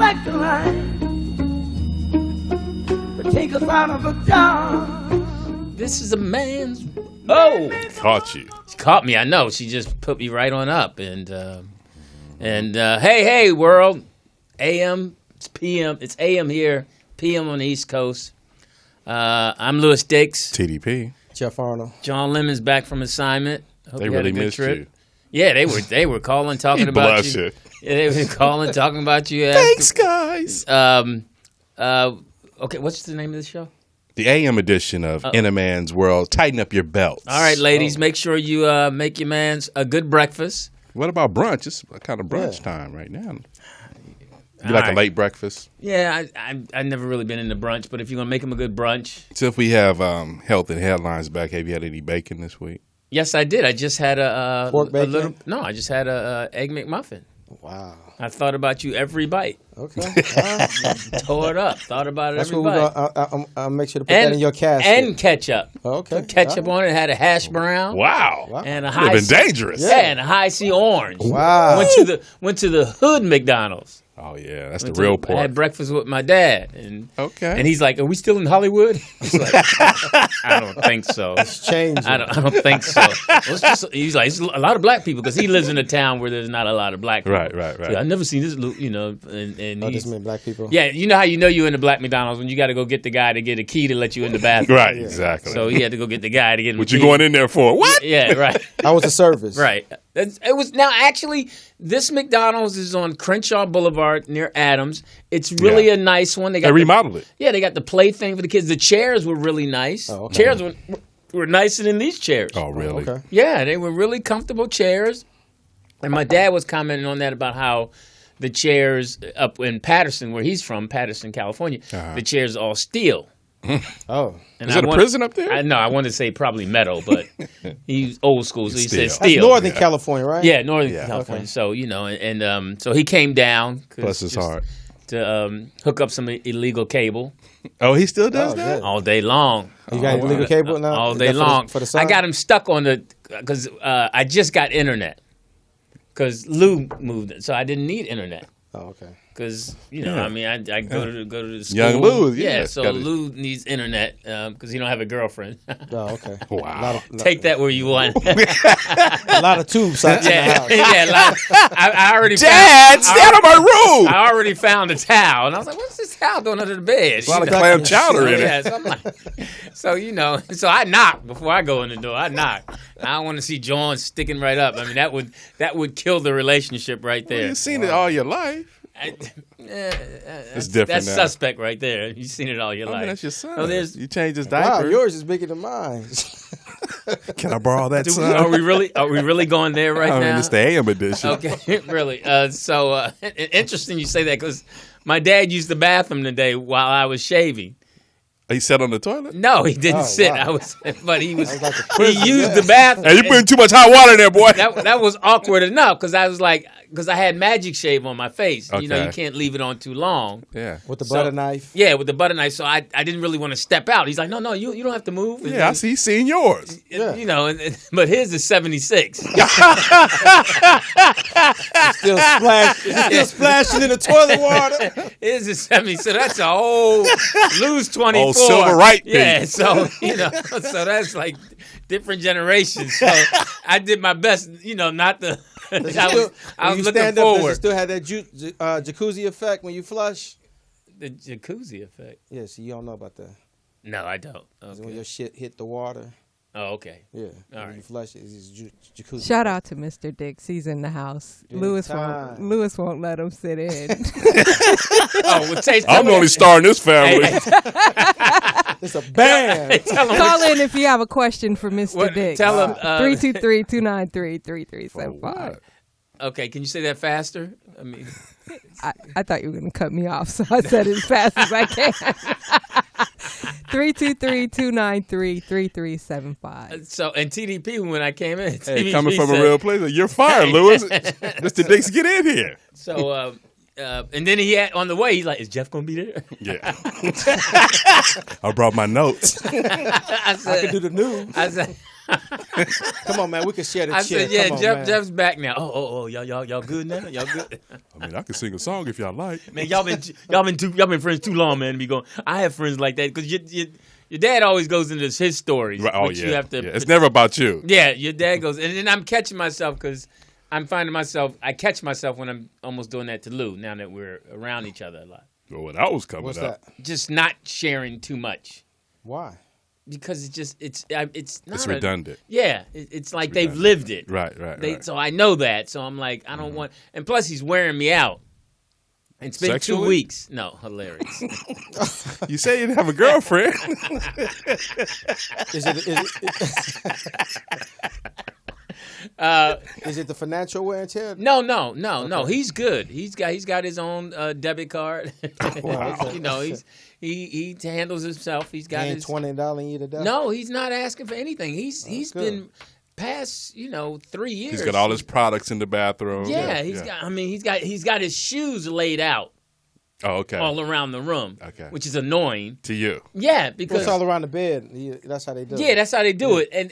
like the line to take us out of a job. This is a man's. Oh, Caught you. she caught me. I know. She just put me right on up. And hey, world. AM, it's PM. It's AM here. PM on the East Coast. I'm Lewis Dix. TDP. Jeff Arnold. John Lemon's back from assignment. Hope They you had really a good missed trip. you. Yeah, they were calling, talking about you. Blushing. Yeah, they were calling, talking about you. Thanks, guys. Okay, what's the name of the show? The AM edition of In a Man's World. Tighten up your belts. All right, ladies, make sure you make your man's a good breakfast. What about brunch? It's kind of brunch time right now. You All like right. a late breakfast? Yeah, I've never really been into brunch, but if you're going to make them a good brunch. So if we have health and headlines back, have you had any bacon this week? Yes, I did. I just had a Pork bacon? I just had a Egg McMuffin. Wow. I thought about you every bite. Okay. Tore it up. Thought about it That's every what we're bite. going to I'll make sure to put that in your casket. And ketchup. Okay. Put ketchup on it. Had a hash brown. Wow. And a Could have high been dangerous. Yeah, and a high C orange. Wow. Went to the hood McDonald's. Oh, yeah. That's the real I part. had breakfast with my dad, and Okay. he's like, "Are we still in Hollywood?" I was like, "I don't think so. It's changing. I don't think so." He's like, "It's a lot of black people," because he lives in a town where there's not a lot of black people. Right. So I've never seen this, and Oh, he's, this mean black people? yeah, you know how you're in the black McDonald's when you got to go get the guy to get a key to let you in the bathroom. Right, exactly. So he had to go get the guy to get him. What the you key. going in there for? What? Yeah, right. How was the service? Right. It was now actually this McDonald's is on Crenshaw Boulevard near Adams. It's really a nice one. They remodeled it. Yeah, they got the play thing for the kids. The chairs were really nice. Oh, okay. Chairs were nicer than these chairs. Oh, really? Okay. Yeah, they were really comfortable chairs. And my dad was commenting on that about how the chairs up in Patterson, where he's from, Patterson, California, the chairs are all steel. Oh. And Is it a prison up there? I wanted to say probably metal, but he's old school, so he said Steel. That's steel. Northern California, right? Yeah, Northern Yeah. California. Okay. So, and so he came down. Plus it's hard. To hook up some illegal cable Oh, he still does Oh, that? yeah. all day long. You got illegal cable now? All Is day that long. For the I sun? got him stuck on because I just got internet. Because Lou moved it, so I didn't need internet. Oh, okay. Because I mean, I go to the school. Young Lou, yeah, so gotta- Lou needs internet because he don't have a girlfriend. Oh, okay. Wow. Take that where you want. A lot of tubes out in the yeah, house. I already. Dad, stay out of my room! I already found a towel, and I was like, "What's this towel doing under the bed?" A lot of clam chowder in it. Yeah, so I'm like, so I knock before I go in the door. I knock. I don't want to see John sticking right up. I mean, that would kill the relationship right there. You've seen it all your life. It's different That's now. suspect right there. You've seen it all your I life. mean, that's your son. Oh, there's- You changed his Wow, diaper. yours is bigger than mine. Can I borrow that, son? Are we really going there right I mean, now? it's the AM edition. Okay, really. So interesting you say that because my dad used the bathroom today while I was shaving. He sat on the toilet? No, he didn't Oh, sit. wow. But he was. That was like a He prison, used yeah. the bathroom. Hey, you putting too much hot water in there, boy. That was awkward enough because I was like, because I had magic shave on my face. You Okay. you can't leave it on too long. Yeah. With the So- butter knife. Yeah, with the butter knife. So I didn't really want to step out. He's like, no, you don't have to move. And Yeah, I see. He's seen yours. Yeah. But his is 76. Still splashing in the toilet water. His is 70. So that's a whole lose 24. Old silver right Yeah, piece. so so that's like different generations. So I did my best, not to. I When was you looking stand up, does forward. it still have that jacuzzi effect when you flush? The jacuzzi effect. Yeah, so you don't know about that. No, I don't. When Okay. your shit hit the water. Oh, okay. Yeah. All When right. you flush it, it's jacuzzi. Shout out to Mr. Dix. He's in the house. Lewis won't let him sit in. Oh, well, taste. I'm the only star in this family. It's a band. Tell him. Call in if you have a question for Mr. What- Dix. tell him. 323-293-3375. Okay, can you say that faster? I mean, I thought you were going to cut me off, so I said it as fast as I can. 323-293-3375. so and TDP when I came in. Hey, TDP coming from a said- real place. You're fired, Lewis. Mr. Dix, get in here. So and then he had on the way. He's like, "Is Jeff gonna be there?" Yeah. I brought my notes. I I said, can do the news. I said, Come on, man. We can share the I cheer. said, yeah, Come on, man. Jeff's back now. Oh, y'all good now? Y'all good? I mean, I can sing a song if y'all like. Man, y'all been friends too long, man. To be going. I have friends like that because your dad always goes into his stories. Right. Oh, which yeah. You have to. Yeah. It's never about you. Yeah, your dad goes, and then I'm catching myself because I'm finding myself. I catch myself when I'm almost doing that to Lou. Now that we're around each other a lot, Well, when I was coming What's up, that? just not sharing too much. Why? Because it's not it's redundant. It's like they've lived it. Right. So I know that. So I'm like, I don't want. And plus, he's wearing me out. It's been Sexually? 2 weeks. No, hilarious. You say you didn't have a girlfriend. Is it the financial wear and tear? No. He's good. He's got his own debit card. Wow. You know, he handles himself. He's got his $20 in you to death. No, he's not asking for anything. He's good. been past 3 years. He's got all his products in the bathroom. Yeah, he's got his shoes laid out Oh, okay. all around the room. Okay. Which is annoying. To you. Yeah, because It's all around the bed. That's how they do it. yeah, that's how they do it. And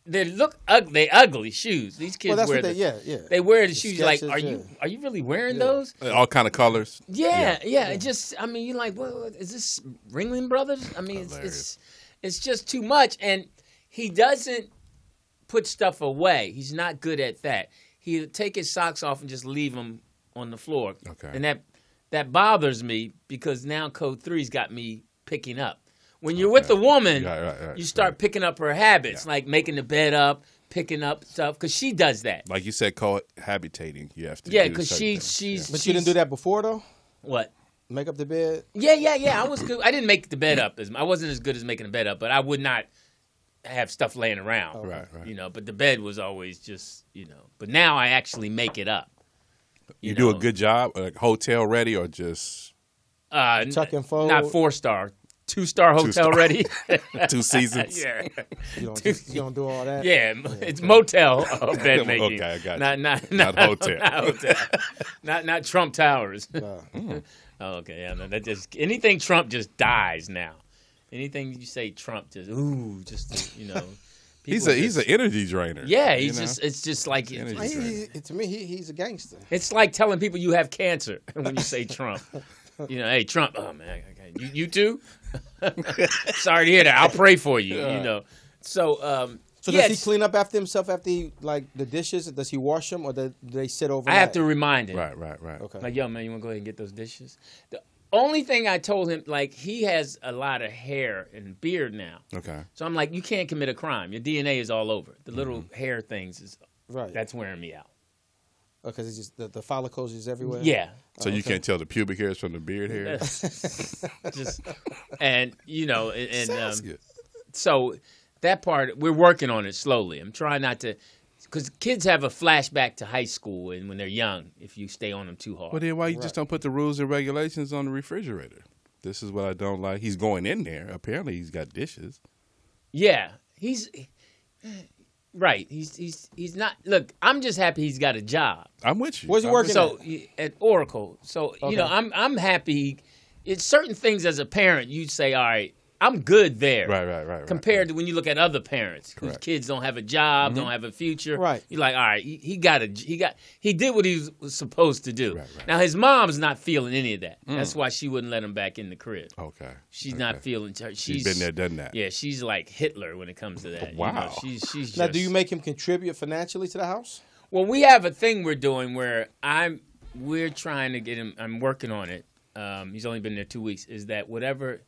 they look ugly. They ugly shoes. These kids Well, that's wear what they They wear the The shoes. You're like, sketches, are you really wearing those? All kind of colors. Yeah. It just, I mean, you're like, what is this Ringling Brothers? I mean, it's just too much. And he doesn't put stuff away. He's not good at that. He'll take his socks off and just leave them on the floor. Okay. And that bothers me because now Code 3's got me picking up. When you're with a woman, you start picking up her habits, like making the bed up, picking up stuff, because she does that. Like you said, cohabitating. You have to. Yeah, do because certain she's. things. But you didn't do that before, though? What? Make up the bed? Yeah. I was good. I didn't make the bed up. I wasn't as good as making the bed up, but I would not have stuff laying around. Oh, Right. But the bed was always just, But now I actually make it up. You do a good job, like hotel ready, or just Tuck and fold? Not 4-star. 2-star hotel 2-star. ready. 2 seasons. Yeah. You don't do all that? Yeah, it's motel bed making. Okay, I got you. Not hotel. Not hotel. not Trump Towers. Mm. Oh, okay, yeah, no, that just anything Trump just dies now. Anything you say Trump just He's an energy drainer. Yeah, it's just like To me, he's a gangster. it's like telling people you have cancer when you say Trump. Hey Trump. Oh man, okay. You too. Sorry to hear that. I'll pray for you. So. So does he clean up after himself after the dishes? Does he wash them or do they sit overnight? I have to remind him. Right. Okay. Like, yo, man, you want to go ahead and get those dishes? The only thing I told him, like, he has a lot of hair and beard now. Okay. So I'm like, you can't commit a crime. Your DNA is all over. The little hair things that's wearing me out. Because it's just the follicles is everywhere. Yeah. So you can't tell the pubic hairs from the beard hair. So that part we're working on it slowly. I'm trying not to, because kids have a flashback to high school and when they're young. If you stay on them too hard. Well, then why you just don't put the rules and regulations on the refrigerator? This is what I don't like. He's going in there. Apparently, he's got dishes. Yeah, he's right. He's not. Look, I'm just happy he's got a job. I'm with you. Where's he working at Oracle. So I'm happy. It's certain things as a parent you'd say, all right, I'm good there. Right. Compared to when you look at other parents whose kids don't have a job, don't have a future. Right. You're like, all right, he did what he was supposed to do. Right. Now his mom's not feeling any of that. That's why she wouldn't let him back in the crib. Okay. She's not feeling. She's been there, done that. Yeah, she's like Hitler when it comes to that. Wow. She's just. Now, do you make him contribute financially to the house? Well, we have a thing we're doing where we're trying to get him. I'm working on it. He's only been there 2 weeks. Is that whatever?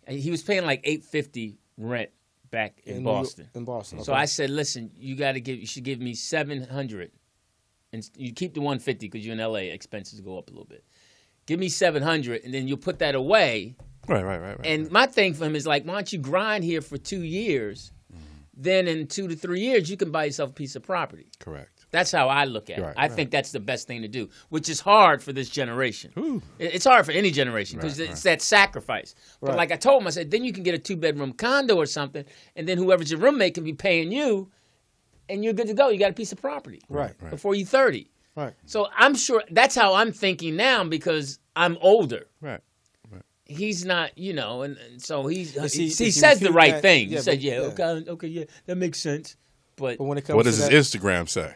He was paying like $850 rent back in Boston. In Boston. So I said, listen, you should give me $700, and you keep the $150 because you're in LA. Expenses go up a little bit. Give me $700, and then you'll put that away. Right. And my thing for him is like, why don't you grind here for 2 years? Then in 2 to 3 years, you can buy yourself a piece of property. Correct. That's how I look at it. Right, I think that's the best thing to do, which is hard for this generation. Ooh. It's hard for any generation because it's that sacrifice. But like I told him, I said, then you can get a 2-bedroom condo or something, and then whoever's your roommate can be paying you, and you're good to go. You got a piece of property before you're 30. Right. So I'm sure that's how I'm thinking now because I'm older. Right. he's not, and so he he says the right that? thing. Yeah, He said, but- okay, yeah, that makes sense. But when it comes What to does his that, Instagram say?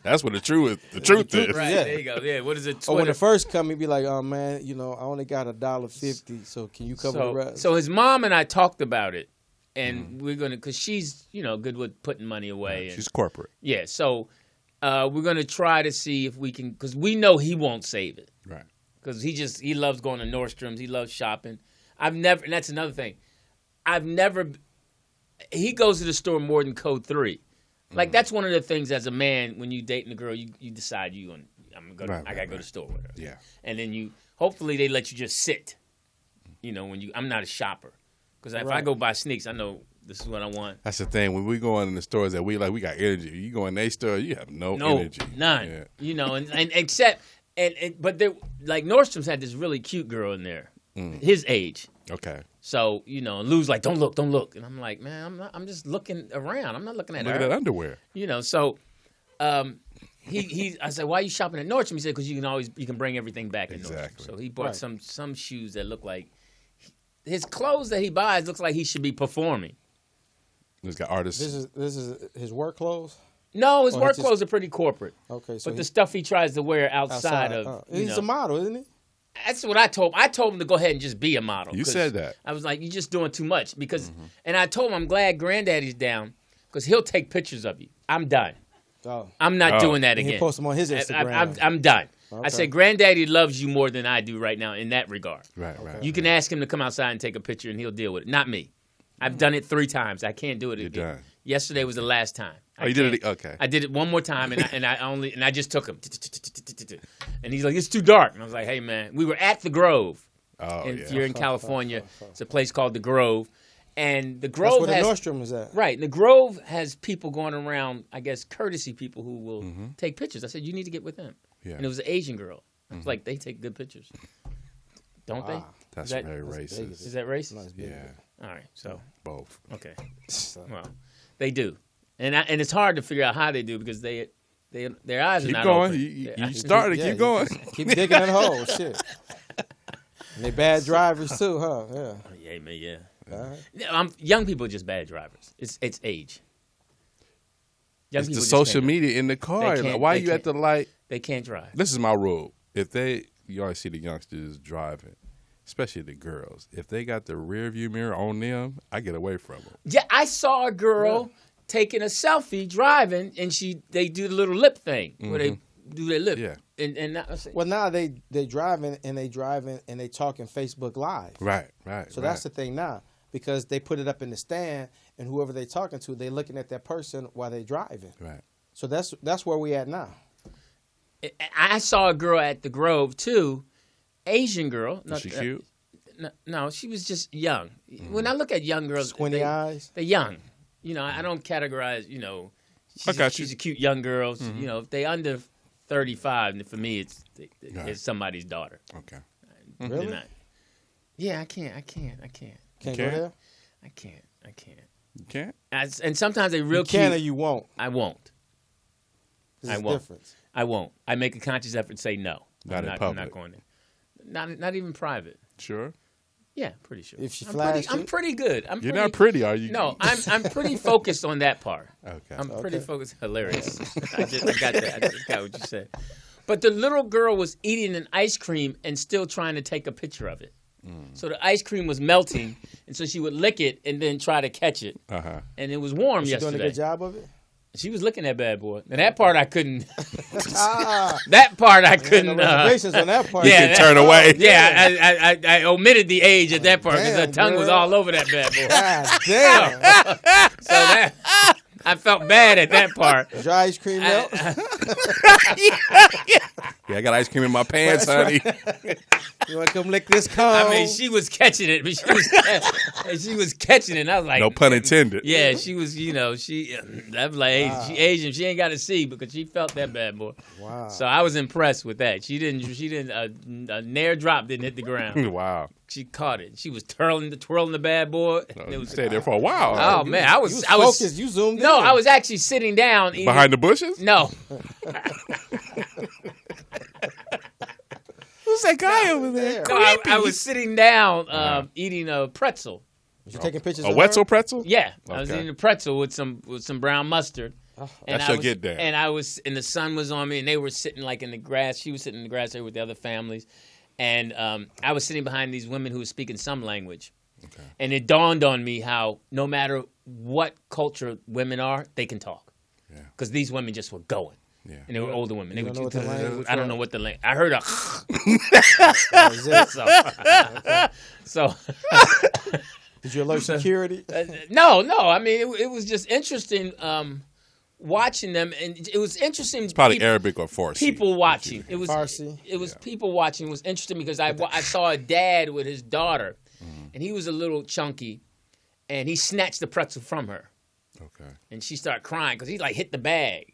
That's what the truth is. right, Yeah. there you go. Yeah, what is it? or when Twitter? it first come, he'd be like, "Oh man, I only got $1.50, so can you cover the rest?" So his mom and I talked about it, and we're gonna, cause she's good with putting money away. And, She's corporate. yeah, so we're gonna try to see if we can, cause we know he won't save it, Right. cause he loves going to Nordstrom's, he loves shopping. And that's another thing, he goes to the store more than code 3. Like that's one of the things as a man when you dating a girl, you decide I gotta go to the store with her. Yeah. And then hopefully they let you just sit. I'm not a shopper. Because if I go buy sneaks, I know this is what I want. That's the thing. When we go in the stores that we got energy. You go in their store, you have no energy. None. Yeah. And except but there, like Nordstrom's had this really cute girl in there, his age. Okay. So Lou's like, don't look, and I'm like, man, I'm just looking around. I'm not looking at her. Look at that underwear. So I said, why are you shopping at Nordstrom? He said, because you can bring everything back in Nordstrom. So he bought some shoes that look like his clothes that he buys looks like he should be performing. He's got artists. This is his work clothes. No, his work clothes are pretty corporate. Okay, so but the stuff he tries to wear outside of, he's a model, isn't he? That's what I told him. I told him to go ahead and just be a model. You said that. I was like, you're just doing too much and I told him I'm glad Granddaddy's down because he'll take pictures of you. I'm done. Oh. I'm not doing that again. He post them on his Instagram. I'm done. Okay. I said, Granddaddy loves you more than I do right now in that regard. Right. You can ask him to come outside and take a picture and he'll deal with it. Not me. I've done it 3 times. I can't do it again. You're done. Yesterday was the last time. Oh, you did it? Okay. I did it one more time, and I just took him. And he's like, it's too dark. And I was like, hey, man, we were at the Grove. Oh, If you're in California, it's a place called the Grove. And the Grove That's where the Nordstrom is at. Right. The Grove has people going around, I guess, courtesy people who will take pictures. I said, you need to get with them. Yeah. And it was an Asian girl. I was like, they take good pictures. Don't they? That's very racist. Is that racist? Nice, Yeah. All right. So, Both. okay. Well, they do. And it's hard to figure out how they do because their eyes are Keep not going. open. You started. Yeah, keep going. Keep digging in the hole. Shit. And they bad drivers too, huh? Yeah. Oh, yeah, man, yeah. All right. Yeah, young people are just bad drivers. It's age. Young It's the people just social can't- media in the car. They can't- Why they you at the light? They can't drive. This is my rule. If you always see the youngsters driving, especially the girls. If they got the rear view mirror on them, I get away from them. Yeah, I saw a girl taking a selfie driving, and they do the little lip thing where they do their lip. Yeah. And I was like, Well, now they driving and they talking Facebook Live. Right. So that's the thing now, because they put it up in the stand, and whoever they talking to, they looking at that person while they driving. right. So that's where we at now. I saw a girl at the Grove too, Asian girl. Is she cute? No, she was just young. When I look at young girls, Squinty eyes. they're young. I don't categorize. She's a cute young girl. If they under 35, then for me, it's somebody's daughter. Okay. They're Really? not. Yeah, I can't. Can't can't? go there. I can't. You can't? And sometimes they real You can or cute. you won't. I won't. There's I a won't. difference. I won't. I make a conscious effort to say no. Not in I'm public. not going there. Not even private. Sure. Yeah, pretty sure. If she I'm flashed I'm you? pretty good. You're not pretty, are you? No, I'm pretty focused on that part. Okay. I'm pretty Okay. focused. Hilarious. I got that. I just got what you said. But the little girl was eating an ice cream and still trying to take a picture of it. So the ice cream was melting, and so she would lick it and then try to catch it. Uh-huh. And it was warm She yesterday. doing a good job of it. She was looking at bad boy. And that part I couldn't. Ah, That part I no couldn't. reservations on that part. yeah, You can turn away. Yeah, I omitted the age at that part because her Damn, tongue was girl. all over that bad boy. God damn. So that I felt bad at that part. Dry ice cream melt. Yeah, I got ice cream in my pants, honey. You want to come lick this cone? I mean, she was catching it, but she was catching it. And I was like, No pun intended. yeah, she was. I'm like, hey, she Asian. She ain't got to see because she felt that bad boy. Wow. So I was impressed with that. She didn't. A nair drop didn't hit the ground. Wow. She caught it. She was twirling the bad boy. You stayed there for a while. Oh man, I was focused. You zoomed in. No, I was actually sitting down. Eating, Behind the bushes? No. Who's that guy over there? No, I was sitting down eating a pretzel. Was you taking pictures A of Wetzel her? pretzel? Yeah, I was Okay. eating a pretzel with some brown mustard. That shall get down. And the sun was on me, and they were sitting like in the grass. She was sitting in the grass there with the other families, and I was sitting behind these women who were speaking some language. Okay. And it dawned on me how no matter what culture women are, they can talk. Yeah. Because these women just were going. Yeah. And they were older women. They You were don't know what the language I don't was? know what the language. I heard a. That was it. So Did you alert security? no. I mean, it was just interesting watching them, and it was interesting. It's probably Arabic or Farsi. People watching. It was Farsi. It was people watching. It was interesting because I saw a dad with his daughter, and he was a little chunky, and he snatched the pretzel from her, Okay. and she started crying because he like hit the bag.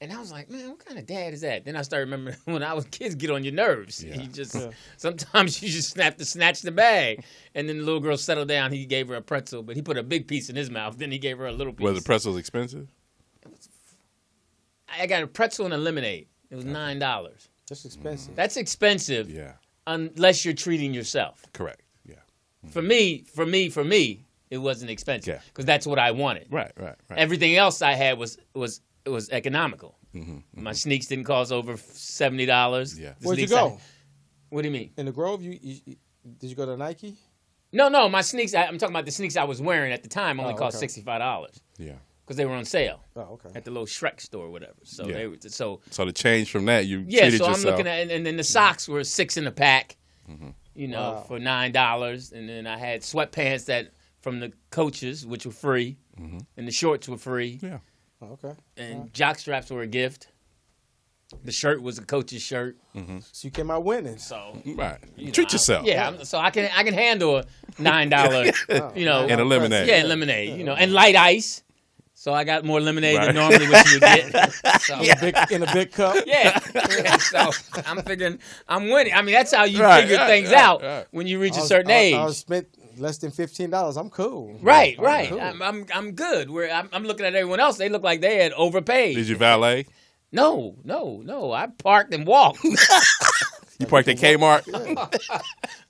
And I was like, man, what kind of dad is that? Then I started remembering when I was kids get on your nerves. Yeah. You just sometimes you just have to snatch the bag. And then the little girl settled down. He gave her a pretzel, but he put a big piece in his mouth. Then he gave her a little piece. Was the pretzel's expensive? I got a pretzel and a lemonade. It was $9. That's expensive. That's expensive Yeah. unless you're treating yourself. Correct. Yeah. For me, it wasn't expensive Yeah. because that's what I wanted. Right. Everything else I had was economical. Mm-hmm. My sneaks didn't cost over $70. Yeah. The Where'd you sneaks go? What do you mean? In the Grove? You did you go to Nike? No, my sneaks. I'm talking about the sneaks I was wearing at the time. Only cost okay. $65 Yeah. because they were on sale Oh, okay. at the little Shrek store or whatever. So Yeah. they were So the change from that, you yeah. treated So I'm yourself. looking at, and then the socks were $6 in a pack, you know, Wow. for $9, and then I had sweatpants that from the Coaches, which were free, and the shorts were free, Yeah. Oh, okay. and jock straps were a gift. The shirt was a Coach's shirt, So you came out winning. so. Right. You Treat know, yourself. So I can handle a $9, you know, And a lemonade. Yeah, lemonade, you know, and light ice. So I got more lemonade than normally what you would get. So, In a big cup. yeah. So I'm figuring I'm winning. I mean, that's how you Right, figure right, things right, out right. when you reach a certain age. I was spent less than $15. I'm cool. Right. Cool. I'm good. Where I'm looking at everyone else, they look like they had overpaid. Did you valet? No. I parked and walked. You parked at Kmart?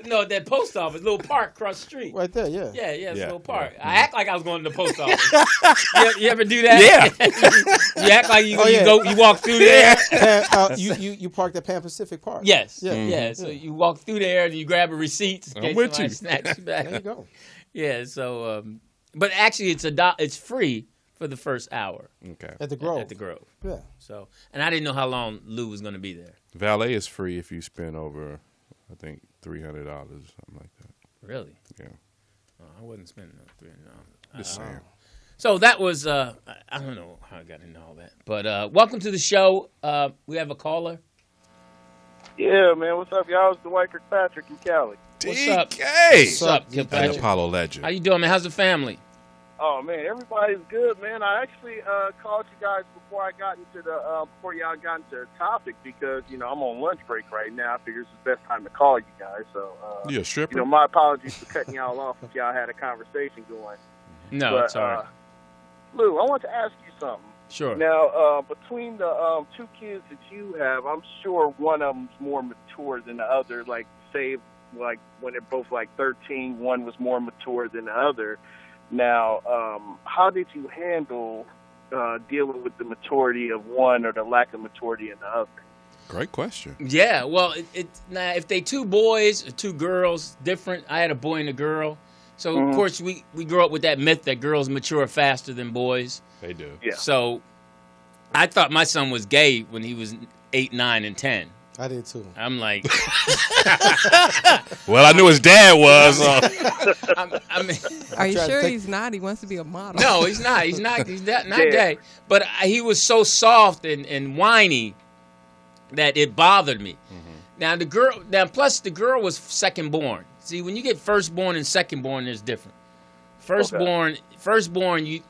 No, that post office, little park across the street. Right there, yeah. Yeah, it's a Yeah, little park. yeah. I act like I was going to the post office. You ever do that? Yeah. You act like Oh, yeah. you walk through there. You parked at Pan Pacific Park. Yes. Yeah. Yeah. So you walk through there and you grab a receipt. in I'm case with somebody you. snatch you back. There you go. Yeah. So, but actually, it's free for the first hour Okay. At the Grove. at the Grove. Yeah. So, and I didn't know how long Lou was going to be there. Valet is free if you spend over, I think, $300, something like that. Really? Yeah. Oh, I wasn't spending no $300. Just saying. So that was I don't know how I got into all that, but welcome to the show. We have a caller. Yeah, man. What's up, y'all? It's Dwight Kirkpatrick in Cali. What's up? DK! What's up, DK? Kid An Patrick? Apollo How legend. you doing, man? How's the family? Oh, man. Everybody's good, man. I actually called you guys before I got into before y'all got into the topic because, you know, I'm on lunch break right now. I figure it's the best time to call you guys. So, You a stripper? you know, my apologies for cutting y'all off if y'all had a conversation going. No, But, it's all right. Lou, I want to ask you something. Sure. Now, between the two kids that you have, I'm sure one of them's more mature than the other. Like, say, like when they're both like 13, one was more mature than the other. Now, how did you handle dealing with the maturity of one or the lack of maturity in the other? Great question. Yeah, well, now if they two boys or two girls, different. I had a boy and a girl, so of course we grew up with that myth that girls mature faster than boys. They do. Yeah. So I thought my son was gay when he was 8, 9, and 10. I did too. I'm like, Well, I knew his dad was. I mean, Are you tried to sure take- he's not? He wants to be a model. no, he's not. He's not Yeah. gay. But he was so soft and whiny that it bothered me. Plus the girl was second born. See, when you get firstborn and secondborn, there's different. Firstborn,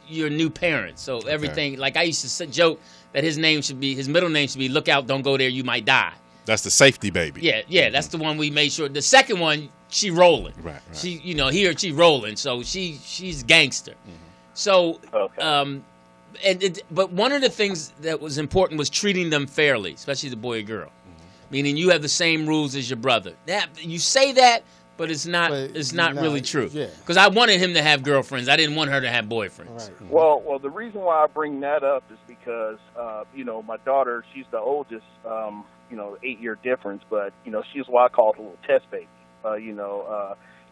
you're new parents. So everything, like I used to joke that his middle name should be "Look out, don't go there, you might die." That's the safety baby. Yeah, that's the one we made sure. The second one, she rolling. Right. She, he or she rolling. So she's gangster. So, Okay. but one of the things that was important was treating them fairly, especially the boy or girl. meaning you have the same rules as your brother. You say that, but it's not really true. Because I wanted him to have girlfriends. I didn't want her to have boyfriends. Right. Well, the reason why I bring that up is because, my daughter, she's the oldest, 8-year difference, but, she's what I call a little test baby.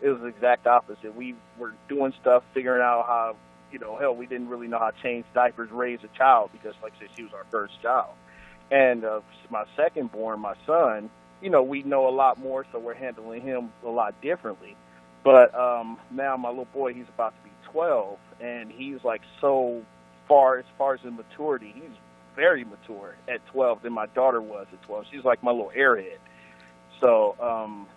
It was the exact opposite. We were doing stuff, figuring out how, hell, we didn't really know how to change diapers, raise a child, because, like I said, she was our first child. And my second born, my son, we know a lot more, so we're handling him a lot differently. But now my little boy, he's about to be 12, and he's like so far as his maturity, he's very mature at 12 than my daughter was at 12. She's like my little airhead. So,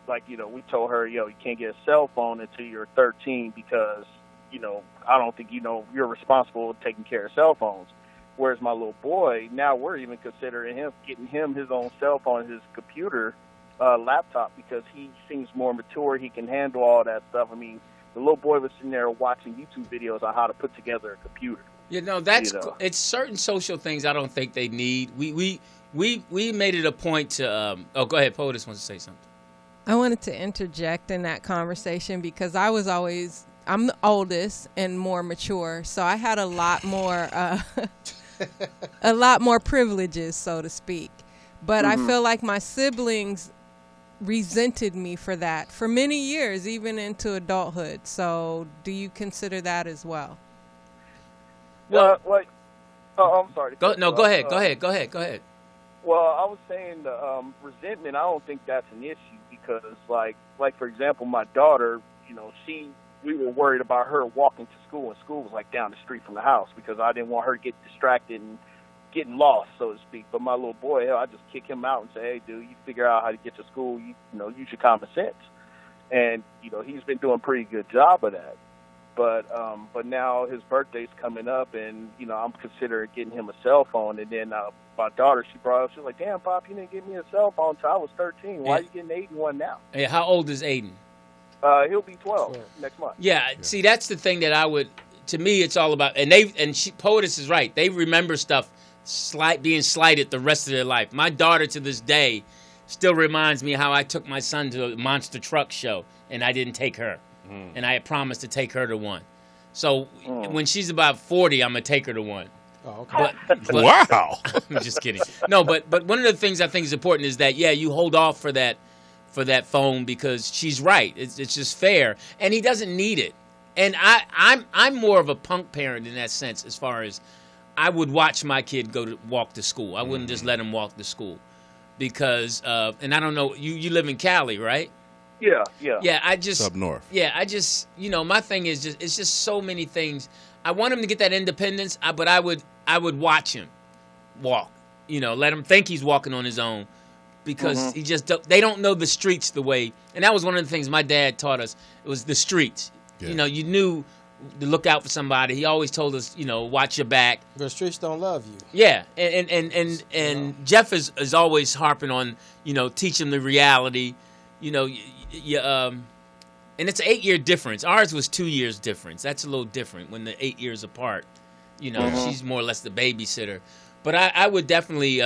we told her, you can't get a cell phone until you're 13 because, I don't think you're responsible for taking care of cell phones. Whereas my little boy, now we're even considering getting him his own cell phone, his computer, laptop, because he seems more mature. He can handle all that stuff. I mean, the little boy was sitting there watching YouTube videos on how to put together a computer. It's certain social things I don't think they need. We made it a point to. Go ahead. POTUS wants to say something. I wanted to interject in that conversation because I'm the oldest and more mature, so I had a lot more privileges, so to speak. But I feel like my siblings resented me for that for many years, even into adulthood. So do you consider that as well? Well, I'm sorry. Go ahead. Go ahead. Well, I was saying the resentment, I don't think that's an issue because, like for example, my daughter, we were worried about her walking to school, and school was like down the street from the house because I didn't want her to get distracted and getting lost, so to speak. But my little boy, hell, I just kick him out and say, hey, dude, you figure out how to get to school, use your common sense. And, he's been doing a pretty good job of that. But now his birthday's coming up, and, I'm considering getting him a cell phone. And then my daughter, she brought up, she was like, damn, Pop, you didn't give me a cell phone until I was 13. Why are you getting Aiden one now? Hey, how old is Aiden? He'll be 12 next month. Yeah, see, that's the thing that to me, it's all about, POTUS is right. They remember stuff being slighted the rest of their life. My daughter to this day still reminds me how I took my son to a monster truck show and I didn't take her. And I had promised to take her to one. So when she's about 40, I'm going to take her to one. Oh, okay. But Wow. I'm just kidding. No, but one of the things I think is important is that, you hold off for that phone because she's right. It's just fair. And he doesn't need it. And I'm more of a punk parent in that sense as far as I would watch my kid walk to school. I wouldn't just let him walk to school because, and I don't know, you live in Cali, right? Yeah. Yeah, up north. Yeah, my thing is it's just so many things. I want him to get that independence, but I would watch him walk. Let him think he's walking on his own because they don't know the streets the way. And that was one of the things my dad taught us. It was the streets. Yeah. You knew to look out for somebody. He always told us, watch your back. The streets don't love you. Yeah, and Jeff is always harping on, teach him the reality. And it's an 8-year difference. Ours was 2 years difference. That's a little different when they're 8 years apart. She's more or less the babysitter. But I would definitely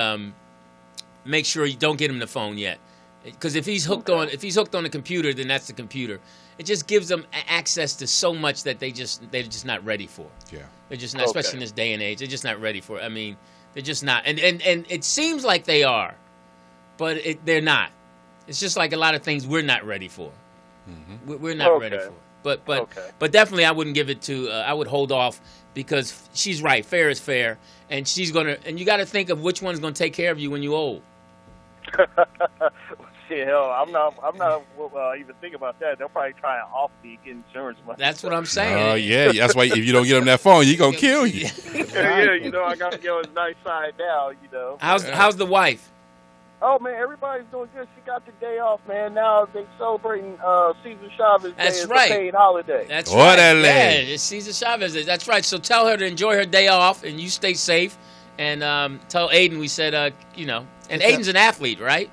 make sure you don't get him the phone yet, because if he's hooked on the computer, then that's the computer. It just gives them access to so much that they're just not ready for. Yeah, they're just not, especially in this day and age. They're just not ready for it. I mean, they're just not. And it seems like they are, but they're not. It's just like a lot of things we're not ready for. Mm-hmm. We're not ready for it. But definitely I wouldn't give it to. I would hold off because she's right. Fair is fair, and she's gonna. And you got to think of which one's gonna take care of you when you're old. Shit, hell, I'm not even thinking about that. They'll probably try and off me, get insurance money. That's what I'm saying. Oh yeah, that's why if you don't get them that phone, he's gonna kill you. Yeah, I gotta get on his nice side now. How's the wife? Oh man, everybody's doing good. She got the day off, man. Now they celebrating Cesar Chavez Day as a paid holiday. That's right. Yeah, it's Cesar Chavez Day. That's right. So tell her to enjoy her day off, and you stay safe. And tell Aiden we said, and Aiden's an athlete, right?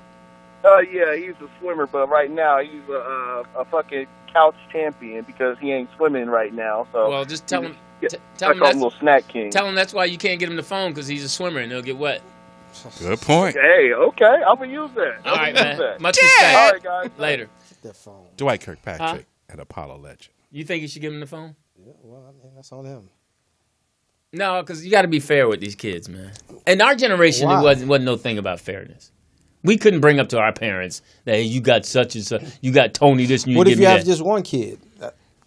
Yeah, he's a swimmer, but right now he's a fucking couch champion because he ain't swimming right now. So well, just tell him. Tell him that's a little snack king. Tell him that's why you can't get him the phone because he's a swimmer and he'll get wet. Good point. Hey, okay, I'm gonna use that. All right, man. Much All respect. right, guys. Later. That phone. Dwight Kirkpatrick, an Apollo legend. You think you should give him the phone? Yeah, well, I mean, that's on him. No, because you got to be fair with these kids, man. In our generation, Why? it wasn't no thing about fairness. We couldn't bring up to our parents that, hey, you got such and such, you got Tony this, and you What give if me you have that. just one kid?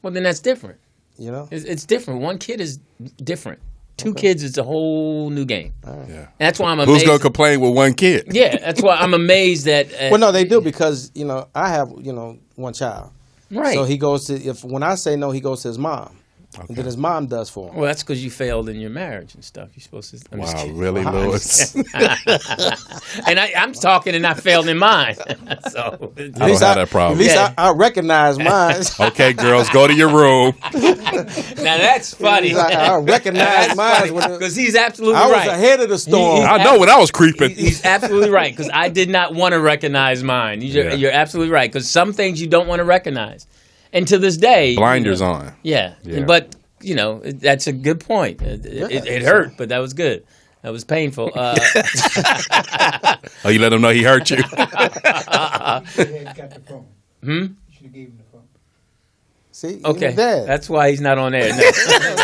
Well, then that's different. You know? It's different. One kid is different. Two kids is a whole new game. Yeah. And that's why I'm amazed. Who's gonna complain with one kid? Yeah, that's why I'm amazed that. Well, no, they do because I have one child. Right. So he goes to when I say no, he goes to his mom, and then his mom does for him. Well, that's because you failed in your marriage and stuff. You're supposed to. I'm just Wow, kidding. really, Lewis? And I'm talking and I failed in mine. So I don't have that problem. At least Yeah. I recognize mine. Okay, girls, go to your room. now that's funny. I recognize mine Because he's absolutely I was right. ahead of the storm. I know when I was creeping. He's absolutely right because I did not want to recognize mine. You're absolutely right because some things you don't want to recognize, and to this day, Blinders on. Yeah. Yeah. But that's a good point. It hurt, but that was good. That was painful. Oh, you let him know he hurt you. Got the phone. You should have gave him the phone. See, Okay, even Dad. that's why he's not on there.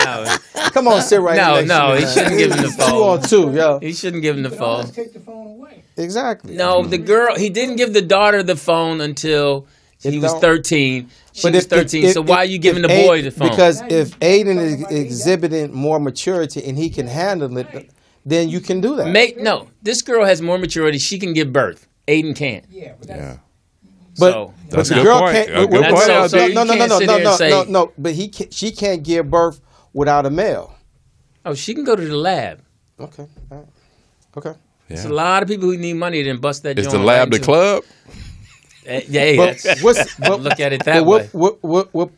No, Come on, sit right next to me, he man. shouldn't give him the phone. 2 on 2, yo. He shouldn't give him the You can always phone. take the phone away. Exactly. No, the girl. He didn't give the daughter the phone until he was don't- 13. She was 13. So why are you giving the boy the phone? Because if Aiden is exhibiting more maturity and he can handle it, then you can do that. No, this girl has more maturity. She can give birth. Aiden can't. Yeah, but that's Yeah. But That's a the good girl point. can't. A good point, no, LD. You no, no, can't no, sit no, there and say- no. But she can't give birth without a male. Oh, she can go to the lab. Okay. All right. Okay. There's Yeah. a lot of people who need money to bust that Is joint the lab the right club? into- Yeah, But that's, look at it that but way.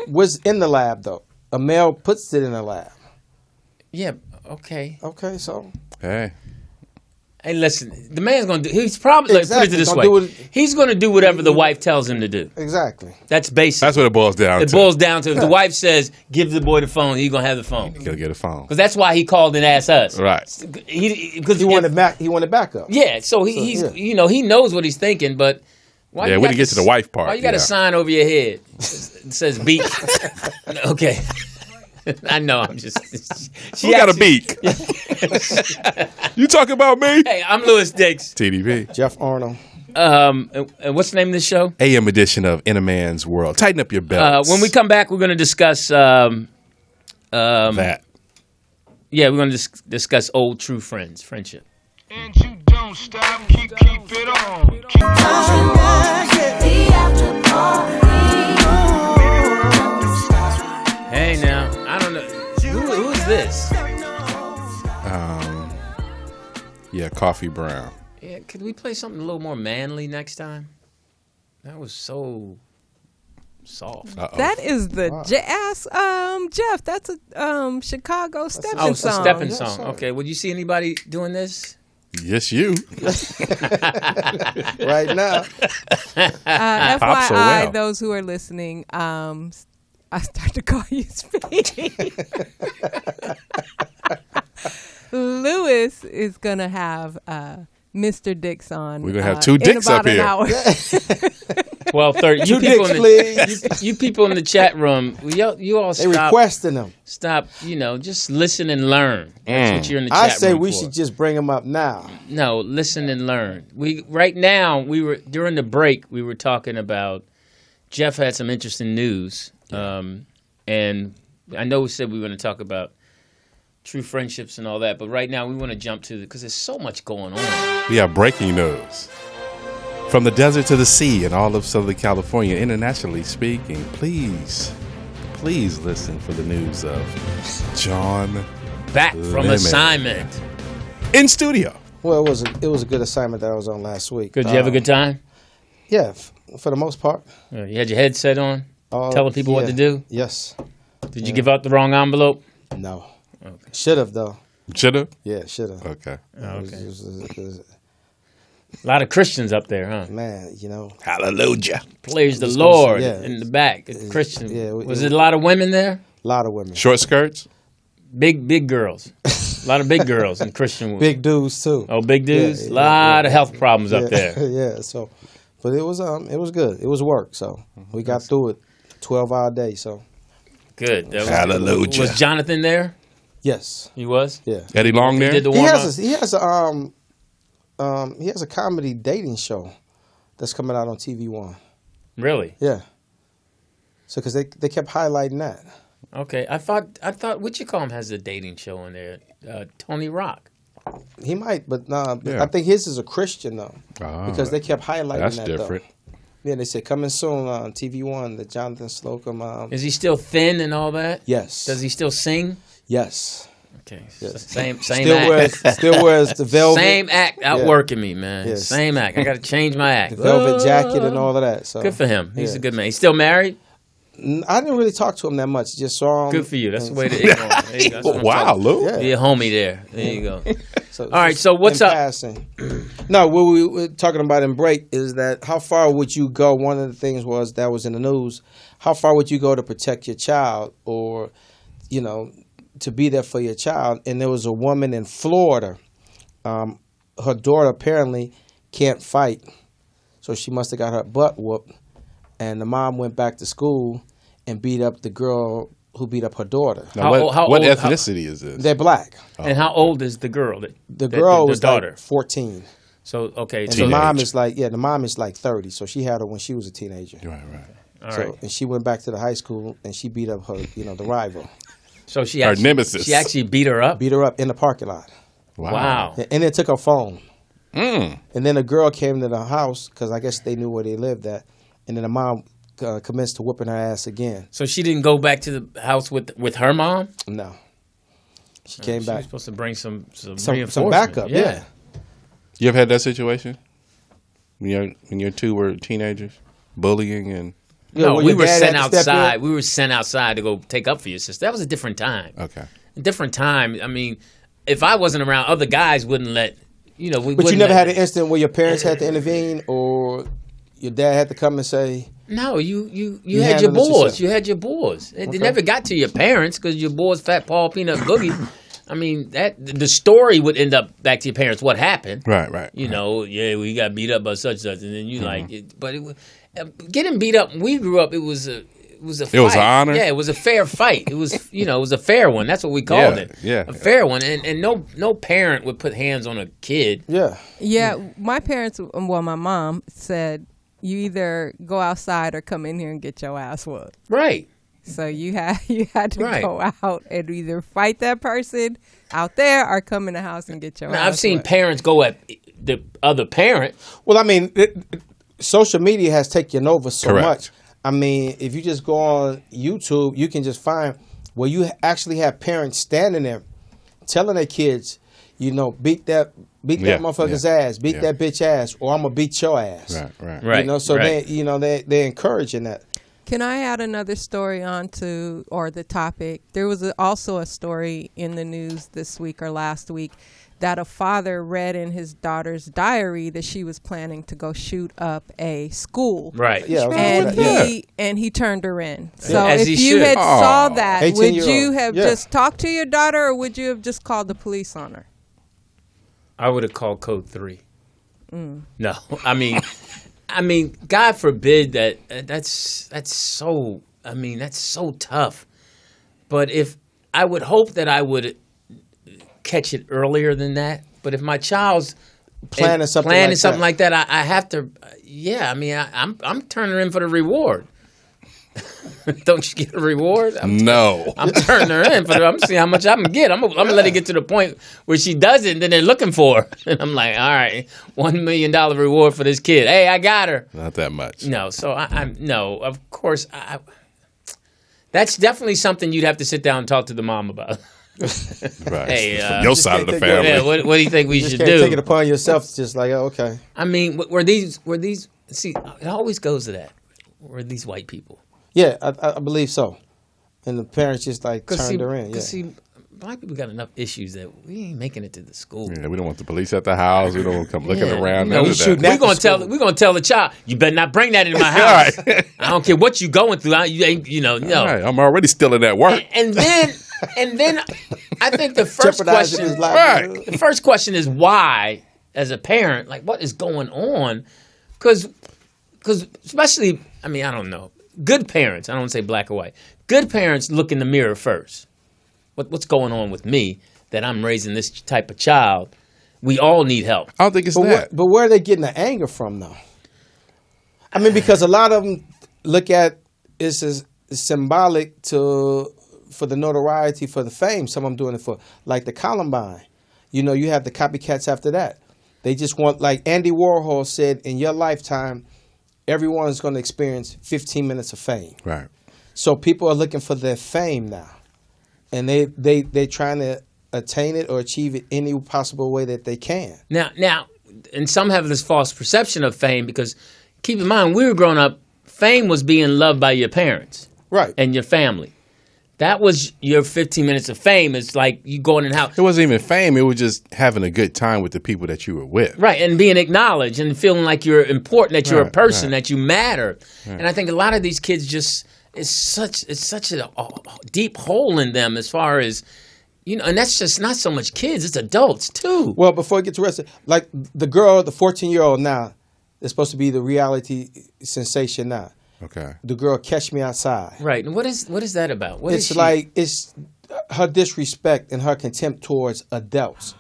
what's in the lab though? A male puts it in the lab. Yeah, okay. Okay, so Hey. Hey, listen, the man's going to do, he's probably, put Exactly, it this gonna way. do it- He's going to do whatever the wife tells him to do. exactly. That's basic. That's what it boils down It to. boils down to if the wife says, give the boy the phone, he's going to have the phone. You gotta get a phone. Because that's why he called and asked us. Right. Because He wanted back. He wanted backup. Yeah, so he's yeah. he knows what he's thinking, but why Yeah, you when got he gets to the wife part, Why you got a yeah. sign over your head? It says beak. Okay. I know, I'm just Who got a beak? You talking about me? Hey, I'm Lewis Dix. TDP. Jeff Arnold. And what's the name of this show? AM edition of In a Man's World. Tighten up your belts. When we come back, we're going to discuss that. yeah, we're going to discuss old true friendship. And you don't stop, keep it on. Hey, now, I don't know. Who is this? Yeah, Coffee Brown. Yeah, could we play something a little more manly next time? That was so soft. Uh-oh. That is the jazz. Jeff, that's a Chicago stepping Oh, it's a song. stepping Yes, song. sir. Okay, would you see anybody doing this? Yes, you. Right now. FYI, so well. those who are listening, I start to call you Speedy. Lewis is gonna have Mr. Dix on. We're gonna have two in dicks about up an here. hour. 12:30. Two dicks, please. You people in the chat room, you all They stop. requesting them. Stop. Just listen and learn. That's what you're in the chat I say room we for. should just bring them up now. No, listen and learn. Right now we were during the break. We were talking about Jeff had some interesting news, and I know we said we were going to talk about true friendships and all that, but right now we want to jump to because there's so much going on. We have breaking news. From the desert to the sea in all of Southern California, internationally speaking, please listen for the news of John Back from Lemon. assignment. in studio. Well, it was a good assignment that I was on last week. Good. Did you have a good time? Yeah, for the most part. You had your headset on, telling people what to do. Yes. Did you give out the wrong envelope? No. Okay. Should have though. Shoulda? Yeah, should have. Okay. A lot of Christians up there, huh? Man, Hallelujah. Praise the Just Lord gonna say, yeah. in the back. Christian. yeah, Was it a lot of women there? a lot of women. Short skirts? Big girls. A lot of big girls in Christian women. Big dudes too. Oh, big dudes. Yeah, A lot of health problems up there. Yeah. So, but it was good. It was work. So we got through it. 12-hour day. So Good. Hallelujah. Was Jonathan there? yes. He was. Yeah. Eddie Long there? Did the He warm up? has a comedy dating show that's coming out on TV One. Really? Yeah. So because they kept highlighting that. Okay. I thought what you call him has a dating show on there. Tony Rock. He might, but Yeah. I think his is a Christian though, Ah, because they kept highlighting that's that different. though. Yeah, they said coming soon on TV One. The Jonathan Slocum. Is he still thin and all that? Yes. Does he still sing? Yes. Okay. Yes. Same Still act. still wears the velvet. Same act outworking me, man. Yes. Same act. I got to change my act. The velvet jacket and all of that. So Good for him. He's yeah. a good man. He's still married? I didn't really talk to him that much. Just saw him. Good for you. That's the way to ignore him. There you go. That's what I'm Wow, talking Lou. Yeah. Be a homie there. There you go. So, All right, so what's in up? Passing. No, what we were talking about in break is that how far would you go? One of the things was that was in the news. How far would you go to protect your child, or, to be there for your child? And there was a woman in Florida. Her daughter apparently can't fight, so she must have got her butt whooped. And the mom went back to school and beat up the girl who beat up her daughter. Now, How what old- ethnicity is this? They're black. And how old is the girl? The girl the was daughter. like 14. So, okay. And So, the mom Teenage. is the mom is like 30, so she had her when she was a teenager. Right. all So right. and she went back to the high school and she beat up her, the rival. So she Her actually, nemesis. She actually beat her up? Beat her up in the parking lot. Wow. And then took her phone. Mm. And then a girl came to the house because I guess they knew where they lived at. And then the mom commenced to whooping her ass again. So she didn't go back to the house with her mom? No. She came She back. was supposed to bring some Some reinforcement. backup, yeah. You ever had that situation? When your two were teenagers? Bullying and... Yeah, No, where we your were dad sent had to step in? outside. We were sent outside to go take up for your sister. That was a different time. Okay. A different time. I mean, if I wasn't around, other guys wouldn't let, we But you wouldn't never let- had an incident where your parents had to intervene or your dad had to come and say, No, you You had your handled it boys. yourself. You had your boys. It Okay. never got to your parents because your boys, Fat Paul, Peanut Boogie. I mean, the story would end up back to your parents. What happened? Right. We got beat up by such and then you like it. But getting beat up when we grew up, it was a fight. It was an honor? Yeah, it was a fair fight. It was it was a fair one. That's what we called it. Yeah. A fair one. And no parent would put hands on a kid. yeah. Yeah, my parents, well, my mom said, you either go outside or come in here and get your ass whooped. Right. So you had to Right. go out and either fight that person out there or come in the house and get your Now, ass I've seen whooped. parents go at the other parent. Well, I mean, social media has taken over so Correct. much. I mean, if you just go on YouTube, you can just find where you actually have parents standing there telling their kids, beat that Yeah, motherfucker's yeah, ass, beat yeah. that bitch ass, or I'm gonna beat your ass. Right. Right. So right. they're encouraging that. Can I add another story onto the topic? There was also a story in the news this week or last week that a father read in his daughter's diary that she was planning to go shoot up a school. Right. Yeah, And he turned her in. So As if he you should. had saw Aw. that, would 18-year-old. you have Yeah. just talked to your daughter or would you have just called the police on her? I would have called code 3. No, I mean, God forbid that. That's so. I mean, that's so tough. But if I would hope that I would catch it earlier than that. But if my child's Planning something like that, I have to. Yeah, I mean, I'm turning her in for the reward. Don't you get a reward? No. I'm turning her in I'm seeing how much I'm gonna get. I'm gonna let it get to the point where she does it, and then they're looking for her. And I'm like, all right, $1 million reward for this kid. Hey, I got her. Not that much. No, so no. Of course, that's definitely something you'd have to sit down and talk to the mom about. Right. Hey, From your side of the can't take family. Yeah, what do you think we You just should can't do? take it upon yourself. It's just like, okay. I mean, were these? See, it always goes to that. Were these white people? Yeah, I believe so. And the parents just like turned her in. Yeah. See, black people got enough issues that we ain't making it to the school. Yeah, we don't want the police at the house. We don't want them come looking Yeah. around. No, None we of shooting that. at- We're gonna tell the child, you better not bring that into my house. Right. I don't care what you going through. You ain't, no. All right, I'm already stealing that work. And then And then I think the first Jeopardizing question, his livelihood. the first question is why, as a parent, like what is going on? Because especially, I mean, I don't know. Good parents, I don't want to say black or white. Good parents look in the mirror first. What's going on with me that I'm raising this type of child? We all need help. I don't think it's But that. but where are they getting the anger from, though? I mean, because a lot of them look at it's as symbolic for the notoriety, for the fame. Some of them doing it for, like the Columbine. You know, you have the copycats after that. They just want, like Andy Warhol said, in your lifetime, everyone's going to experience 15 minutes of fame. Right. So people are looking for their fame now, and they're trying to attain it or achieve it any possible way that they can. Now, and some have this false perception of fame because, keep in mind, we were growing up, fame was being loved by your parents. Right. And your family. That was your 15 minutes of fame. It's like you going in the house. It wasn't even fame. It was just having a good time with the people that you were with. Right, and being acknowledged and feeling like you're important, that you're a Right, person, right. that you matter. Right. And I think a lot of these kids just, it's such a deep hole in them as far as, you know, and that's just not so much kids, it's adults too. Well, before I get to the rest of it, like the girl, the 14-year-old now, is supposed to be the reality sensation now. Okay. The girl, Catch Me Outside. Right, and what is that about? What It's is she? like, it's her disrespect and her contempt towards adults.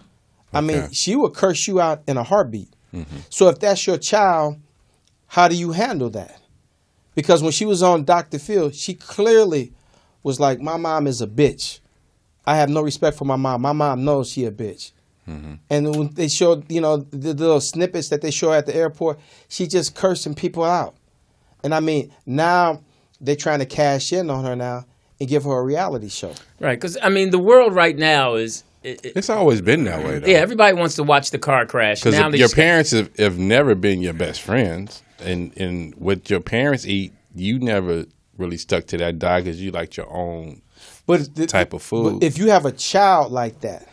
I mean, Okay. she will curse you out in a heartbeat. Mm-hmm. So if that's your child, how do you handle that? Because when she was on Dr. Phil, she clearly was like, my mom is a bitch. I have no respect for my mom. My mom knows she a bitch. Mm-hmm. And when they showed, you know, the little snippets that they show at the airport, she just cursing people out. And I mean, now they're trying to cash in on her now and give her a reality show. Right, because, I mean, the world right now is... It's always been that way, though. Yeah, everybody wants to watch the car crash. Because Now they your just- parents have never been your best friends. And what your parents eat, you never really stuck to that diet because you liked your own type of food. But if you have a child like that,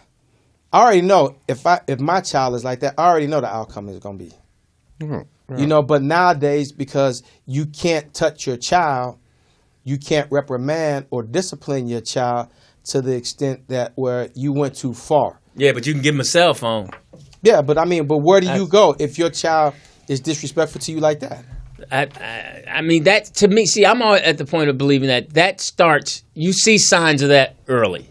I already know if my child is like that, I already know the outcome is going to be. Mhm. Right. You know, but nowadays, because you can't touch your child, you can't reprimand or discipline your child to the extent that where you went too far. Yeah, but you can give them a cell phone. Yeah, but I mean, but where do you go if your child is disrespectful to you like that? I mean, that, to me, see, I'm all at the point of believing that starts, you see signs of that early.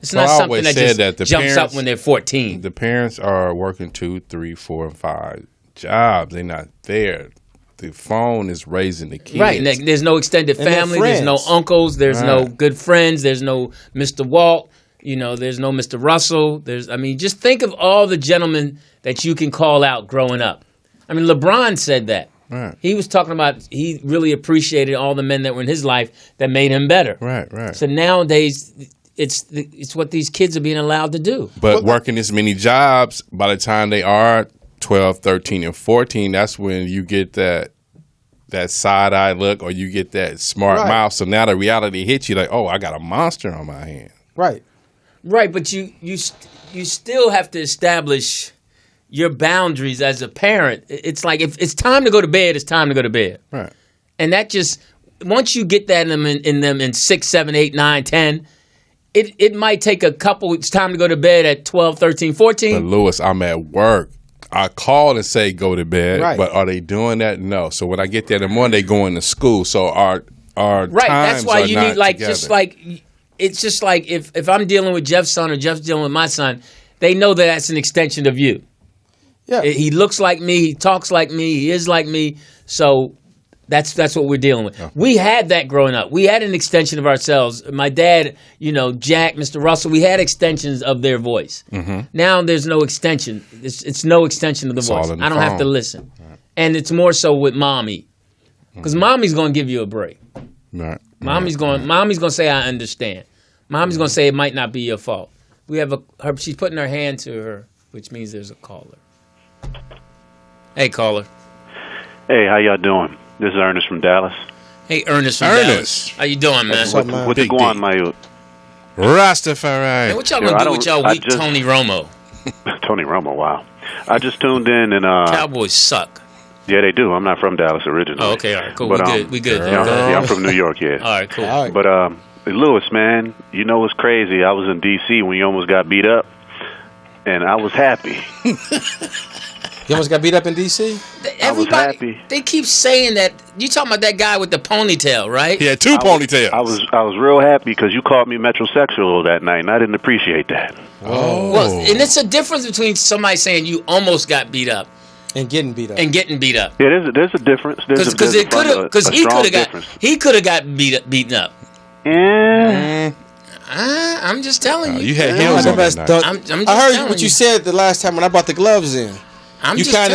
It's not I something always that said just that the jumps up parents- when they're 14. The parents are working 2, 3, 4, and 5 jobs. They're not there. The phone is raising the kids. Right, and there's no extended And their family, there's no friends. uncles, there's no Right. good friends, there's no Mr. Walt, you know, there's no Mr. Russell. I mean, just think of all the gentlemen that you can call out growing up. I mean, LeBron said that. Right. He was talking about he really appreciated all the men that were in his life that made him better. Right. So nowadays, it's what these kids are being allowed to do. But working this many jobs, by the time they are 12, 13, and 14, that's when you get that side-eye look or you get that smart Right. mouth. So now the reality hits you like, oh, I got a monster on my hand. Right. Right, but you still have to establish your boundaries as a parent. It's like if it's time to go to bed, it's time to go to bed. Right. And that just, once you get that in them in 6, 7, 8, 9, 10, it might take a couple, it's time to go to bed at 12, 13, 14. But Lewis, I'm at work. I call and say go to bed, Right. but are they doing that? No. So when I get there in the morning, they going to school. So our Right, times that's why are you not need, like, together. just like, it's just like if I'm dealing with Jeff's son or Jeff's dealing with my son, they know that that's an extension of you. Yeah. He looks like me, he talks like me, he is like me, so that's what we're dealing with. Okay. We had that growing up. We had an extension of ourselves. My dad, you know, Jack, Mr. Russell, we had extensions of their voice. Mm-hmm. Now there's no extension. It's no extension of the It's voice. all in the I don't have to phone. listen. And it's more so with mommy. Because mommy's going to give you a break. Right. Mommy's going to say, I understand. Mommy's going to say it might not be your fault. We have she's putting her hand to her, which means there's a caller. Hey, caller. Hey, how y'all doing? This is Ernest from Dallas. Hey, Ernest from Ernest. Dallas. How you doing, man? What's up, man? What's Big going on, D. my youth? Rastafari. Hey, what y'all Yo, gonna I do with don't- y'all I weak just- Tony Romo? Tony Romo, wow. I just tuned in and Cowboys suck. yeah, they do. I'm not from Dallas originally. Oh, okay, all right, cool. But, we good. Yeah, I'm from New York, yeah. All right, cool. All right. But Hey, Lewis, man, you know what's crazy? I was in D.C. when you almost got beat up, and I was happy. You almost got beat up in D.C.? Everybody, they keep saying that. You talking about that guy with the ponytail, right? He had two ponytails. I was real happy because you called me metrosexual that night, and I didn't appreciate that. Oh. Well, and it's a difference between somebody saying you almost got beat up and getting beat up. Yeah, there's a difference. Because he could have got beaten up. Yeah. I'm just telling you. You had heels on that night. I'm just I heard telling what you said the last time when I brought the gloves in. You said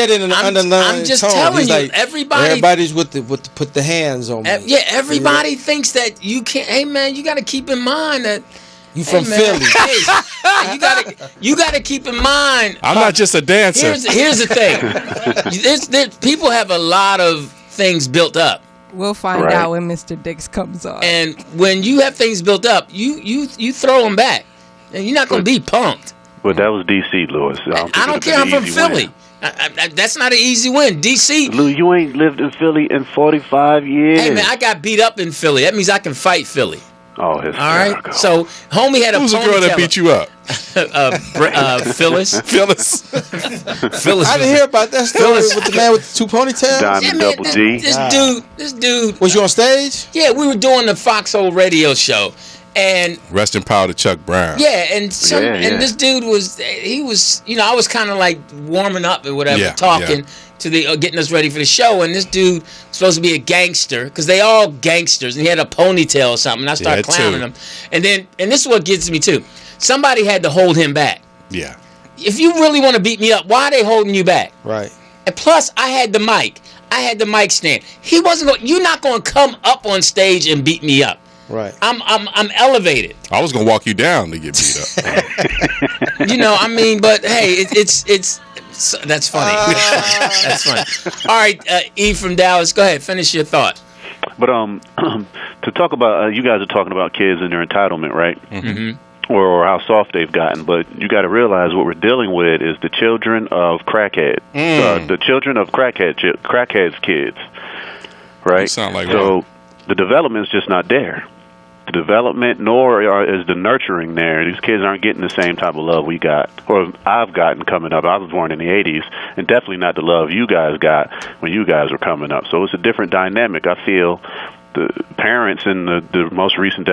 it in an underlying I'm just tone. telling He's you, like, everybody's with the put the hands on me. Yeah, everybody thinks that you can't. Hey man, you got to keep in mind that you from Philly. You got to keep in mind. I'm not just a dancer. Here's the thing. People have a lot of things built up. We'll find out when Mr. Dix comes on. And when you have things built up, you throw them back, and you're not going to be punked. But that was D.C., Lewis. I don't care. I'm from Philly. That's not an easy win. D.C. Lou, you ain't lived in Philly in 45 years. Hey man, I got beat up in Philly. That means I can fight Philly. Oh, all right. So, homie had a Who's the girl that beat you up? Phyllis. Phyllis. I didn't hear about that story with the man with the two ponytails. Diamond Double D. This dude. Was you on stage? Yeah, we were doing the Foxhole radio show. And rest in power to Chuck Brown. Yeah, and this dude was I was kind of like warming up or whatever, talking to the getting us ready for the show, and this dude was supposed to be a gangster because they all gangsters, and he had a ponytail or something. And I started clowning him, and this is what gets me too. Somebody had to hold him back. Yeah. If you really want to beat me up, why are they holding you back? Right. And plus, I had the mic. I had the mic stand. He wasn't going. You're not going to come up on stage and beat me up. Right. I'm elevated. I was gonna walk you down to get beat up. But hey, it's that's funny. That's funny. All right, E from Dallas, go ahead, finish your thought. But to talk about you guys are talking about kids and their entitlement, right? Mm-hmm. Or how soft they've gotten, but you got to realize what we're dealing with is the children of crackhead, the children of crackheads' kids, right? You sound like so. The development's just not there. The development, nor is the nurturing there. These kids aren't getting the same type of love we got, or I've gotten coming up. I was born in the 80s, and definitely not the love you guys got when you guys were coming up. So it's a different dynamic. I feel the parents in the most recent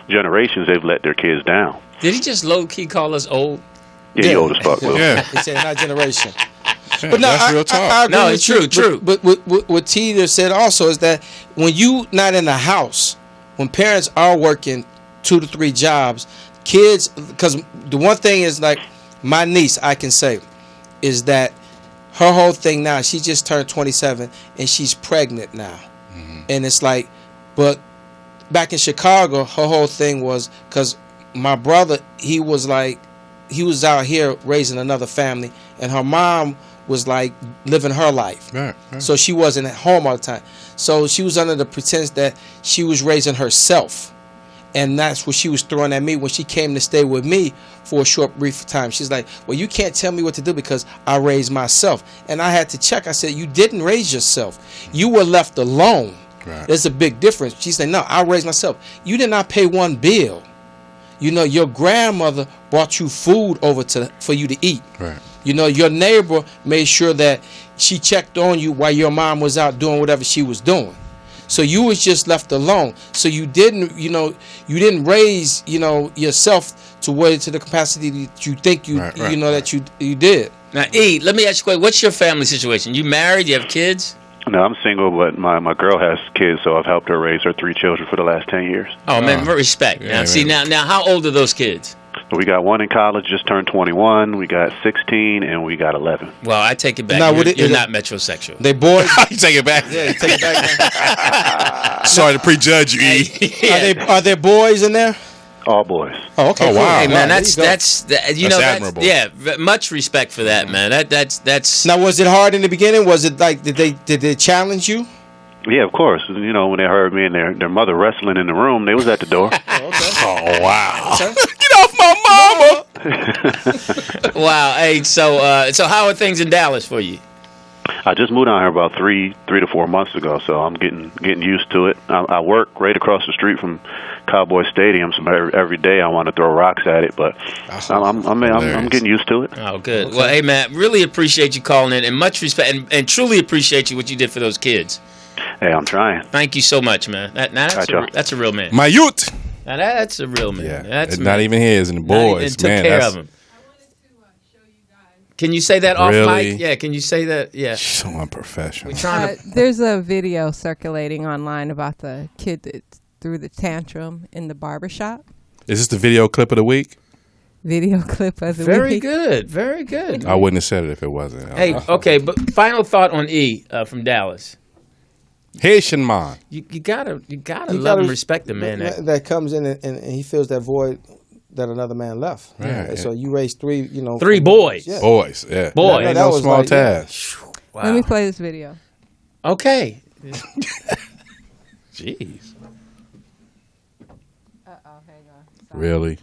generations, they've let their kids down. Did he just low-key call us old? Yeah, he old as fuck, Will. Yeah. He said not generation. Yeah, but no, that's real talk. I agree no, with it's you, true. But what T said also is that when you not in the house, when parents are working 2 to 3 jobs, kids, because the one thing is like my niece, I can say, is that her whole thing now, she just turned 27 and she's pregnant now. Mm-hmm. And it's like, but back in Chicago, her whole thing was, because my brother, he was out here raising another family, and her mom was like living her life. Right. So she wasn't at home all the time. So she was under the pretense that she was raising herself. And that's what she was throwing at me when she came to stay with me for a short, brief time. She's like, well, you can't tell me what to do because I raised myself. And I had to check. I said, you didn't raise yourself. You were left alone. Right. There's a big difference. She said, no, I raised myself. You did not pay one bill. Your grandmother brought you food over for you to eat. Right. Your neighbor made sure that she checked on you while your mom was out doing whatever she was doing. So you was just left alone. So you didn't raise, yourself to the capacity that you think that you did. Now, E, let me ask you a question. What's your family situation? You married? You have kids? No, I'm single, but my girl has kids, so I've helped her raise her 3 children for the last 10 years. Oh, man, respect. Yeah, now, how old are those kids? We got one in college, just turned 21. We got 16, and we got 11. Well, I take it back. Now, you're not metrosexual. They boys. You take it back. Yeah, take it back. Sorry to prejudge you, E. Yeah. Are there boys in there? All boys. Oh, okay. Oh, wow. Hey, man, That's that's admirable. much respect for that, man. That's. Now, was it hard in the beginning? Was it like did they challenge you? Yeah, of course. When they heard me and their mother wrestling in the room, they was at the door. Oh, wow. Get off my mama. Wow. Hey, so how are things in Dallas for you? I just moved down here about three to 4 months ago, so I'm getting used to it. I work right across the street from Cowboy Stadium, so every day I want to throw rocks at it, but I'm getting used to it. Oh, good. Okay. Well, hey, Matt, really appreciate you calling in, and much respect, and truly appreciate you what you did for those kids. Hey, I'm trying. Thank you so much, man. That's a real man. My youth. Now that's a real man. Yeah, that's it's not even his and the boys. Took care of him. Can you say that off mic? Yeah, can you say that? Yeah. So unprofessional. There's a video circulating online about the kid that threw the tantrum in the barbershop. Is this the video clip of the week? Video clip of the week. Very good. Very good. I wouldn't have said it if it wasn't. Hey, okay, but final thought on E from Dallas. Haitian man. You gotta love and respect the man that comes in and he fills that void that another man left. Right. So you raised three boys. Yeah. Boys, yeah. Boys. Ain't no small task. Wow. Let me play this video. Okay. Jeez. Hang on. Sorry. Really?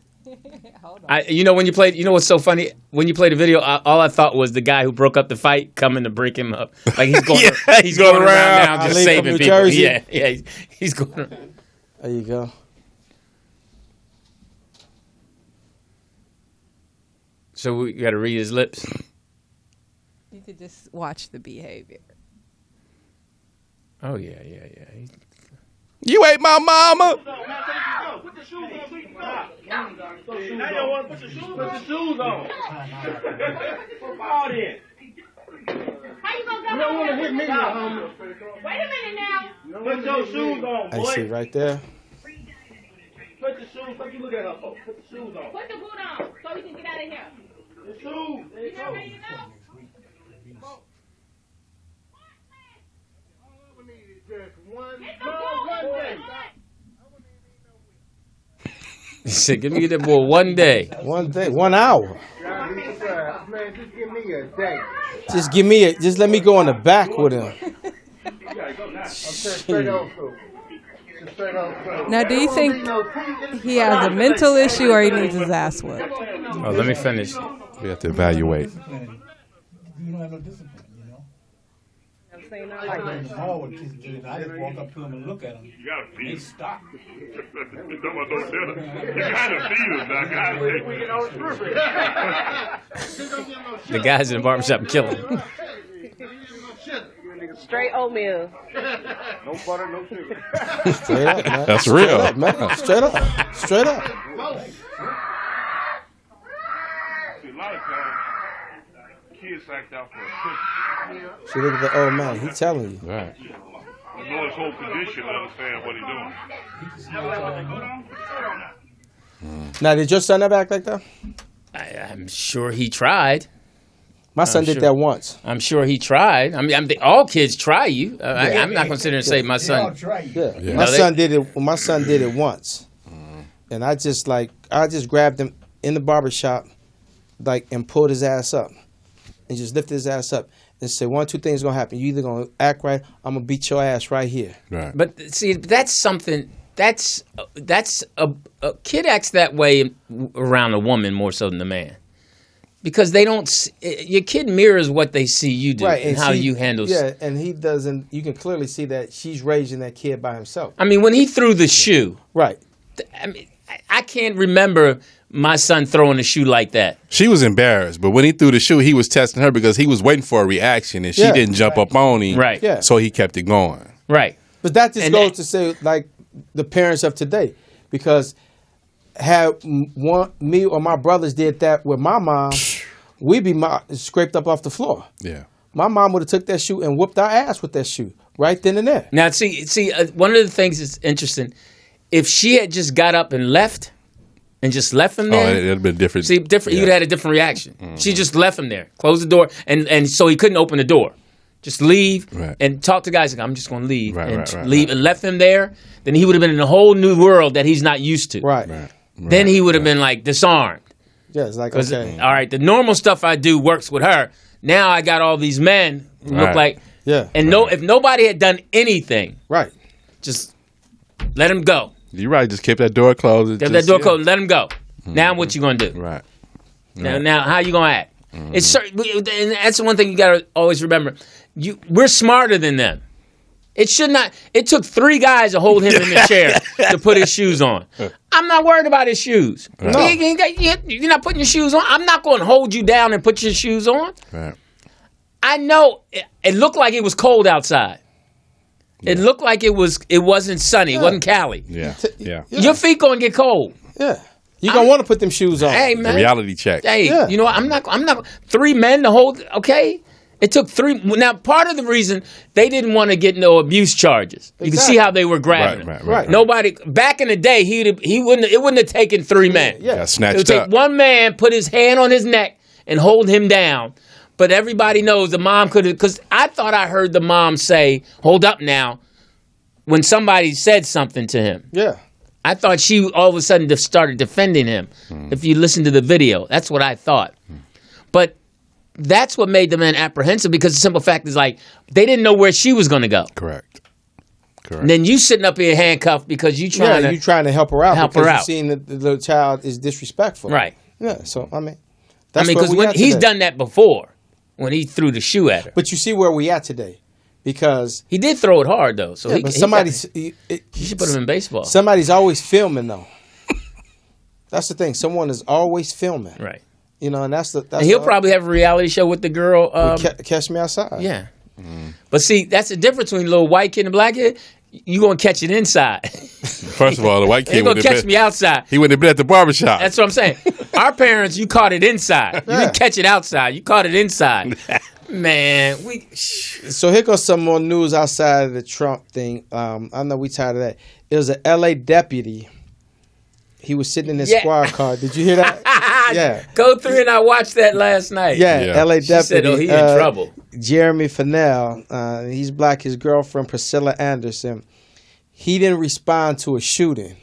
Hold on. When what's so funny? When you play the video, all I thought was the guy who broke up the fight coming to break him up. Like he's going, he's going around now just saving people. Jersey. Yeah, he's going around. There you go. So we got to read his lips. You could just watch the behavior. Oh yeah. You ain't my mama. Put the shoes on so you can go. Now you don't want to put the shoes on? Put the shoes on. Fall in. How you gonna go? You don't want to hit me, homie. Wait a minute now. Put your shoes on, boy. I see right there. Put the shoes. What you look at her for? Put the shoes on. Put the boot on so we can get out of here. The shoes. There you You go. ready to go? Get the boot. One day. He said, "Give me that boy one day." 1 day, 1 hour. Man, just give me a day. Just let me go in the back with him. Straight old school. Straight old school. Now, do you think he has a mental issue or he needs his ass whooped? Oh, let me finish. We have to evaluate. You don't have no discipline, you know? I go in the mall with kids do it. I just walk up to them and look at them. You gotta feed They them. stop. You talking about those dinner. You gotta feed them now, guys. The guys in the barbershop are killing him. Straight oatmeal. No butter, no sugar. Straight up, man. That's Straight real. up, man. Straight up. Straight up. See, a lot of times, kids act out for a pussy. See, look at the old man. He telling you. Right. You know his whole condition to understand what he's doing. Now, did your son ever act like that? I'm sure he tried. My son did that once. I'm sure he tried. I mean, all kids try you. I'm not going to sit there and say my They all son. try you. Yeah. Yeah. My No, they- son did it. My son did it once, and I just grabbed him in the barbershop, and pulled his ass up, and just lifted his ass up and said, 1 or 2 things gonna happen. You either gonna act right, I'm gonna beat your ass right here. Right. But see, that's something. That's a kid acts that way around a woman more so than a man. Because they don't, your kid mirrors what they see you do and how you handle. Yeah, and he doesn't. You can clearly see that she's raising that kid by himself. I mean, when he threw the shoe, Right. I mean, I can't remember my son throwing a shoe like that. She was embarrassed, but when he threw the shoe, he was testing her because he was waiting for a reaction, and she Yeah. didn't jump up on him. Right. Yeah. So he kept it going. Right. But that just And goes that- to say, the parents of today, because had me or my brothers did that with my mom, we'd be scraped up off the floor. Yeah. My mom would have took that shoe and whooped our ass with that shoe right then and there. Now, see, one of the things that's interesting, if she had just got up and left him Oh, there, it'd been different. see, different. Yeah. You'd had a different reaction. She just left him there, closed the door, and so he couldn't open the door. Just leave Right. and talk to guys. Like, I'm just going to leave Right, and right, leave right. and left him there. Then he would have been in a whole new world that he's not used to. Right. Right. Then he would have been disarmed. Yeah, it's like, Because okay. all right, the normal stuff I do works with her. Now I got all these men who look Right. like Yeah. and if nobody had done anything, Right. just let him go. You're right. Just keep that door closed. Get that door closed. Let him go. Now what you gonna do? Right. Now how you gonna act? It's and that's the one thing you got to always remember. We're smarter than them. It should not. It took 3 guys to hold him in the chair to put his shoes on. I'm not worried about his shoes. No. You're not putting your shoes on. I'm not going to hold you down and put your shoes on. Right. I know it looked like it was cold outside. It looked like it wasn't sunny. It wasn't Cali. Yeah. Your feet going to get cold. Yeah. You're going to want to put them shoes on. Hey, The man. reality check. Hey, Yeah. you know what? I'm not 3 men to hold. Okay. It took 3. Now, part of the reason they didn't want to get no abuse charges. You can see how they were grabbing him. Right. Nobody back in the day, he wouldn't. It wouldn't have taken 3 men. Yeah. Got It would snatched take up. one man, put his hand on his neck, and hold him down. But everybody knows the mom could have. Because I thought I heard the mom say, "Hold up now," when somebody said something to him. Yeah. I thought she all of a sudden started defending him. If you listen to the video, that's what I thought. But that's what made the man apprehensive, because the simple fact is, like, they didn't know where she was going to go. Correct. And then you sitting up here handcuffed because you trying to you trying to help her out. help because her you're out. seeing that the child is disrespectful. Right. Yeah. So I mean, I that's mean, where because we at he's today. done that before when he threw the shoe at her. But you see where we at today, because He did throw it hard though, so but somebody's you should put him in baseball. somebody's always filming though. That's the thing. Someone is always filming. Right. You know, and that's And he'll probably have a reality show with the girl. Catch Me Outside. Yeah. But see, that's the difference between a little white kid and a black kid. You gonna catch it inside. First of all, the white You kid gonna would catch have me outside. He wouldn't have been at the barbershop. That's what I'm saying. Our parents, you caught it inside. You didn't catch it outside. You caught it inside. Man, So here goes some more news outside of the Trump thing. I know we tired of that. It was an L.A. deputy. He was sitting in his squad car. Did you hear that? Yeah. Go through and I watched that last night. Yeah, L.A. She deputy. said, "Oh, he in trouble." Jeremy Fennell. He's black. His girlfriend Priscilla Anderson. He didn't respond to a shooting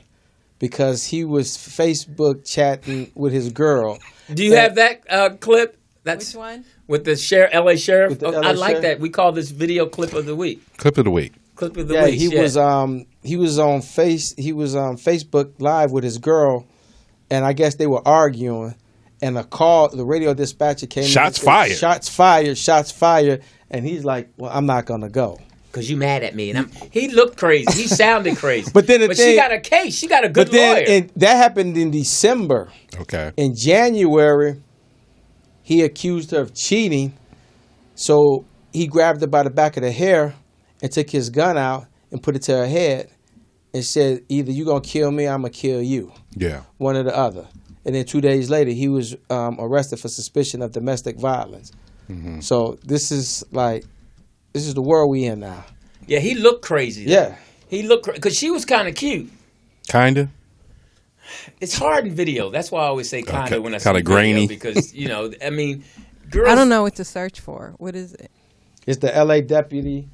because he was Facebook chatting with his girl. Do you have that clip? Which one? With the LA sheriff. With the I LA like sheriff? that. We call this video clip of the week. Clip of the week. Clip of the Yeah, week. he was on Facebook Live with his girl, and I guess they were arguing. And the radio dispatcher came. Shots in and said, fired. Shots fired. Shots fired. And he's like, "Well, I'm not gonna go." Because you mad at me. And he looked crazy. He sounded crazy. But then she got a case. She got a good lawyer. And that happened in December. Okay. In January, he accused her of cheating. So he grabbed her by the back of the hair and took his gun out and put it to her head and said, "Either you gonna kill me, or I'm gonna kill you." Yeah. One or the other. And then 2 days later, he was arrested for suspicion of domestic violence. Mm-hmm. So this is the world we in now. Yeah, he looked crazy. Yeah. He looked because she was kind of cute. Kinda. It's hard in video. That's why I always say kind of when I say kinda video, grainy. because I mean, girls. I don't know what to search for. What is it? It's the L.A. deputy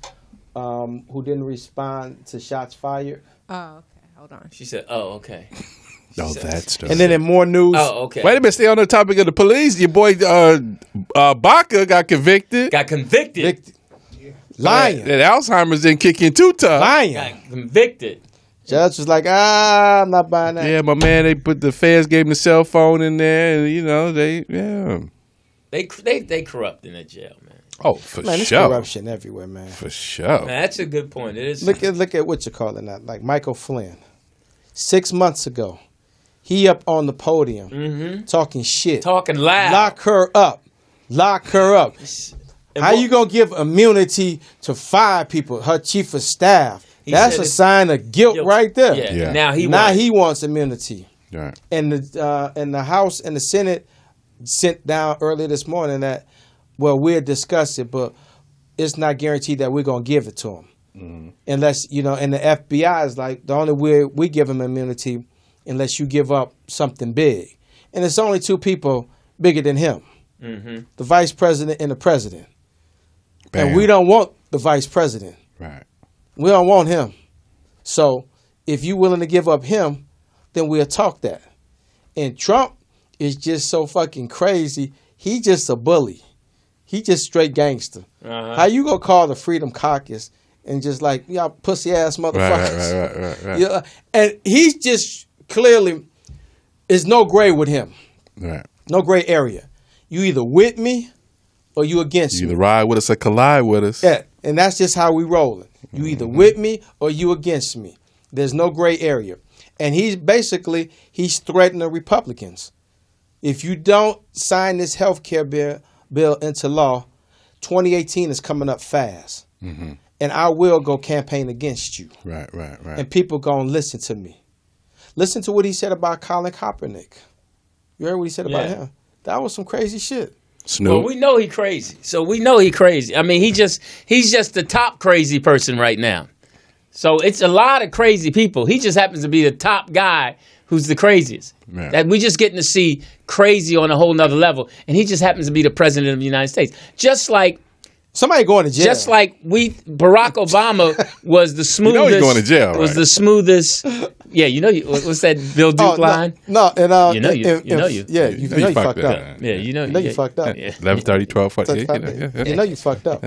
who didn't respond to shots fired. Oh, okay. Hold on. She said, "Oh, okay." Oh, that stuff. And then in more news. Oh, okay. Wait a minute. Stay on the topic of the police. Your boy Baca got convicted. Got convicted. Lying. That Alzheimer's didn't kick in too tough. Lying. Got convicted. Judge was like, I'm not buying that. Yeah, my man. They put the feds gave him the cell phone in there, and They corrupt in that jail, man. Oh, for Man, there's sure. corruption everywhere, man. For sure. Man, that's a good point. It is. Look at what you're calling that. Like Michael Flynn. 6 months ago, he up on the podium talking shit. Talking loud. Lock her up. Lock her up. How you going to give immunity to 5 people, her chief of staff? That's a sign of guilt right there. Yeah. Yeah. Now he wants immunity. Right. And the House and the Senate sent down earlier this morning that, well, we'll discuss it, but it's not guaranteed that we're going to give it to him. Unless, and the FBI is like, the only way we give him immunity unless you give up something big. And it's only 2 people bigger than him. The vice president and the president. Bam. And we don't want the vice president. Right. We don't want him. So if you're willing to give up him, then we'll talk that. And Trump is just so fucking crazy. He just a bully. He just straight gangster. How you gonna call the Freedom Caucus and just like, y'all pussy ass motherfuckers? Right. Yeah, and he's just clearly, there's no gray with him. Right. No gray area. You either with me or you against You me. either ride with us or collide with us. Yeah, and that's just how we rolling. You either with me or you against me. There's no gray area. And he's threatening the Republicans. If you don't sign this health care bill into law, 2018 is coming up fast. Mm-hmm. And I will go campaign against you. Right. And people going to listen to me. Listen to what he said about Colin Kaepernick. You heard what he said about him? That was some crazy shit. Snoop. Well, we know he crazy. So we know he crazy. I mean, he's just the top crazy person right now. So it's a lot of crazy people. He just happens to be the top guy who's the craziest. Man. That we just getting to see crazy on a whole nother level. And he just happens to be the president of the United States. Just like somebody going to jail. Just like Barack Obama was the smoothest. You know he's going to jail, right? Was the smoothest. Yeah, what's that Bill Duke line? No, and you know you fucked up. Yeah, you know you fucked up. 11:30, 12:40. You know you fucked up.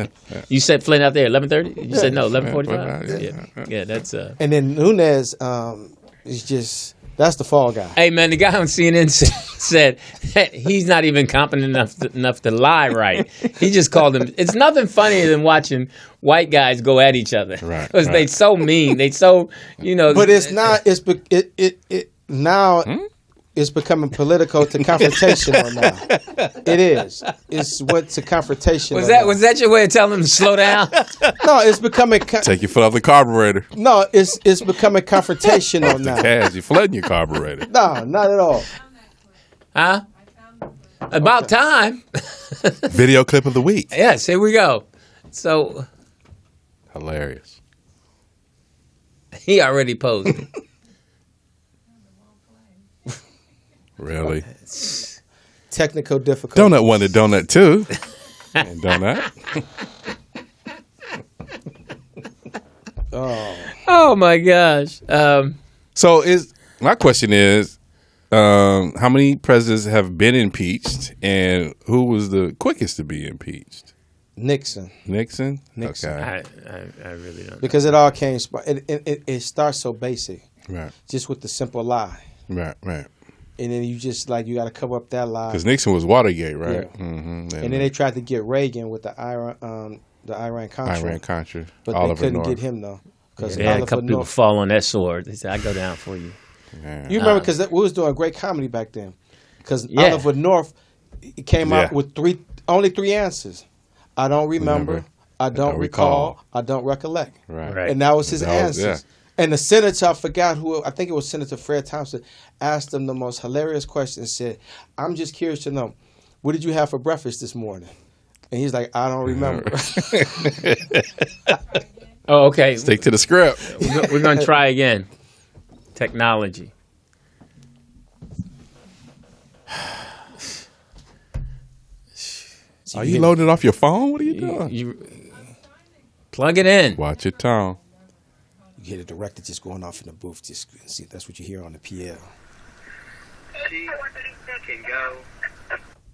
You said Flynn out there 11:30. You said no 11:45. Yeah, that's. And then Nunes is just. That's the fall guy. Hey man, the guy on CNN said he's not even competent enough to lie right. He just called him. It's nothing funnier than watching white guys go at each other because they so mean. They so But it's not. It now. It's becoming political to confrontational now. It is. It's went to confrontation. Was that your way of telling him to slow down? No, it's becoming. Take your foot off the carburetor. No, it's becoming confrontational now. Cash, you're flooding your carburetor. No, not at all. Huh? About time. Video clip of the week. Yes, here we go. So hilarious. He already posted. Really? Technical difficulty. Donut 1 to Donut 2. And Donut. Oh my gosh. So my question is, how many presidents have been impeached, and who was the quickest to be impeached? Nixon. Okay. I really don't know. Because it all came. It starts so basic. Right. Just with the simple lie. Right. And then you just you got to cover up that lie. Because Nixon was Watergate, right? Yeah. Mm-hmm. And then they tried to get Reagan with the Iran-Contra. Iran-Contra. But Oliver they couldn't North. get him, though. Because they had a couple people fall on that sword. They said, I go down for you. Yeah. You remember, because we was doing great comedy back then. Because Oliver North came out with only three answers. I don't remember. I don't recall. I don't recollect. Right. And that was his answers. And the senator, I forgot who, I think it was Senator Fred Thompson, asked him the most hilarious question and said, I'm just curious to know, what did you have for breakfast this morning? And he's like, I don't remember. Oh, okay. Stick to the script. We're going to try again. Technology. Are you loading it off your phone? What are you doing? You plug it in. Watch your tone. You hear the director just going off in the booth. Just see, that's what you hear on the PL. She can go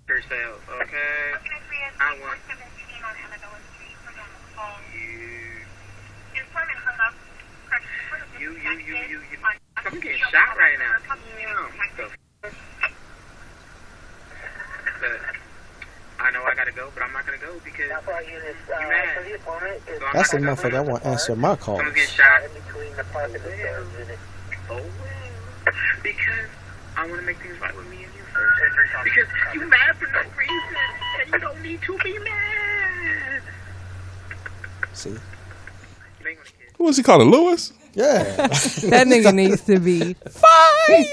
herself, okay? I want you. I'm getting shot right now. But I know I gotta go, but I'm not gonna go because you mad. That's the motherfucker I want to answer my call. Someone's getting shot. Oh, because I want to make things right with me and you first. Because you mad for no reason, and you don't need to be mad. See? Who was he calling? Lewis? Yeah. That nigga needs to be fired.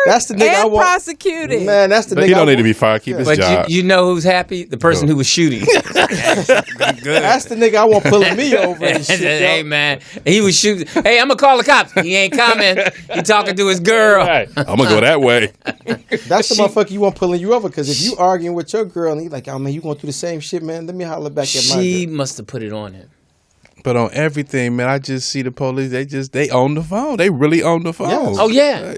That's the nigga and I want. Prosecuted. Man, that's the nigga. He don't need to be fired. Keep his But job. you know who's happy? The person who was shooting. That's the nigga I want pulling me over and shit. Hey, man. He was shooting. Hey, I'm going to call the cops. He ain't coming. He talking to his girl. Right. I'm going to go that way. That's the motherfucker you want pulling you over, because if you arguing with your girl and you like, oh man, you going through the same shit, man, let me holler back at my She girl. must have put it on him. But on everything, man, I just see the police. They own the phone. They really own the phone. Yes. Oh, yeah.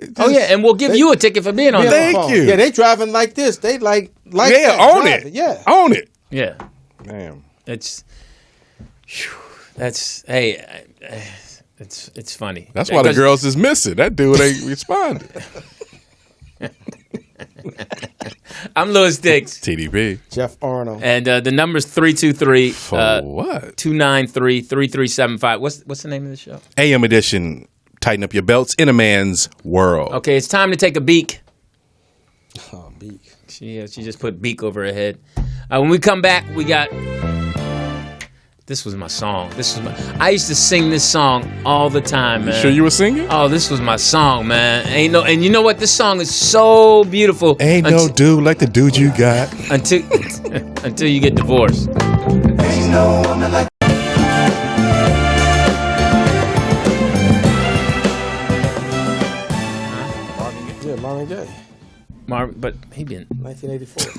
And we'll give you a ticket for being on the phone. Thank you. Yeah, they driving like this. They like yeah, own it. Yeah. Own it. Yeah. Damn. It's funny. That's why the girls is missing. That dude ain't responding. I'm Lewis Dix. TDP. Jeff Arnold. And the number's 323 what? 293-3375. What's the name of the show? AM edition. Tighten up your belts in a man's world. Okay, it's time to take a beak. Oh, beak. She just put beak over her head. When we come back, we got. This was my song. I used to sing this song all the time, man. You sure you were singing? Oh, this was my song, man. And you know what? This song is so beautiful. Ain't no dude like the dude you got. Until you get divorced. Ain't no woman like. Marvin Gaye. But he been 1984.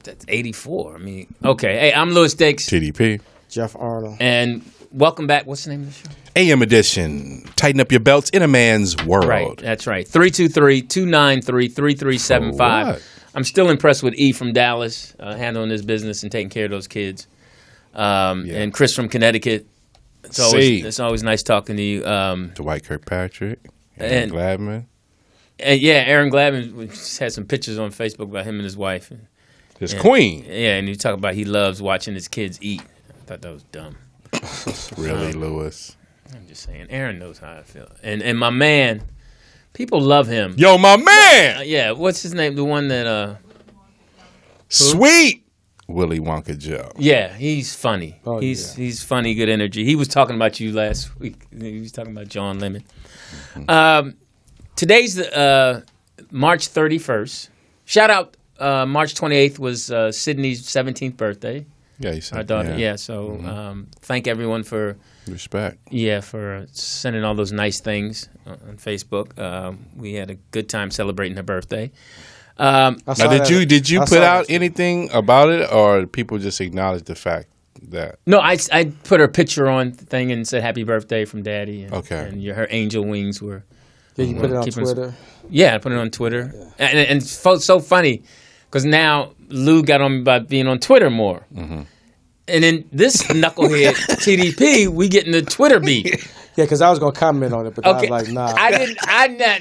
That's 84. I mean, okay. Hey, I'm Lewis Dix. TDP. Jeff Arnold. And welcome back. What's the name of the show? AM edition. Tighten up your belts in a man's world. Right. That's right. 323-293-3375. I'm still impressed with E from Dallas, handling his business and taking care of those kids. And Chris from Connecticut. It's always nice talking to you. Dwight Kirkpatrick. And Gladman. And Aaron Gladman had some pictures on Facebook about him and his wife. His queen. Yeah, and you talk about he loves watching his kids eat. I thought that was dumb. Really, Lewis? I'm just saying. Aaron knows how I feel. And my man, people love him. Yo, my man! Yeah, what's his name? The one that... Sweet! Willy Wonka Joe. Yeah, he's funny. Oh, he's funny, good energy. He was talking about you last week. He was talking about John Lemon. Today's March 31st. Shout out, March 28th was Sydney's 17th birthday. Yeah, you said our daughter. Yeah, so thank everyone for respect. Yeah, for sending all those nice things on Facebook. We had a good time celebrating her birthday. Now, did you put out anything about it, or people just acknowledge the fact that? No, I put her picture on the thing and said happy birthday from Daddy. And, okay. And her angel wings were. Did you put it on Twitter? Yeah, I put it on Twitter. Yeah. And it's so funny because now Lou got on me about being on Twitter more. Mm-hmm. And then this knucklehead TDP, we getting the Twitter beat. Yeah, because I was gonna comment on it, but I was like, nah. I didn't.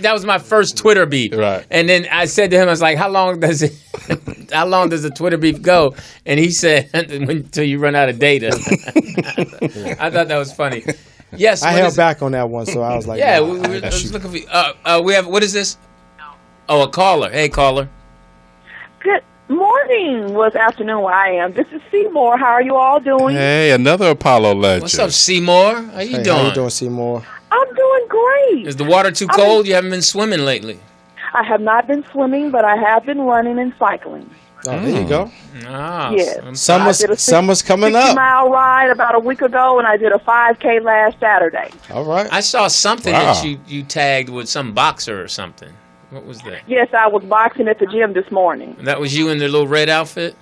That was my first Twitter beef. Right. And then I said to him, I was like, "How long does the Twitter beef go?" And he said, "Until you run out of data." I thought that was funny. Yes, I held back on that one, so I was like, "Yeah, nah, I was looking for you." We have what is this? Oh, a caller. Hey, caller. Good morning. Well, it's afternoon where I am. This is Seymour. How are you all doing? Hey, another Apollo legend. What's up, Seymour? How you doing? How you doing, Seymour? I'm doing great. Is the water too cold? You haven't been swimming lately. I have not been swimming, but I have been running and cycling. Oh, there you go. Yes. Summer's coming up. 50-mile ride about a week ago, and I did a 5K last Saturday. All right. I saw something that you tagged with some boxer or something. What was that? Yes, I was boxing at the gym this morning. That was you in the little red outfit?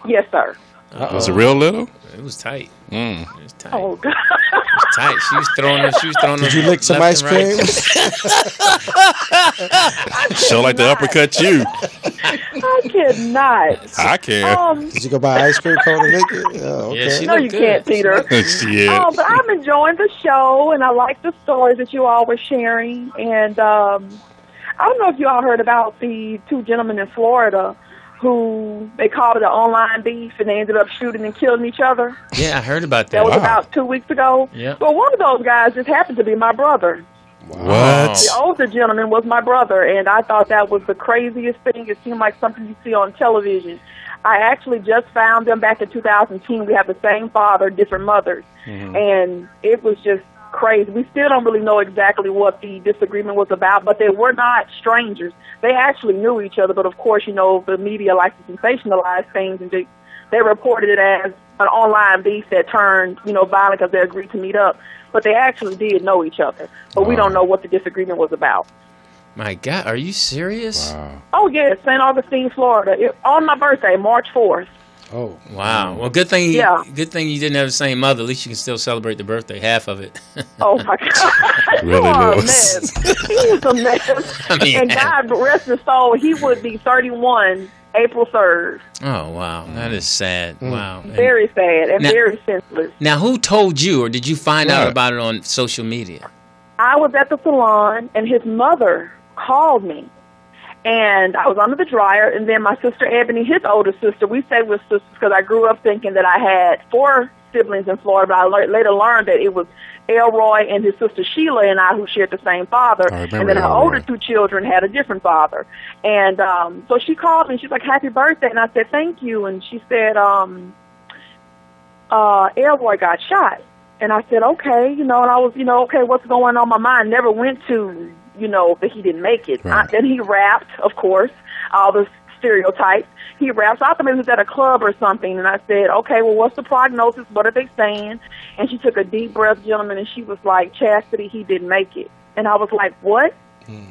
Yes, sir. Was it real little? It was tight. Mm. It was tight. Oh, God. It was tight. She was throwing Did you lick some ice cream? She'll like to uppercut you. I cannot. I can. Did you go buy ice cream cone and lick it? Oh, okay. Yeah, no, you can't, Peter. Yeah. Oh, but I'm enjoying the show, and I like the stories that you all were sharing. And I don't know if you all heard about the two gentlemen in Florida who they called it an online beef, and they ended up shooting and killing each other. Yeah, I heard about that. That was about 2 weeks ago. Yeah. Well, one of those guys just happened to be my brother. What? The older gentleman was my brother, and I thought that was the craziest thing. It seemed like something you see on television. I actually just found them back in 2010. We have the same father, different mothers. Mm-hmm. And it was just crazy. We still don't really know exactly what the disagreement was about, but they were not strangers. They actually knew each other, but of course, you know, the media likes to sensationalize things, and they reported it as an online beef that turned, you know, violent because they agreed to meet up. But they actually did know each other, but we don't know what the disagreement was about. My God, are you serious? Wow. Oh, yes, St. Augustine, Florida, on my birthday, March 4th. Oh, wow. Well, good thing you didn't have the same mother. At least you can still celebrate the birthday, half of it. Oh, my God. Really, you are Lewis. a mess. He was a mess. I mean, and God rest his soul, he would be 31 April 3rd. Oh, wow. That is sad. Wow. Very sad and very senseless. Now, who told you, or did you find out about it on social media? I was at the salon, and his mother called me. And I was under the dryer, and then my sister Ebony, his older sister, we stayed with sisters because I grew up thinking that I had 4 siblings in Florida, but I later learned that it was Elroy and his sister Sheila and I who shared the same father, and then our older 2 children had a different father. And so she called me, and she's like, happy birthday, and I said, thank you, and she said, Elroy got shot. And I said, okay, and I was, okay, what's going on? My mind never went to, that he didn't make it. Right. Then he rapped, of course, all the stereotypes. He raps. I thought maybe he was at a club or something, and I said, okay, well, what's the prognosis? What are they saying? And she took a deep breath, gentlemen, and she was like, Chastity, he didn't make it. And I was like, what?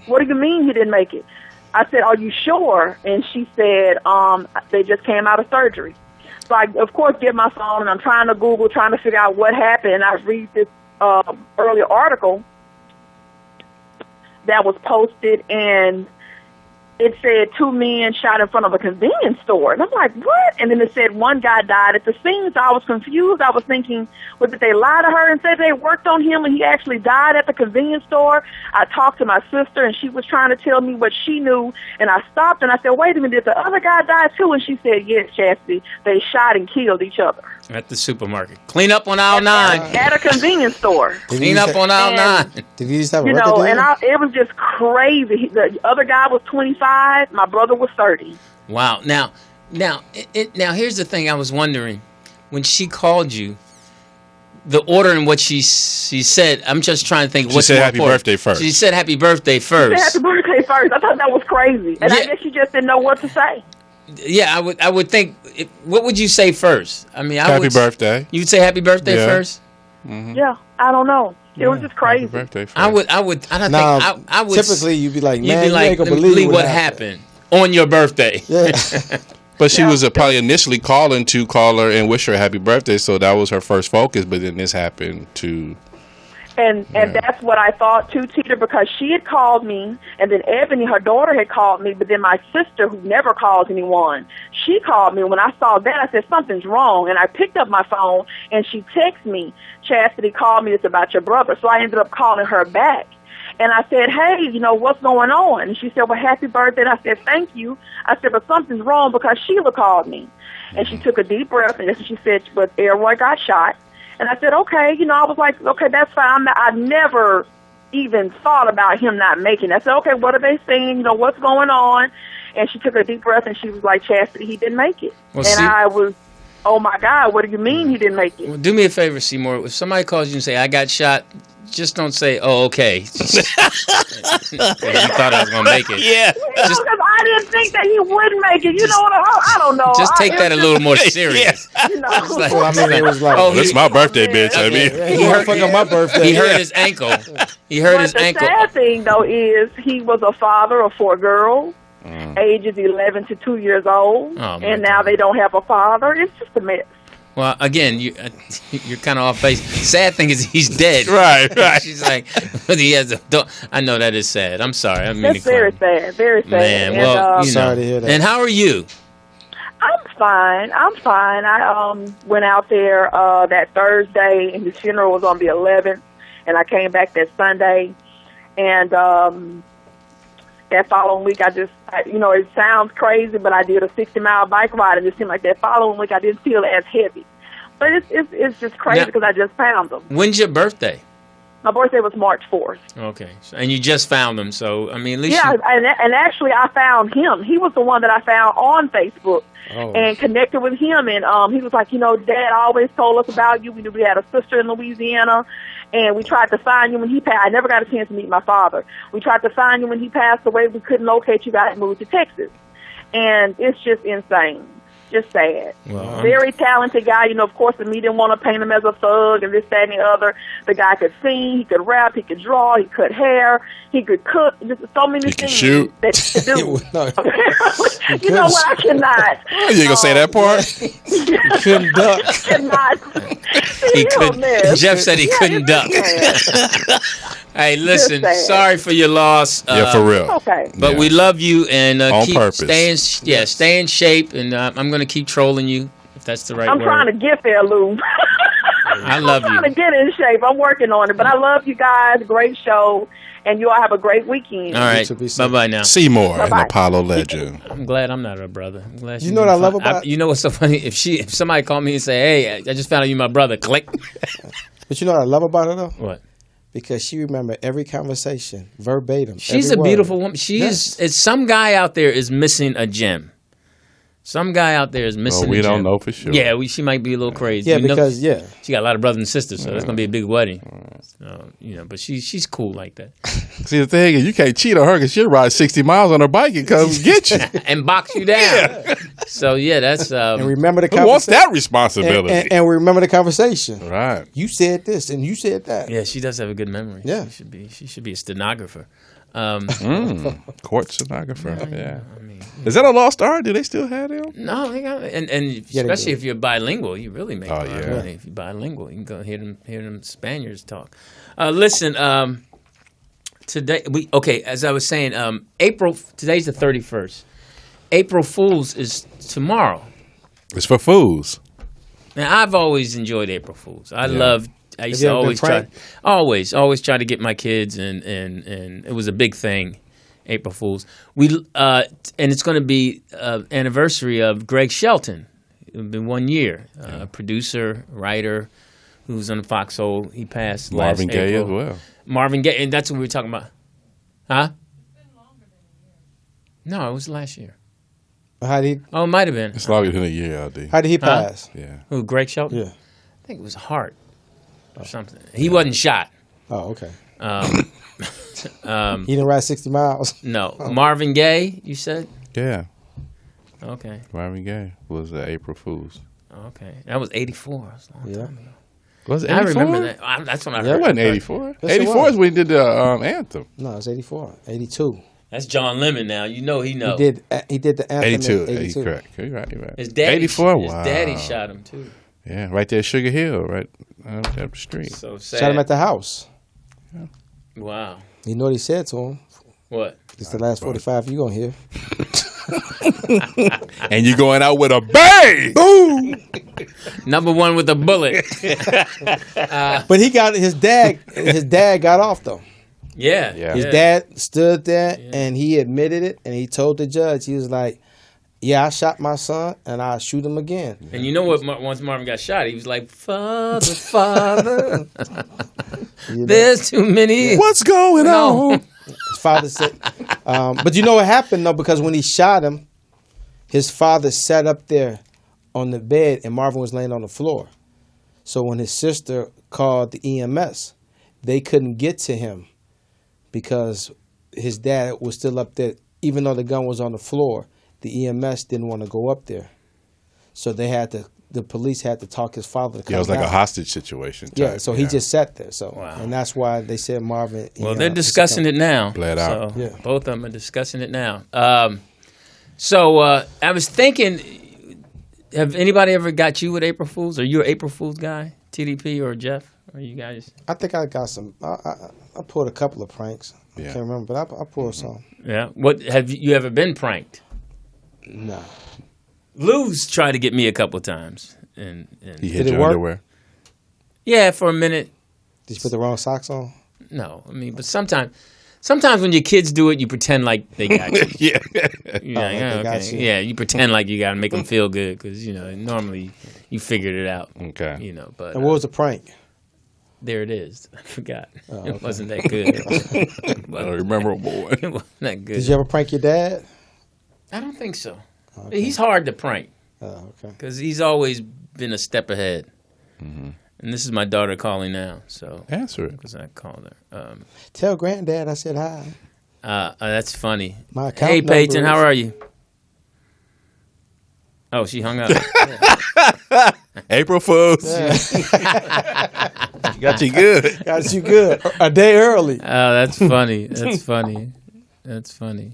What do you mean he didn't make it? I said, are you sure? And she said, they just came out of surgery. So I, of course, get my phone, and I'm trying to Google, trying to figure out what happened, and I read this earlier article that was posted, and it said 2 men shot in front of a convenience store. And I'm like, what? And then it said 1 guy died at the scene. So I was confused. I was thinking, did they lie to her and say they worked on him and he actually died at the convenience store? I talked to my sister, and she was trying to tell me what she knew. And I stopped, and I said, wait a minute, did the other guy die too? And she said, yes, Chastity, they shot and killed each other. At the supermarket. Clean up on aisle 9. At a convenience store. Clean up on aisle 9. Did you just have a and it was just crazy. The other guy was 25. My brother was 30. Wow. Now, here's the thing I was wondering. When she called you, the order in what she said, I'm just trying to think. She said happy birthday first. She said happy birthday first. She said happy birthday first. I thought that was crazy. And I guess she just didn't know what to say. Yeah, I would think. What would you say first? I mean, happy birthday. You'd say happy birthday first. Mm-hmm. Yeah, I don't know. It was just crazy. Happy birthday first. I would. I would. Typically, you'd be like, man, you'd be like, you ain't gonna let me believe what happened on your birthday. Yeah. But she was probably initially calling to call her and wish her a happy birthday, so that was her first focus. But then this happened to. And that's what I thought too, Teeter, because she had called me, and then Ebony, her daughter, had called me, but then my sister, who never calls anyone, she called me. When I saw that, I said, something's wrong, and I picked up my phone, and she texted me, Chastity called me, it's about your brother. So I ended up calling her back. And I said, hey, what's going on? And she said, well, happy birthday. And I said, thank you. I said, but something's wrong because Sheila called me. And she took a deep breath, and she said, but Elroy got shot. And I said, okay, I was like, okay, that's fine. I never even thought about him not making it. I said, okay, what are they saying? What's going on? And she took a deep breath, and she was like, Chastity, he didn't make it. Well, I was, oh, my God, what do you mean he didn't make it? Well, do me a favor, Seymour. If somebody calls you and say, I got shot, just don't say, oh, okay. You thought I was going to make it. Yeah. Because I didn't think that he wouldn't make it. I don't know. Just take that a little more serious. Like, well, I mean, it was like, it's my birthday, bitch. I mean, he hurt my birthday. He hurt his ankle. He hurt his ankle. The sad thing, though, is he was a father of 4 girls, ages 11 to 2 years old, and now they don't have a father. It's just a mess. Well, again, you're kind of off base. Sad thing is he's dead. Right. She's like, but he has I know that is sad. I'm sorry. I mean, that's very sad. Very sad. Man, well, sorry to hear that. And how are you? I'm fine. I went out there that Thursday, and his funeral was on the 11th, and I came back that Sunday, and that following week, it sounds crazy, but I did a 60-mile bike ride, and it seemed like that following week I didn't feel as heavy. But it's just crazy because I just found them. When's your birthday? My birthday was March 4th. Okay. And you just found them, so, I mean, at least yeah, and actually I found him. He was the one that I found on Facebook and connected with him, and he was like, Dad always told us about you. We knew we had a sister in Louisiana, and we tried to find you when he passed. I never got a chance to meet my father. We tried to find you when he passed away. We couldn't locate you. Guys moved to Texas. And it's just insane. Just sad. Well, very talented guy. Of course, the media didn't want to paint him as a thug and this, that, and the other. The guy could sing, he could rap, he could draw, he cut hair, he could cook. Just so many things shoot. That he could do. You know what? I cannot. Oh, you ain't gonna say that part? He couldn't duck. He could. Jeff said he couldn't duck. Hey, listen, sorry for your loss. Yeah, for real. Okay. But we love you, and on purpose. Stay in shape, and I'm going to keep trolling you, if that's the right word. I'm trying to get there, Lou. I love I'm you. trying to get in shape. I'm working on it, but I love you guys. Great show, and you all have a great weekend. All right. Bye-bye now. Seymour and Bye-bye. Apollo legend. I'm glad I'm not her brother. I'm glad You know what I love about- you know what's so funny? If somebody called me and say, "Hey, I just found out you my brother," click. But you know what I love about her though? What? Because she remembered every conversation verbatim. She's every a word. beautiful woman. It's some guy out there is missing a gem. Some guy out there is missing. we a gem. don't know for sure. Yeah, she might be a little crazy. Yeah, You know, because she got a lot of brothers and sisters, so that's gonna be a big wedding. So, but she's cool like that. See, the thing is, you can't cheat on her because she'll ride 60 miles on her bike and come get you. And box you down. So yeah, that's. and remember the Who wants conversation. that responsibility? And remember the conversation. Right. You said this and you said that. Yeah, she does have a good memory. Yeah. She should be a stenographer. Court stenographer. Yeah. Is that a lost art? Do they still have them? No, they got and Yeah, they especially do. if you're bilingual, you really make a lot of yeah. money. If you're bilingual, you can go hear them Spaniards talk. Listen, today as I was saying, today's the 31st. April Fool's is tomorrow. It's for fools. Now I've always enjoyed April Fools. I used you to ever been always try to get my kids and it was a big thing. April Fools. And it's going to be anniversary of Greg Shelton. It's been 1 year. Producer, writer, who was on the Foxhole. He passed Marvin last Gaye April. as well. Marvin Gaye, and that's what we were talking about. Huh? No, it was last year. How did Oh, it might have been. It's longer than a year, LD. how did he pass? Yeah. Who, Greg Shelton? Yeah. I think it was heart or something. He wasn't shot. Oh, okay. Um, He didn't ride 60 miles. no. Marvin Gaye, you said? Yeah. Okay. Marvin Gaye was the April Fool's. Okay. That was 84. That was a long time ago. Was it I 84? remember that. That's when I That heard. wasn't 84. Yes, it 84 was. is when he did the anthem. No, it's 84. 82. That's John Lemon now. You know he knows. He did the anthem 82. in 82. Correct. You're right. His daddy, 84? His Wow. daddy shot him too. Yeah, right there at Sugar Hill, right up the street. So sad. Shot him at the house. Wow. You know what he said to him? What? It's the last 45 you gonna hear. And you're going out with a bang! Boom! Number one with a bullet. But he got his dad. His dad got off though. Yeah. His dad stood there and he admitted it, and he told the judge, he was like, "Yeah, I shot my son, and I'll shoot him again." And you know what? Once Marvin got shot, he was like, "Father, Father, there's too many." What's going on? His father said, but you know what happened though? Because when he shot him, his father sat up there on the bed, and Marvin was laying on the floor. So when his sister called the EMS, they couldn't get to him because his dad was still up there. Even though the gun was on the floor, the EMS didn't want to go up there, so the police had to talk his father to come Yeah, it was like a down. hostage situation. Yeah, type, so he just sat there. So, Wow. and that's why they said Marvin. Well, they're discussing it now. Bled out. So Yeah. both of them are discussing it now. So I was thinking, have anybody ever got you with April Fools? Are you an April Fools guy, TDP or Jeff? Are you guys? I think I got some. I pulled a couple of pranks. I Yeah. can't remember, but I pulled some. Yeah. What have you ever been pranked? No. Lou's tried to get me a couple times, and He Did hid it your work? underwear. yeah, for a minute. Did you put the wrong socks on? No, I mean, but sometimes when your kids do it, you pretend like they got you. Yeah. Yeah, they got you. Yeah, you pretend like you got to make them feel good because normally you figured it out. Okay. But And what was the prank? there it is. I forgot. okay. It wasn't that good. I don't remember, boy. It wasn't that good. Did you ever prank your dad? I don't think so. He's hard to prank Oh, okay. because he's always been a step ahead. And this is my daughter calling now, so Answer it. because I called her. Tell granddad I said hi. That's funny. My account Hey, Peyton, number how is- are you? Oh, she hung up. April Fools. Got you good. Got you good. A day early. Oh, that's funny. That's funny. That's funny.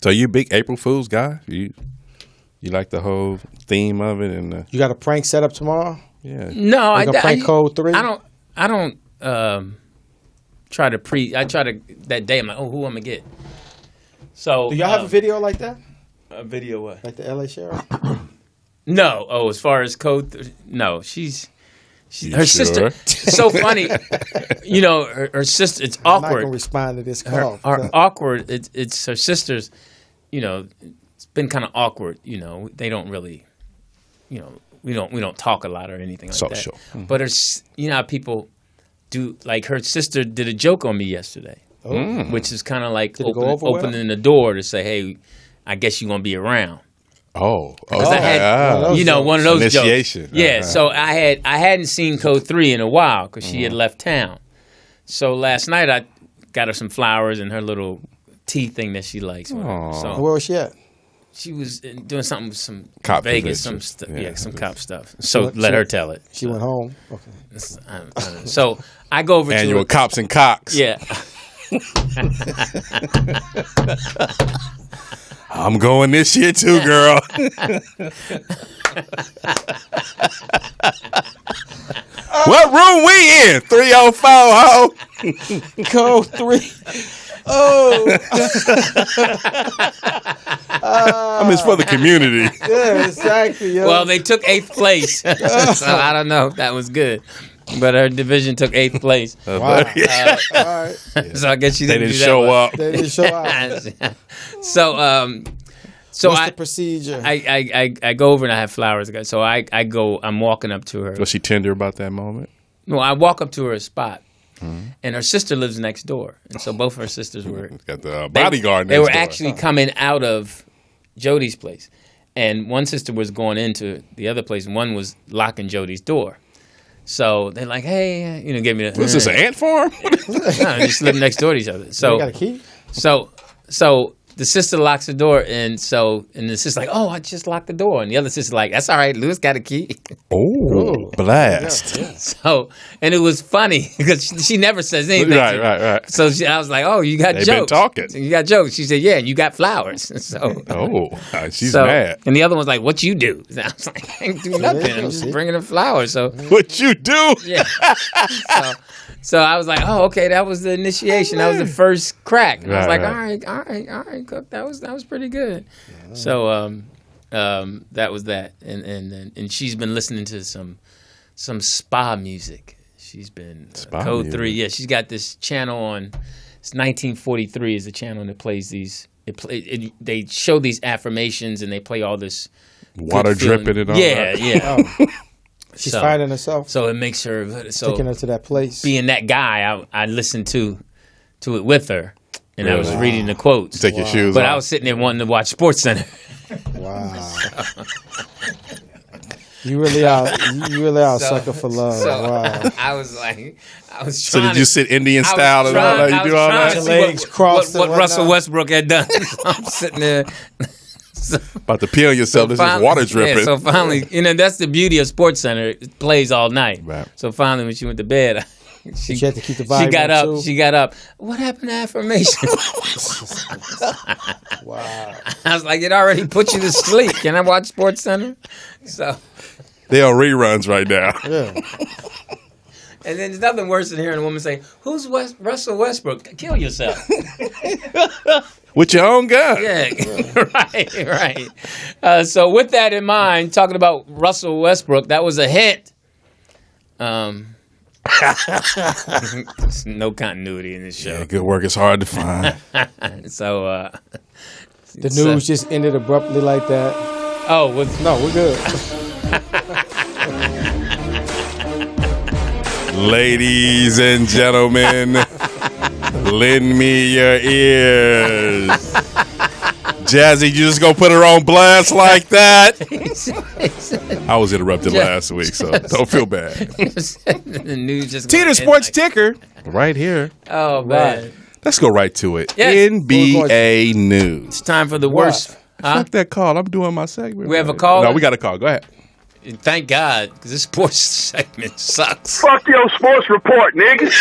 So you a big April Fool's guy? You like the whole theme of it and You got a prank set up tomorrow? yeah. No, Like a prank code 3? I don't try to I try to that day. I'm like, oh, who I'm gonna get? So Do y'all have a video like that? a video what? Like the LA Sheriff? No. Oh, as far as code, no. She's Her sister, it's so funny. You know, her sister. It's I'm not awkward. gonna respond to this call. Awkward. It's her sisters. You know, it's been kind of awkward. You know, they don't really. You know, we don't talk a lot or anything like Social. that. Mm-hmm. But you know how people do. Like her sister did a joke on me yesterday, which is kind of like opening the door to say, "Hey, I guess you're gonna be around." Because I had, you know, one of those initiation. jokes. Yeah, so I hadn't seen Code 3 in a while because she had left town. So last night I got her some flowers and her little tea thing that she likes. So where was she at? She was doing something with some cop Vegas, some stuff. Yeah, some cop stuff. So let her tell it. She went home. Okay. So I go over to Annual her. Cops and Cocks. Yeah. I'm going this year too, girl. What room we in? 304, ho. Code 3. Oh. I mean, it's for the community. Yeah, exactly. Yo. Well, they took 8th place. So I don't know if that was good. But her division took 8th place. Wow. All right. So I guess she didn't They didn't do show that up. They didn't show up. So what's the procedure? I go over and I have flowers. So I'm walking up to her. Was she tender about that moment? No, I walk up to her spot. And her sister lives next door. And so both her sisters were got the bodyguard They next were door. actually coming out of Jody's place. And one sister was going into the other place and one was locking Jody's door. So they're like, hey, you know, give me the. Was this an ant farm? No, they just live next door to each other. So They got a key? So the sister locks the door, and the sister's like, "Oh, I just locked the door," and the other sister's like, "That's all right, Lewis got a key." Oh, blast! Yeah. So, and it was funny because she never says anything. Right. So I was like, "Oh, you got They've jokes? been talking. You got jokes?" She said, "Yeah, and you got flowers." So, she's mad. And the other one's like, "What you do?" And I was like, "I ain't do nothing. I'm just bringing her flowers." So, what you do? Yeah. So I was like, "Oh, okay, that was the initiation. That was the first crack." And I was like, "All right, Cook, that was pretty good." Yeah. So that was that, and she's been listening to some spa music. She's been Code music. 3. Yeah, she's got this channel on. It's 1943 is the channel that plays these. They show these affirmations and they play all this water dripping and all that. Yeah. Oh. She's finding herself. So it makes her taking her to that place. Being that guy, I listened to it with her, and I was reading the quotes. Take your shoes but off. I was sitting there wanting to watch Sports Center. Wow. You really are a sucker for love. Wow. I was trying. So did you sit Indian style and all that? You do all that? Legs crossed. What Russell Westbrook had done. So I'm sitting there. About to pee on yourself. This is water dripping. Yeah, so finally, that's the beauty of Sports Center. It plays all night. Right. So finally, when she went to bed, she had to keep the vibe. She got up. What happened to affirmation? Wow. I was like, it already put you to sleep. Can I watch Sports Center? So they on reruns right now. Yeah. And then there's nothing worse than hearing a woman say, "Who's Russell Westbrook? Kill yourself." With your own gun. Yeah, right. So with that in mind, talking about Russell Westbrook, that was a hit. There's no continuity in this show. Yeah, good work is hard to find. So the news just ended abruptly like that. Oh, no, we're good. Ladies and gentlemen, lend me your ears. Jazzy, you just gonna put her on blast like that? I was interrupted last week, so don't feel bad. The news just Teeter Sports Ticker, right here. Oh, man. Let's go right to it. Yes. NBA News. It's time for the worst. Fuck that call. I'm doing my segment. We have a call? No, we got a call. Go ahead. Thank God, because this sports segment sucks. Fuck your sports report, nigga.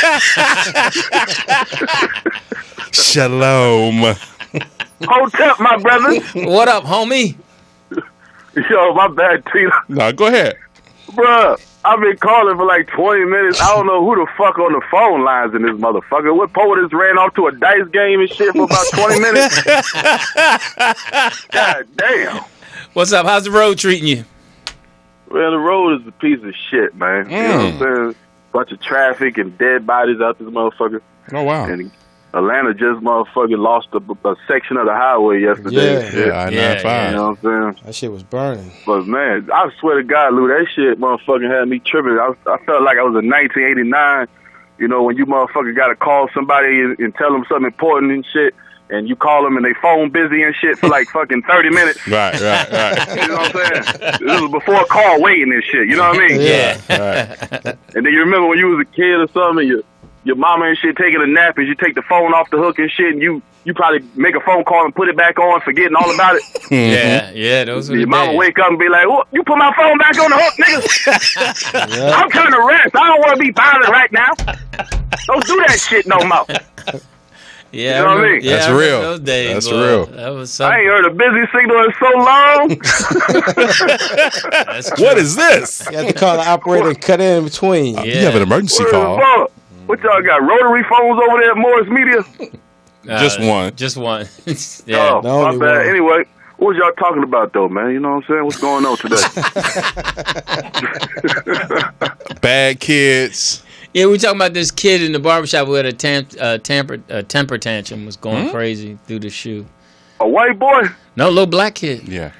Shalom. Hold up, my brother. What up, homie? Yo, my bad, Tina. No, go ahead. Bruh, I've been calling for like 20 minutes. I don't know who the fuck on the phone lines in this motherfucker. What poet just ran off to a dice game and shit for about 20 minutes? God damn. What's up? How's the road treating you? Man, the road is a piece of shit, man. You know what I'm saying? Bunch of traffic and dead bodies out this motherfucker. Oh, wow. And Atlanta just motherfucking lost a section of the highway yesterday. Yeah, I-95. You know what I'm saying? That shit was burning. But, man, I swear to God, Lou, that shit motherfucking had me tripping. I felt like I was in 1989, you know, when you motherfucker got to call somebody and tell them something important and shit. And you call them and they phone busy and shit for like fucking 30 minutes. Right. You know what I'm saying? This was before call waiting and shit. You know what I mean? Yeah. Right. And then you remember when you was a kid or something, and your mama and shit taking a nap, and you take the phone off the hook and shit, and you probably make a phone call and put it back on, forgetting all about it. Yeah, those were the Your mama days. wake up and be like, "What? You put my phone back on the hook, nigga? I'm trying to rest. I don't want to be bothered right now. Don't do that shit no more." Yeah, You know what I mean? Yeah, That's I remember real. Those days, That's boy. real. That was I something. ain't heard a busy signal in so long. That's true. What is this? You have to call the operator and cut in between. You have an emergency Where's the call. ball? What y'all got? Rotary phones over there at Morris Media? Just one. Just one. Yeah. Oh, The my only bad. one. Anyway, what was y'all talking about though, man? You know what I'm saying? What's going on today? Bad kids. Yeah, we were talking about this kid in the barbershop who had a temper tantrum, was going crazy through the shoe. A white boy? No, little black kid. Yeah.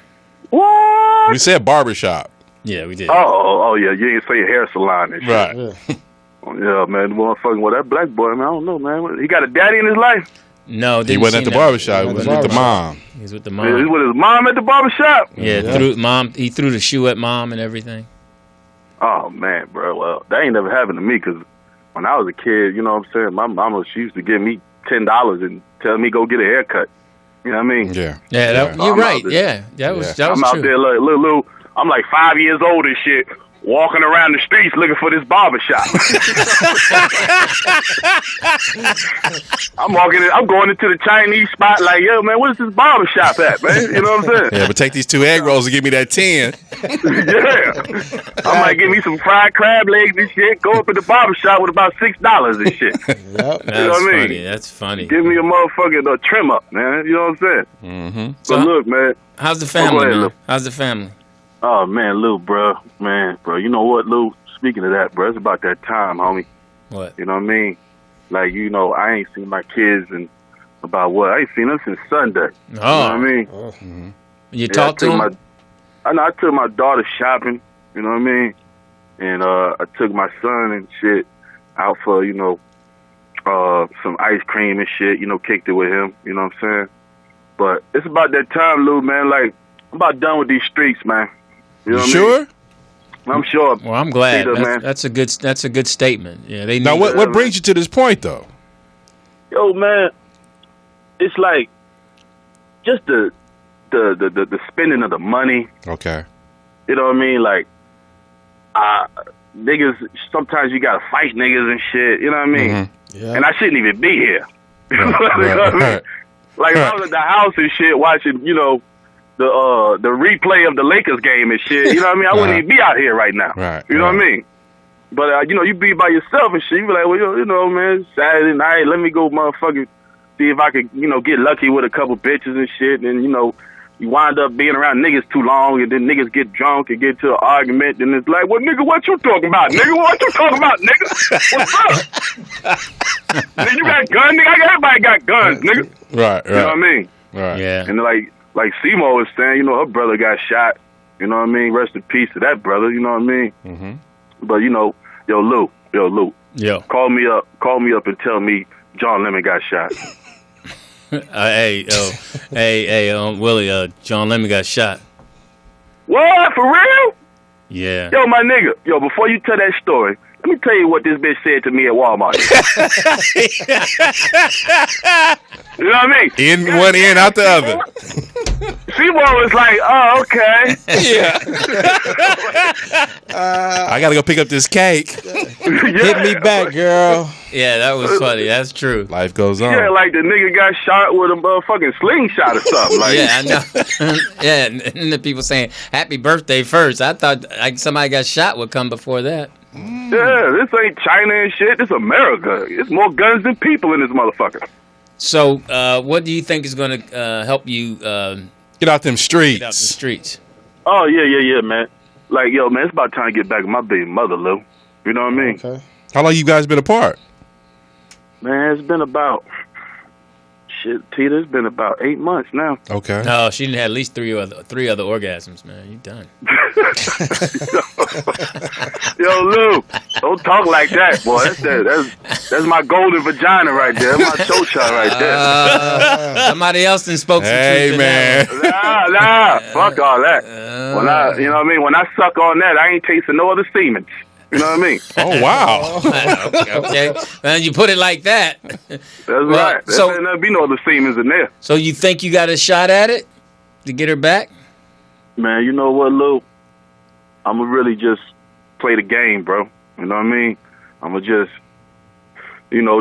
What? We said barbershop. Yeah, we did. Oh, yeah. You ain't say hair salon and shit. Right. Yeah, man. Motherfucking, well, that black boy, man, I don't know, man. He got a daddy in his life? No, He didn't wasn't at see the no- barbershop. He was with the mom. He was with the He's mom. with his mom at the barbershop? Yeah, threw mom. He threw the shoe at mom and everything. Oh, man, bro. Well, that ain't never happened to me because when I was a kid, you know what I'm saying, my mama, she used to give me $10 and tell me go get a haircut. You know what I mean? Yeah. Yeah, Yeah. you're I'm right. out Yeah, that was that was I'm out true. there like little, I'm like 5 years old and shit, walking around the streets looking for this barbershop. I'm going into the Chinese spot like, yo, man, where's this barbershop at, man? You know what I'm saying? Yeah, but take these 2 egg rolls and give me that 10. Yeah. I might give me some fried crab legs and shit, go up at the barbershop with about $6 and shit. Yep. You That's know what I mean? funny. That's funny. Give me a motherfucking trim up, man. You know what I'm saying? Mm-hmm. But look, man. How's the family, ahead, man? Lou. How's the family? Oh, man, Lou, bro. Man, bro. You know what, Lou? Speaking of that, bro, it's about that time, homie. What? You know what I mean? Like, you know, I ain't seen my kids in about what? I ain't seen them since Sunday. You know what I mean? You Yeah, talked to him? I took my daughter shopping, you know what I mean? And I took my son and shit out for, you know, some ice cream and shit, you know, kicked it with him, you know what I'm saying? But it's about that time, Lou, man. Like, I'm about done with these streets, man. You know what I sure? mean? I'm sure. Well, I'm glad. Peter, man. That's a good statement. Yeah, they Now, need what brings you to this point, though? Yo, man, it's like just the spending of the money. Okay. You know what I mean? Like, niggas, sometimes you gotta fight niggas and shit. You know what I mean? Mm-hmm. Yeah. And I shouldn't even be here. You know Right, what I mean? right. Like, if I was at the house and shit watching, you know, the replay of the Lakers game and shit, you know what I mean? I wouldn't even be out here right now. Right, You know what I mean? But, you know, you be by yourself and shit. You be like, well, you know, man, Saturday night, let me go motherfucking see if I could, you know, get lucky with a couple bitches and shit. And, you know, you wind up being around niggas too long, and then niggas get drunk and get to an argument, and it's like, well, nigga, what you talking about, nigga? What you talking about, nigga? What's up? Nigga, you got guns, nigga? Everybody got guns, nigga. Right, You know what I mean? Right. Yeah. And like Simo was saying, you know, her brother got shot. You know what I mean? Rest in peace to that brother. You know what I mean? Mm-hmm. But you know, yo, Lou, Yo. call me up and tell me John Lemon got shot. Hey, Willie, John Lemon got shot. What? For real? Yeah. Yo, my nigga. Yo, before you tell that story, let me tell you what this bitch said to me at Walmart. You know what I mean? In one ear and out the other. Seymour was like, oh, okay. Yeah. I got to go pick up this cake. Hit me back, girl. Yeah, that was funny. That's true. Life goes on. Yeah, like the nigga got shot with a motherfucking slingshot or something. Like, Yeah, I know. Yeah, and the people saying happy birthday first. I thought like somebody got shot would come before that. Yeah, this ain't China and shit. This America. It's more guns than people in this motherfucker. So, what do you think is going to help you Get out them streets. get out the streets? Oh, yeah, man. like, yo, man, it's about time to get back with my baby mother, Lou. You know what I mean? Okay. How long you guys been apart? Man, it's been about, Tita, it's been about 8 months now. Okay. No, she didn't have at least three other orgasms, man. You done. Yo, Lou, don't talk like that, boy. That's my golden vagina right there. That's my toe shot right there. Somebody else done spoke some Hey, truth. man. Nah, fuck all that. You know what I mean? When I suck on that, I ain't tasting no other semen. You know what I mean? Oh, wow. Okay. And you put it like that. That's right. There'll be no other semens in there. So you think you got a shot at it to get her back? Man, you know what, Lou? I'm going to really just play the game, bro. You know what I mean? I'm going to just,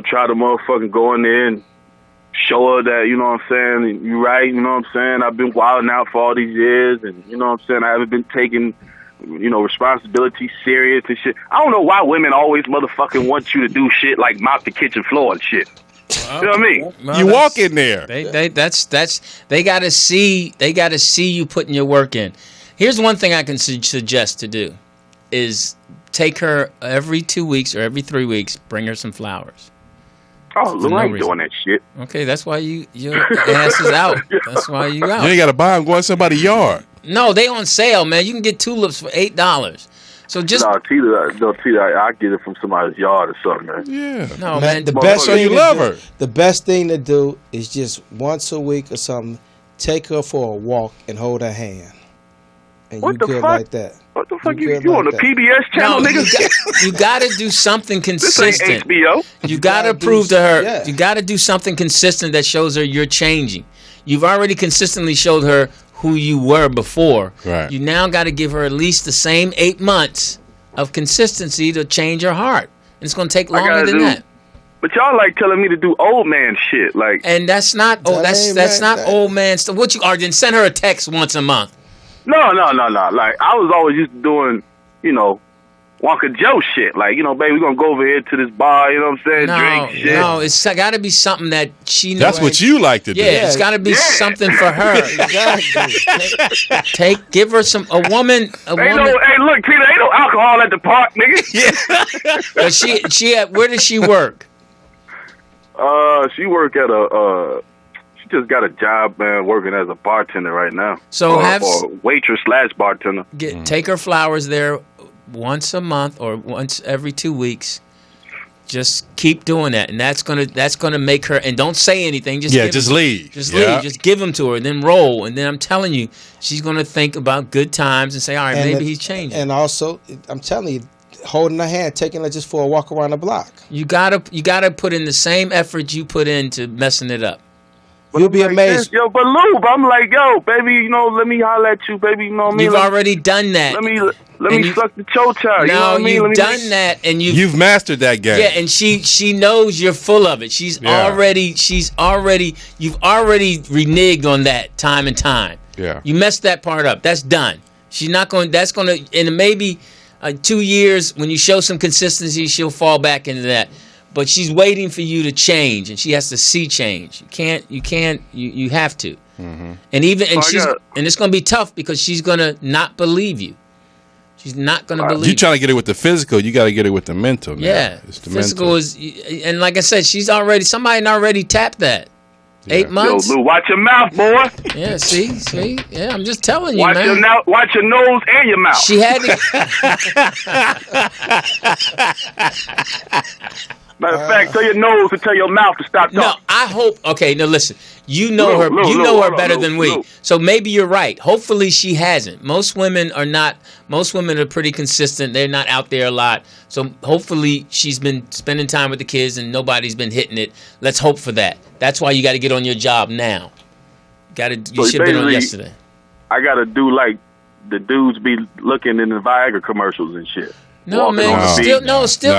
try to motherfucking go in there and show her that, you know what I'm saying, you right, you know what I'm saying? I've been wilding out for all these years, and, you know what I'm saying, I haven't been taking, responsibility serious and shit. I don't know why women always motherfucking want you to do shit like mop the kitchen floor and shit. You know what I mean? You walk in there. They gotta see you putting your work in. Here's one thing I can suggest to do is take her every 2 weeks or every 3 weeks, bring her some flowers. Oh, Lou, I ain't doing that shit. Okay, that's why your ass is out. That's why you out. You ain't got to buy them. Go in somebody's yard. No, they on sale, man. You can get tulips for $8. So just Tita, I get it from somebody's yard or something, man. Yeah. No, man. The best So thing you to love do- her. The best thing to do is just once a week or something, take her for a walk and hold her hand. And What you the good fuck? like that. What the fuck You you good on like the that. PBS channel, No, nigga? you got to do something This ain't consistent. HBO. You got to gotta prove do- to her. yeah. You got to do something consistent that shows her you're changing. You've already consistently showed her who you were before. Right. You now got to give her at least the same 8 months of consistency to change her heart. And it's going to take longer than that. But y'all like telling me to do old man shit, like. And that's not. Oh, that's not old man stuff. What you are? Then send her a text once a month. No. Like, I was always used to doing, Wonka Joe shit. Like, baby, we're going to go over here to this bar, you know what I'm saying? Drink shit. No, it's got to be something that she knows. That's what you like to do. Yeah, it's got to be something for her. Give her a woman. Hey, look, Peter, ain't no alcohol at the park, nigga. But she where does she work? She work at she just got a job, man, working as a bartender right now. So or waitress / bartender. Take her flowers there once a month or once every 2 weeks. Just keep doing that, and that's gonna make her. And don't say anything. Just leave. Just leave. Just give them to her, then roll. And then I'm telling you, she's gonna think about good times and say, all right, maybe he's changing. And also, I'm telling you, holding her hand, taking her just for a walk around the block. You gotta put in the same effort you put into messing it up. You'll be amazed. Yo, but Lou, I'm like, yo, baby, let me holler at you, baby. You know what I mean? You've already done that. Let me suck the chocha. You know what I mean? You've done that, and you've mastered that game. Yeah, and she knows you're full of it. You've already reneged on that time and time. Yeah. You messed that part up. That's done. She's not going. That's going to in maybe 2 years when you show some consistency, she'll fall back into that. But she's waiting for you to change, and she has to see change. You have to. Mm-hmm. And it's going to be tough because she's going to not believe you. She's not going to believe. You trying to get it with the physical, you got to get it with the mental. Man. Yeah, it's the physical mental. and like I said, somebody already tapped that. Yeah. 8 months. Yo, Lou, watch your mouth, boy. Yeah, see, yeah, I'm just telling you, watch man. Watch your nose and your mouth. She had to. Matter of fact, tell your nose and tell your mouth to stop talking. No, I hope. Okay, now listen. You know her. You know her better than we. So maybe you're right. Hopefully she hasn't. Most women are not. Most women are pretty consistent. They're not out there a lot. So hopefully she's been spending time with the kids and nobody's been hitting it. Let's hope for that. That's why you got to get on your job now. You should have been on yesterday. I got to do like the dudes be looking in the Viagra commercials and shit. No, man. Still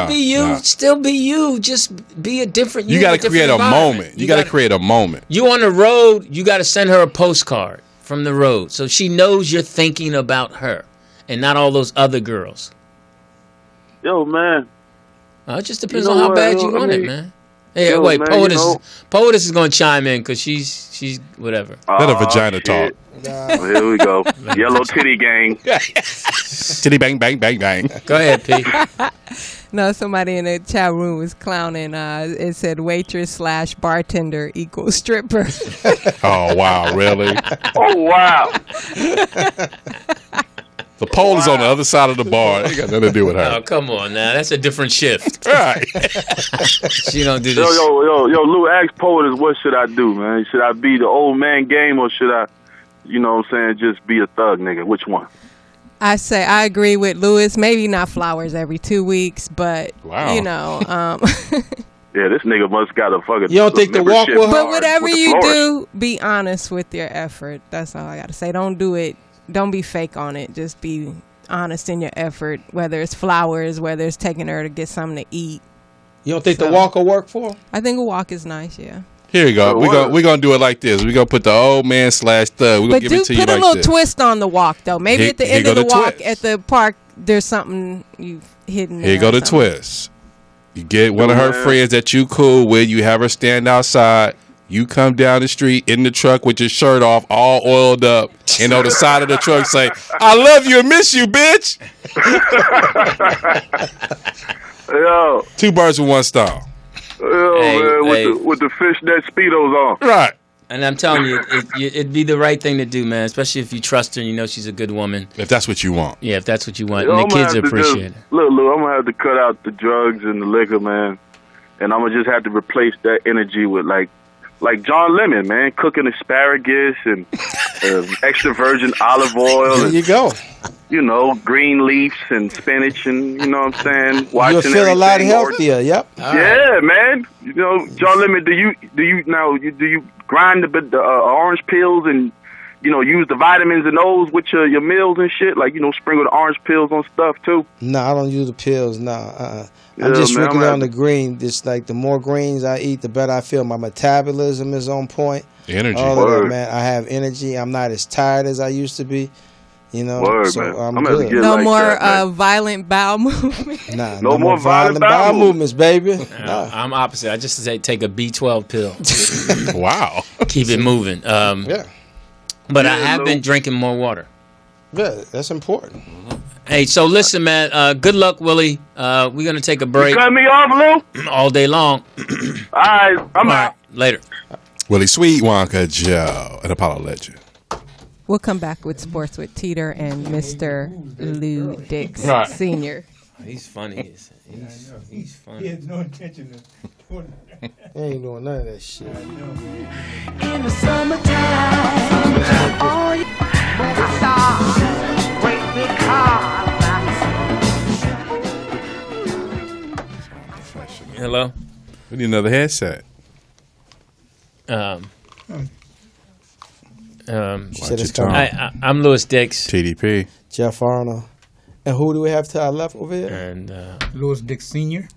be you. No. Still be you. Just be a different. You got to create a moment. You got to create a moment. You on the road. You got to send her a postcard from the road so she knows you're thinking about her and not all those other girls. Yo, man. Well, it just depends on how bad you want it, man. Hey, Yo, wait, man, Poetess is going to chime in because she's whatever. Let a vagina talk. Well, here we go. Yellow titty gang. Titty bang, bang, bang, bang. Go ahead, P. No, somebody in the chat room was clowning. It said waitress / bartender equals stripper. Oh, wow, really? Oh, wow. The pole is on the other side of the bar. It got nothing to do with her. Oh, come on now. That's a different shift. Right. She don't do this. Yo, Lou, ask Poetess, what should I do, man? Should I be the old man game or should I, you know what I'm saying, just be a thug nigga? Which one? I say I agree with Lewis. Maybe not flowers every 2 weeks, but Wow. you know. Yeah, this nigga must got a fucking. You don't think the walk will But whatever with the you florist. do, be honest with your effort. That's all I got to say. Don't do it. Don't be fake on it. Just be honest in your effort. Whether it's flowers, whether it's taking her to get something to eat. You don't think the walk will work for him? I think a walk is nice. Yeah. Here you go. We're gonna do it like this. We're gonna put the old man / thug. We're gonna But give do it to you put a like little this. twist on the walk, though. Maybe Here- at the here end go of the the walk twist. at the park, there's something you've hidden. Here you there go or the something. twist. You get one of her man. friends that you cool with. You have her stand outside. You come down the street in the truck with your shirt off, all oiled up, and on the side of the truck say, "I love you and miss you, bitch." Yo, 2 birds with 1 stone. yo, Hey, man, hey. with the fishnet speedos on. Right. And I'm telling you, it'd be the right thing to do, man. Especially if you trust her and you know she's a good woman. If that's what you want. Yeah, if that's what you want. Yo, And the I'ma kids have to appreciate it. just- Look, Lou, I'm gonna have to cut out the drugs and the liquor, man, and I'm gonna just have to replace that energy with like John Lemon, man, cooking asparagus and extra virgin olive oil. There and, you go. you know, green leaves and spinach, and you know what I'm saying. Watching You'll feel a lot everything healthier. Yep. Yeah, man. You know, John Lemon. Do you grind the orange peels and you know use the vitamins and those with your meals and shit? Like you know, sprinkle the orange peels on stuff too. No, I don't use the pills. No, I'm Yeah, just man, strictly I'm on the green. Just like the more greens I eat, the better I feel. My metabolism is on point. Energy. All of that, Word. man. I have energy. I'm not as tired as I used to be. You know, Word, so man. I'm I'm gonna good. get No like more that, man. violent bowel movement. Nah, No more violent bowel bowel movements, baby. Nah. I'm opposite. I just say take a B12 pill. Wow. Keep it moving. Yeah, But I Yeah, have Lou. been drinking more water. yeah, that's important. Hey, so listen, man. Good luck, Willie. We're gonna take a break Cut me off, Lou. all day long. All right, I'm All out. right, later. Willie Sweet, Wonka Joe, and Apollo Legend. We'll come back with sports with Teeter and Mr. Lou Dix Right. Sr. He's funny. He's He funny. has no intention of doing that. He ain't doing none of that shit. In the summertime, oh, when I saw great big cars. Hello. We need another headset. She Watch said it's your coming. tongue. I'm Lewis Dix. TDP. Jeff Arnold. And who do we have to our left over here? And Lewis Dix Sr.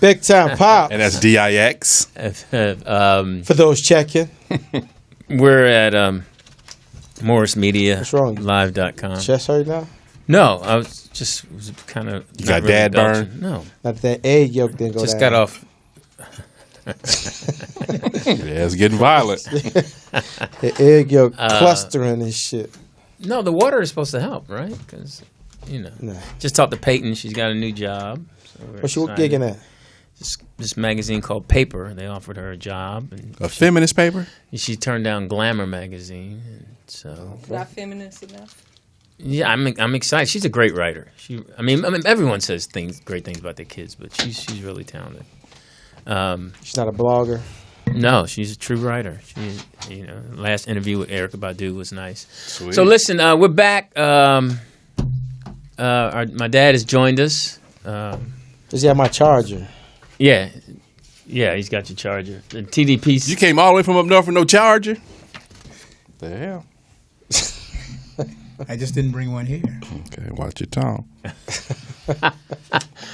Big time pop. And that's DIX. For those checking. we're at Morris Media. What's wrong? Live.com. Chest hurt now? No, I was kind of. You got dad burn? No. Not that egg yolk didn't go Just down. got off. Yeah, it's getting violent. The egg yolk clustering and shit. No, the water is supposed to help, right? Because, Nah. just talked to Peyton. She's got a new job. So we're What's she excited. gigging at? This magazine called Paper. They offered her a job. And A feminist paper? she turned down Glamour magazine. And so, Not feminist enough. yeah, I'm excited. She's a great writer. I mean, everyone says great things about their kids, but she's really talented. She's not a blogger. No, she's a true writer. She, last interview with Erykah Badu was nice. Sweet. So listen, we're back. My dad has joined us. Does he have my charger? Yeah, he's got your charger. The TDP. You came all the way from up north with no charger? The hell? I just didn't bring one here. Okay, watch your tongue.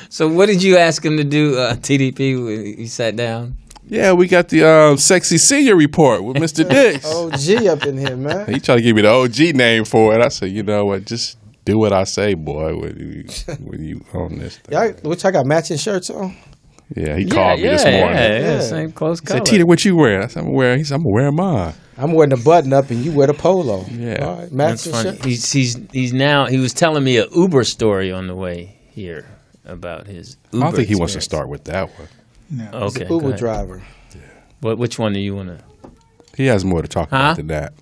So what did you ask him to do, TDP, when he sat down? Yeah, we got the sexy senior report with Mr. Dix. OG up in here, man. He tried to give me the OG name for it. I said, you know what, just do what I say, boy, when you on this thing. Y'all, which I got matching shirts on? Yeah, he called me this morning. Yeah, same close He color. said, "Tita, what you wearing?" I said, "I'm wearing." He said, "I'm wearing mine." I'm wearing the button up, and you wear the polo. Yeah, all right, match That's funny. shit. He's now. He was telling me a Uber story on the way here about his Uber. I don't think he wants to experience. start with that one. No. Okay, He's go an Uber ahead. driver. Which one do you want to? He has more to talk about than that.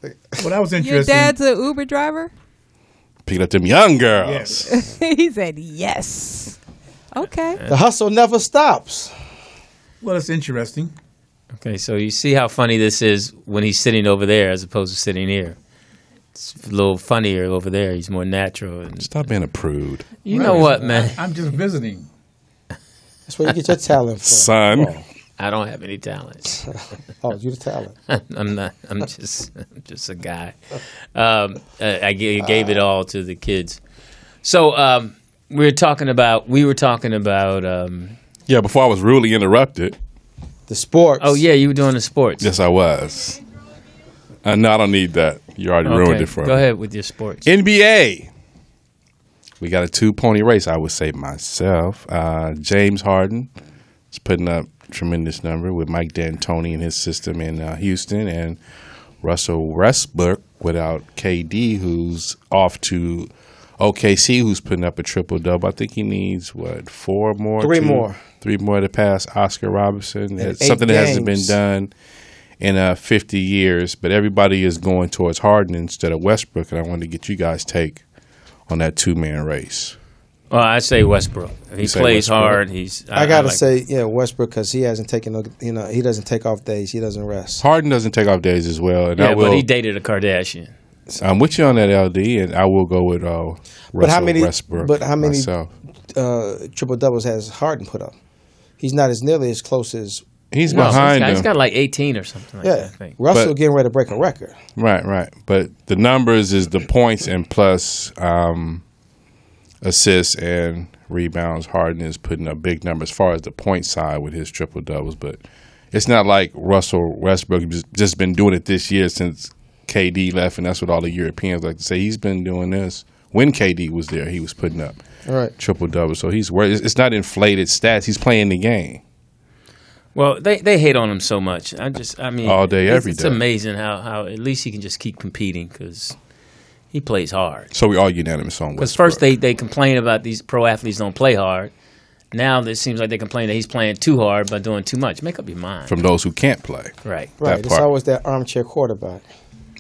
Well, that was Your interesting. dad's an Uber driver? Picking up them young girls. Yes. He said yes. Okay. The hustle never stops. Well, it's interesting. Okay, so you see how funny this is when he's sitting over there as opposed to sitting here. It's a little funnier over there. He's more natural. And Stop being a prude. you know what, man? I'm just visiting. That's where you get your talent from. Son. I don't have any talent. Oh, you the talent. I'm not. I'm just a guy. I gave it all to the kids. So we were talking about. Yeah, before I was rudely interrupted. The sports. Oh yeah, you were doing the sports. Yes, I was. No, I don't need that. You already ruined it for me. Go ahead with your sports. NBA. We got a 2-pony race, I would say myself. James Harden is putting up a tremendous number with Mike D'Antoni and his system in Houston, and Russell Westbrook without KD, who's off to OKC, who's putting up a triple-double. I think he needs, four more? Three more. Three more to pass Oscar Robertson. And It's something that hasn't been games. done in 50 years, but everybody is going towards Harden instead of Westbrook, and I wanted to get you guys' take on that two-man race. Well, I say Westbrook. He say plays Westbrook? hard. I gotta like say, Westbrook, because he hasn't taken, he doesn't take off days. He doesn't rest. Harden doesn't take off days as well, and I Yeah, will. but he dated a Kardashian. I'm with you on that, LD, and I will go with Russell Westbrook. But how many myself. triple doubles has Harden put up? He's not as nearly as close as. He's behind him. He's got like 18 or something like that, I think. Russell But- getting ready to break a record. Right. But the numbers is the points and plus assists and rebounds. Harden is putting up big numbers as far as the point side with his triple doubles, but it's not like Russell Westbrook just been doing it this year since KD left, and that's what all the Europeans like to say. He's been doing this when KD was there. He was putting up triple doubles, so it's not inflated stats. He's playing the game. Well, they hate on him so much. I mean, All day, every it's day. amazing how at least he can just keep competing because he plays hard. So we all unanimous on Because Westbrook. first they complain about these pro athletes don't play hard. Now it seems like they complain that he's playing too hard by doing too much. Make up your mind. From those who can't play. Right. Right. It's always that armchair quarterback.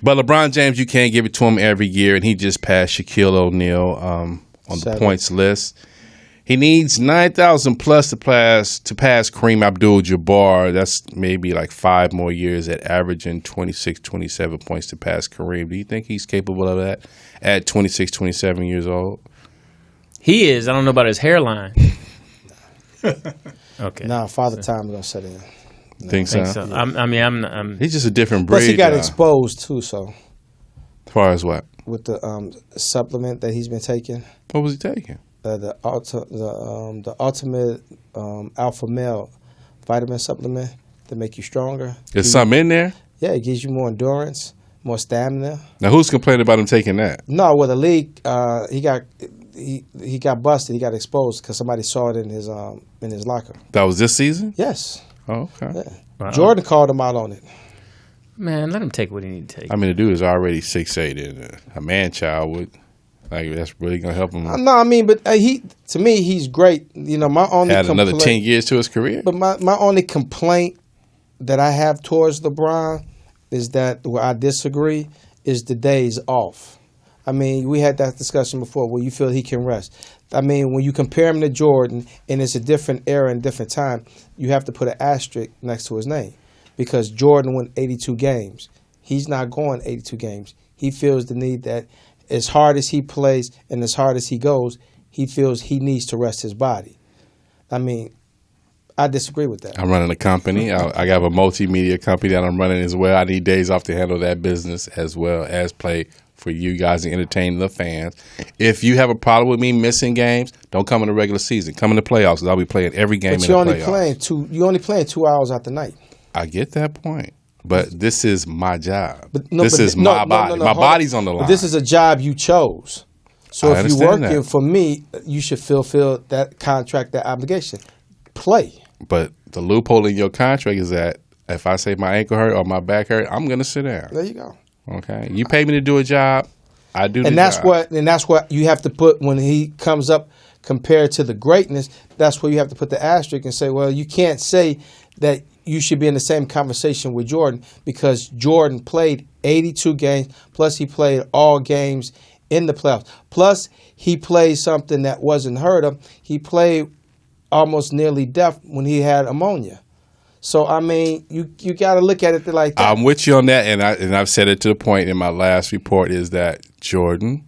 But LeBron James, you can't give it to him every year, and he just passed Shaquille O'Neal on the Seven. points list. He needs 9,000 plus to pass Kareem Abdul-Jabbar. That's maybe like 5 more years at averaging 26, 27 points to pass Kareem. Do you think he's capable of that at 26, 27 years old? He is. I don't know about his hairline. Okay. Nah, Father Time gonna set in. Think so? I'm He's just a different breed. Plus, he got though. exposed too. So, As far as what? with the supplement that he's been taking, What was he taking? the ultimate alpha male vitamin supplement to make you stronger. There's something in there? Yeah, it gives you more endurance, more stamina. Now, who's complaining about him taking that? No, with the league, he got busted. He got exposed because somebody saw it in his locker. That was this season? Yes. Oh, okay. Yeah. Wow. Jordan called him out on it. Man, let him take what he need to take. I mean, the dude is already 6'8", and a man child would that's really gonna help him. No, I mean, but to me, he's great. You know, my only Add another complaint- 10 years to his career. But my only complaint that I have towards LeBron is that where I disagree is the days off. I mean, we had that discussion before where you feel he can rest. I mean, when you compare him to Jordan and it's a different era and different time, you have to put an asterisk next to his name because Jordan won 82 games. He's not going 82 games. He feels the need that as hard as he plays and as hard as he goes, he feels he needs to rest his body. I mean, I disagree with that. I'm running a company. I got a multimedia company that I'm running as well. I need days off to handle that business as well as play for you guys and entertain the fans. If you have a problem with me missing games, don't come in the regular season. Come in the playoffs because I'll be playing every game But in you're the only playoffs. you're only playing 2 hours out the night. I get that point. But this is my job. But My body. My hold body's on the line. But this is a job you chose. So I if you're understand working that. for me, you should fulfill that contract, that obligation. Play. But the loophole in your contract is that if I say my ankle hurt or my back hurt, I'm going to sit down. There you go. Okay, you pay me to do a job, I do. And that's what you have to put when he comes up compared to the greatness. That's where you have to put the asterisk and say, well, you can't say that you should be in the same conversation with Jordan because Jordan played 82 games, plus he played all games in the playoffs. Plus he played something that wasn't heard of. He played almost nearly deaf when he had pneumonia. So I mean, you got to look at it like that. I'm with you on that, and I've said it to the point in my last report is that Jordan,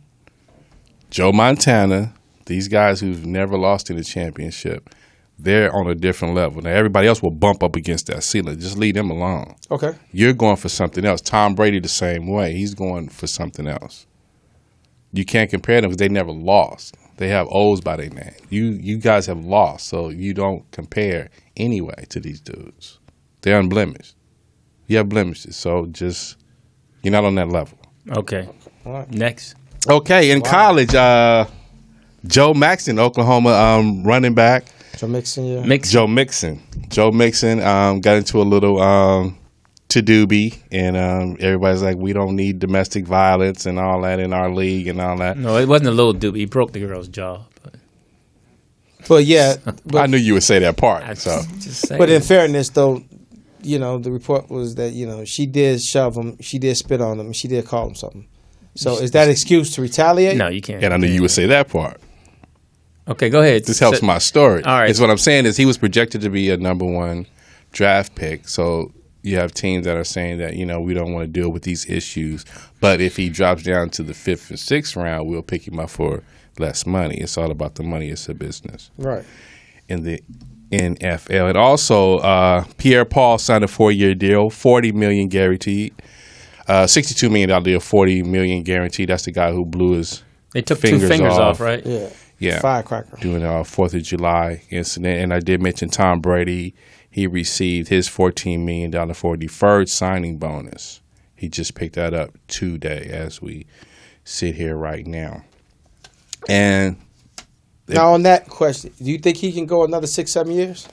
Joe Montana, these guys who've never lost in a championship, they're on a different level. Now everybody else will bump up against that ceiling. Just leave them alone. Okay. You're going for something else. Tom Brady the same way. He's going for something else. You can't compare them because they never lost. They have O's by their name. You guys have lost, so you don't compare anyway to these dudes. They're unblemished. You have blemishes, so just you're not on that level. Okay. All right. Next. Okay, in college, Joe Mixon, Oklahoma running back. Joe Mixon, yeah. Joe Mixon got into a little to-doobie, and everybody's like, we don't need domestic violence and all that in our league and all that. No, it wasn't a little doobie. He broke the girl's jaw. But yeah, I knew you would say that part. So, but in fairness, though, the report was that she did shove him, she did spit on him, she did call him something. So is that excuse to retaliate? No, you can't. And I knew you would say that part. Okay, go ahead. This helps my story. All right. It's what I'm saying is he was projected to be a number 1 draft pick. So you have teams that are saying that, we don't want to deal with these issues. But if he drops down to the 5th or 6th round, we'll pick him up for less money. It's all about the money. It's a business. Right. In the NFL. And also, Pierre Paul signed a 4-year deal, $40 million guaranteed. $62 million deal, $40 million guaranteed. That's the guy who blew his They took 2 fingers off, right? Yeah. Yeah. Firecracker. Doing a 4th of July incident. And I did mention Tom Brady. He received his $14 million for a deferred signing bonus. He just picked that up today as we sit here right now. And now on that question, do you think he can go another 6-7 years?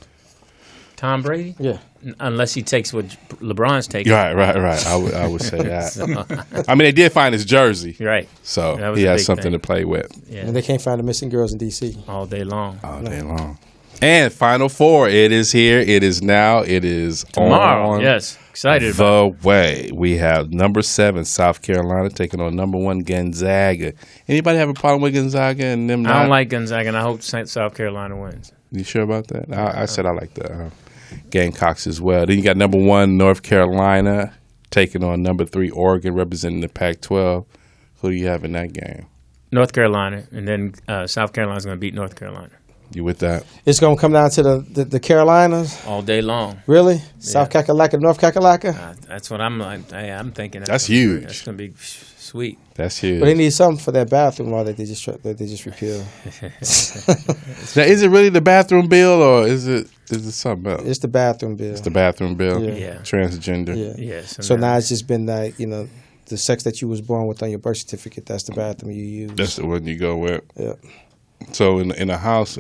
Tom Brady? Yeah. Unless he takes what LeBron's taking. Right. I would say that. I mean, they did find his jersey. Right. So he has something to play with. Yeah. And they can't find the missing girls in D.C. All day long. All day long. And Final Four, it is here. It is now. It is tomorrow. On Yes. Excited the about it. way. We have number 7, South Carolina, taking on number 1, Gonzaga. Anybody have a problem with Gonzaga and them? I don't like Gonzaga, and I hope South Carolina wins. You sure about that? I said I like the Gamecocks as well. Then you got number 1, North Carolina, taking on number 3, Oregon, representing the Pac-12. Who do you have in that game? North Carolina, and then South Carolina's going to beat North Carolina. You with that? It's going to come down to the Carolinas? All day long. Really? Yeah. South Kakalaka, North Kakalaka? That's what I'm thinking. That's huge. That's going to be sweet. That's huge. But they need something for that bathroom law that they just repealed. Now, is it really the bathroom bill or is it something else? It's the bathroom bill. It's the bathroom bill? Yeah. Transgender? Yeah. Yes. So now it's just been like, the sex that you was born with on your birth certificate, that's the bathroom you use. That's the one you go with? Yeah. So in a house,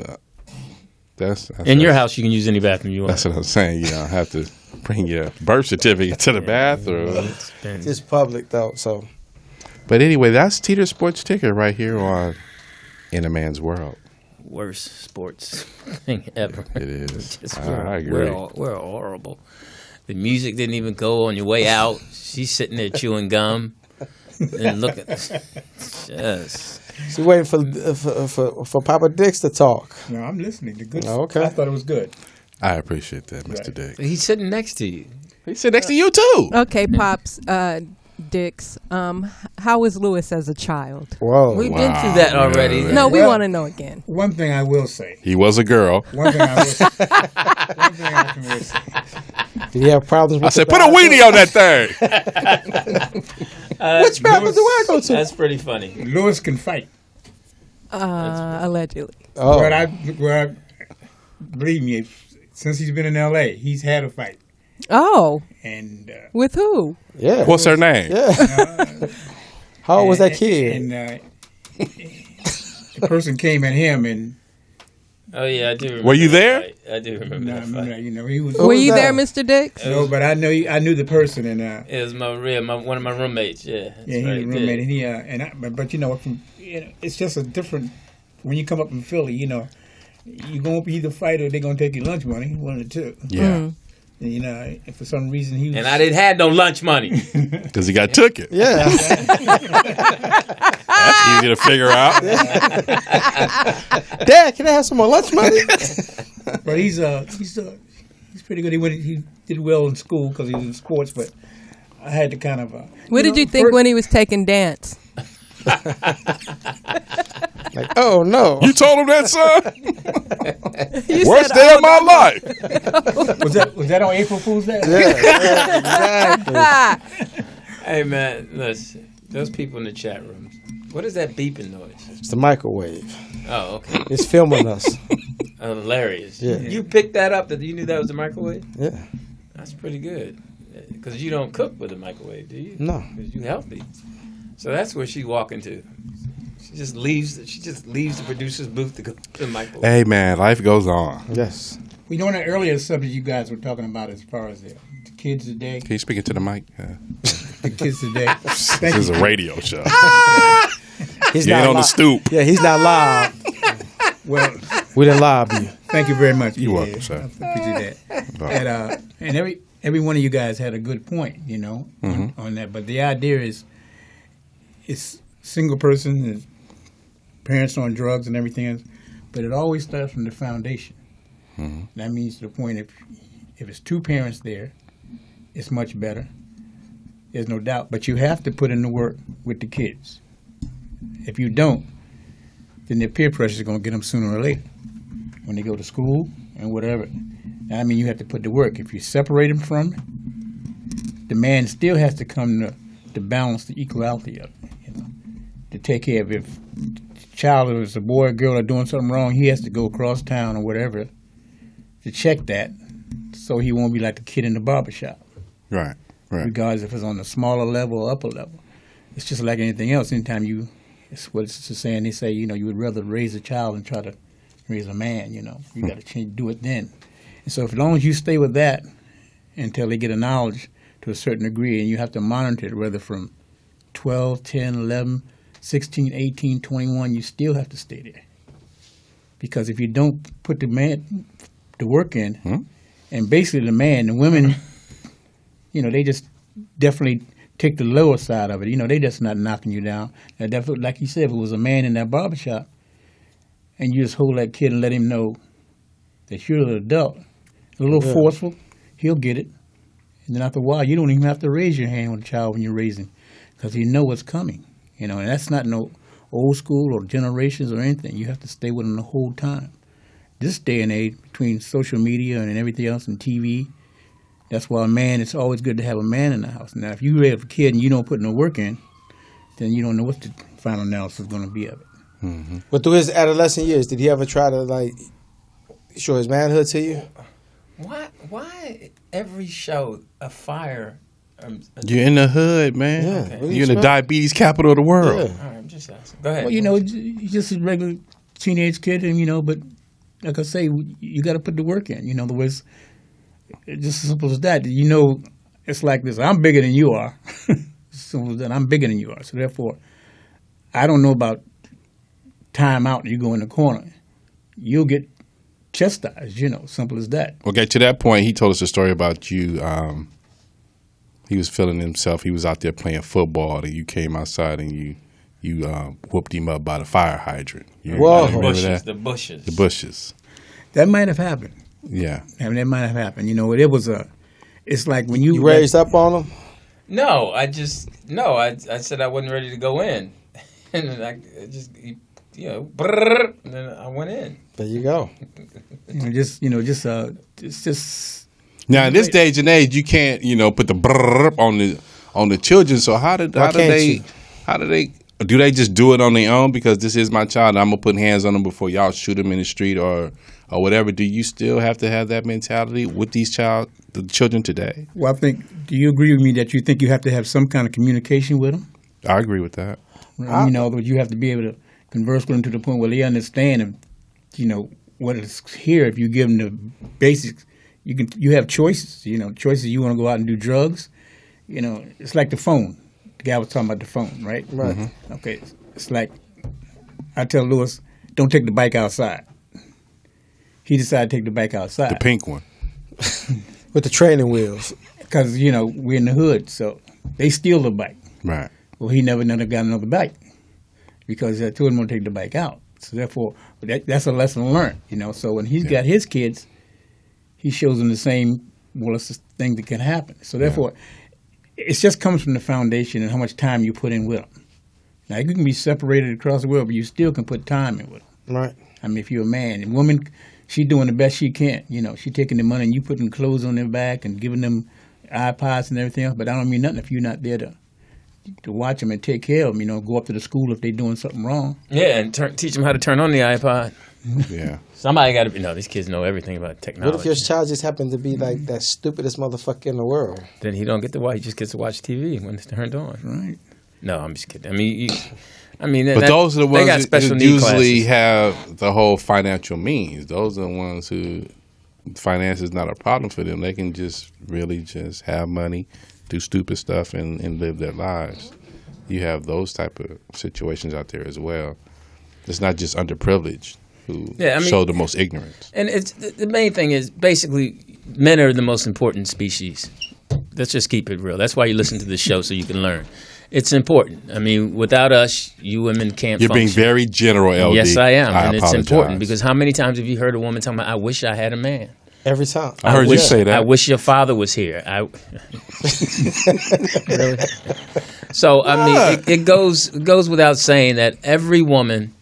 that's in your house you can use any bathroom you want. That's what I'm saying. You don't have to bring your birth certificate to the bathroom. It's public though, so. But anyway, that's Teeter Sports Ticker right here on In a Man's World. Worst sports thing ever. It is. I agree. We're horrible. The music didn't even go on your way out. She's sitting there chewing gum and looking. Yes. She's waiting for Papa Dix to talk. No, I'm listening. The good. Okay. I thought it was good. I appreciate that, Mr. Dix. He's sitting next to you. He's sitting next to you too. Okay, Pops, Dix. How was Lewis as a child? Whoa. We've been through that already. No, we want to know again. One thing I will say. He was a girl. One thing I can really say. Did he have problems with I said, put a weenie on that thing. Which bathroom do I go to? That's pretty funny. Lewis can fight. Allegedly. Oh. But believe me, since he's been in L.A., he's had a fight. Oh. And with who? Yeah. What's her name? Yeah. How old was that kid? And person came at him and. Oh yeah, I do. Remember Were you that there? fight. I do remember that fight. You know, he was. Were you there, Mr. Dix? No, but I knew the person, and it was one of my roommates. Yeah, yeah, he was a roommate, and he but you know, it's just a different. When you come up in Philly, you know, you're gonna either fight or they're gonna take your lunch money, one of the two. Yeah. And, you know, if for some reason he was, and I didn't have no lunch money because he got took it. Yeah. That's easy to figure out. Dad, can I have some more lunch money? But he's pretty good. He did well in school because he was in sports. But I had to kind of. What did you think when he was taking dance? Like, oh no! You told him that, son? Worst day of my life. Was that on April Fool's Day? Yeah, exactly. Hey man, listen. Those people in the chat room. What is that beeping noise? It's the microwave. Oh, okay. It's filming us. Hilarious. Yeah. You picked that up? That you knew that was a microwave? Yeah. That's pretty good. Because you don't cook with a microwave, do you? No. Because you're healthy. So that's where she's walking to. She just leaves the producer's booth to go to the microwave. Hey man, life goes on. Yes. We know in an earlier subject you guys were talking about as far as the kids today. Can you speak it to the mic? The kids today. This is a radio show. He's you not ain't on the live. stoop. Yeah, he's not live. Well, we didn't live you. Thank you very much. You're welcome, sir. I appreciate that. And every one of you guys had a good point, you know, on that. But the idea is, it's single person, it's parents on drugs and everything else, but it always starts from the foundation. That means to the point if it's two parents there, it's much better. There's no doubt. But you have to put in the work with the kids. If you don't, then their peer pressure is going to get them sooner or later when they go to school and whatever. I mean, you have to put the work. If you separate them from it, the man still has to come to balance the equality of it, you know, to take care of it. If the child, if it's a boy or girl are doing something wrong, he has to go across town or whatever to check that so he won't be like the kid in the barbershop. Right. Regardless if it's on the smaller level or upper level. It's just like anything else. Anytime it's what it's saying, they say, you know, you would rather raise a child than try to raise a man, you know. You got to do it then. And so as long as you stay with that until they get a knowledge to a certain degree, and you have to monitor it, whether from 12, 10, 11, 16, 18, 21, you still have to stay there. Because if you don't put the work in, and basically the women, you know, they just definitely take the lower side of it. You know, they just not knocking you down. And definitely, like you said, if it was a man in that barbershop, and you just hold that kid and let him know that you're an adult, a little forceful, he'll get it. And then after a while, you don't even have to raise your hand with a child when you're raising, because you know what's coming. You know, and that's not no old school or generations or anything. You have to stay with them the whole time. This day and age, between social media and everything else and TV, that's why it's always good to have a man in the house. Now, if you have a kid and you don't put no work in, then you don't know what the final analysis is going to be of it. But through his adolescent years, did he ever try to, like, show his manhood to you? Why every show a fire? You're in the hood, man. Yeah. Okay. You're in the diabetes capital of the world. Yeah. All right, I'm just asking. Go ahead. Well, you know, he's just a regular teenage kid, and, you know, but like I say, you got to put the work in. You know, the way it's just as simple as that. You know, it's like this. I'm bigger than you are. Simple as that. I'm bigger than you are. So therefore, I don't know about time out and you go in the corner. You'll get chastised, you know, simple as that. Okay, to that point, he told us a story about you. He was feeling himself. He was out there playing football, and you came outside and you whooped him up by the fire hydrant. Whoa. The bushes. That might have happened. Yeah. I mean, that might have happened. You know, it's like when You raised up on him? No, I said I wasn't ready to go in. And then I just, you know, brrr, and then I went in. There you go. it's just. Now, in this day and age, you can't, you know, put the brrr on the children. So how do they just do it on their own? Because this is my child, and I'm gonna put hands on them before y'all shoot them in the street or whatever. Do you still have to have that mentality with the children today? Well, do you agree with me that you think you have to have some kind of communication with them? I agree with that. You know, that you have to be able to converse with them to the point where they understand, what is here. If you give them the basics, you have choices. Choices. You want to go out and do drugs. It's like the phone. The guy was talking about the phone, right? Right. Mm-hmm. Okay. It's like I tell Lewis, don't take the bike outside. He decided to take the bike outside. The pink one. With the training wheels. Because, we're in the hood, so they steal the bike. Right. Well, he never got another bike because I told him to take the bike out. So therefore, that's a lesson learned, So when he's got his kids, he shows them the same, it's the thing that can happen. So therefore, it just comes from the foundation and how much time you put in with them. Now, you can be separated across the world, but you still can put time in with them. Right. I mean, if you're a man. And woman, she doing the best she can. She taking the money and you putting clothes on their back and giving them iPods and everything else. But I don't mean nothing if you're not there to watch them and take care of them. Go up to the school if they're doing something wrong. Yeah, and teach them how to turn on the iPod. Yeah. Somebody got to be. No, these kids know everything about technology. What if your child just happened to be like that stupidest motherfucker in the world? Then he don't get to watch. He just gets to watch TV when it's turned on. Right. No, I'm just kidding. I mean, but those are the ones who usually classes. have the whole financial means. Those are the ones who finance is not a problem for them. They can just really just have money, do stupid stuff, and live their lives. You have those type of situations out there as well. It's not just underprivileged who show the most ignorance. And it's the main thing is basically men are the most important species. Let's just keep it real. That's why you listen to the show so you can learn. It's important. I mean, without us, you women can't You're function. being very general, LD. Yes, I am. I and apologize. It's important because how many times have you heard a woman talking about, I wish I had a man? Every time. I heard you say that. I wish your father was here. Really? So, I mean, it goes without saying that every woman,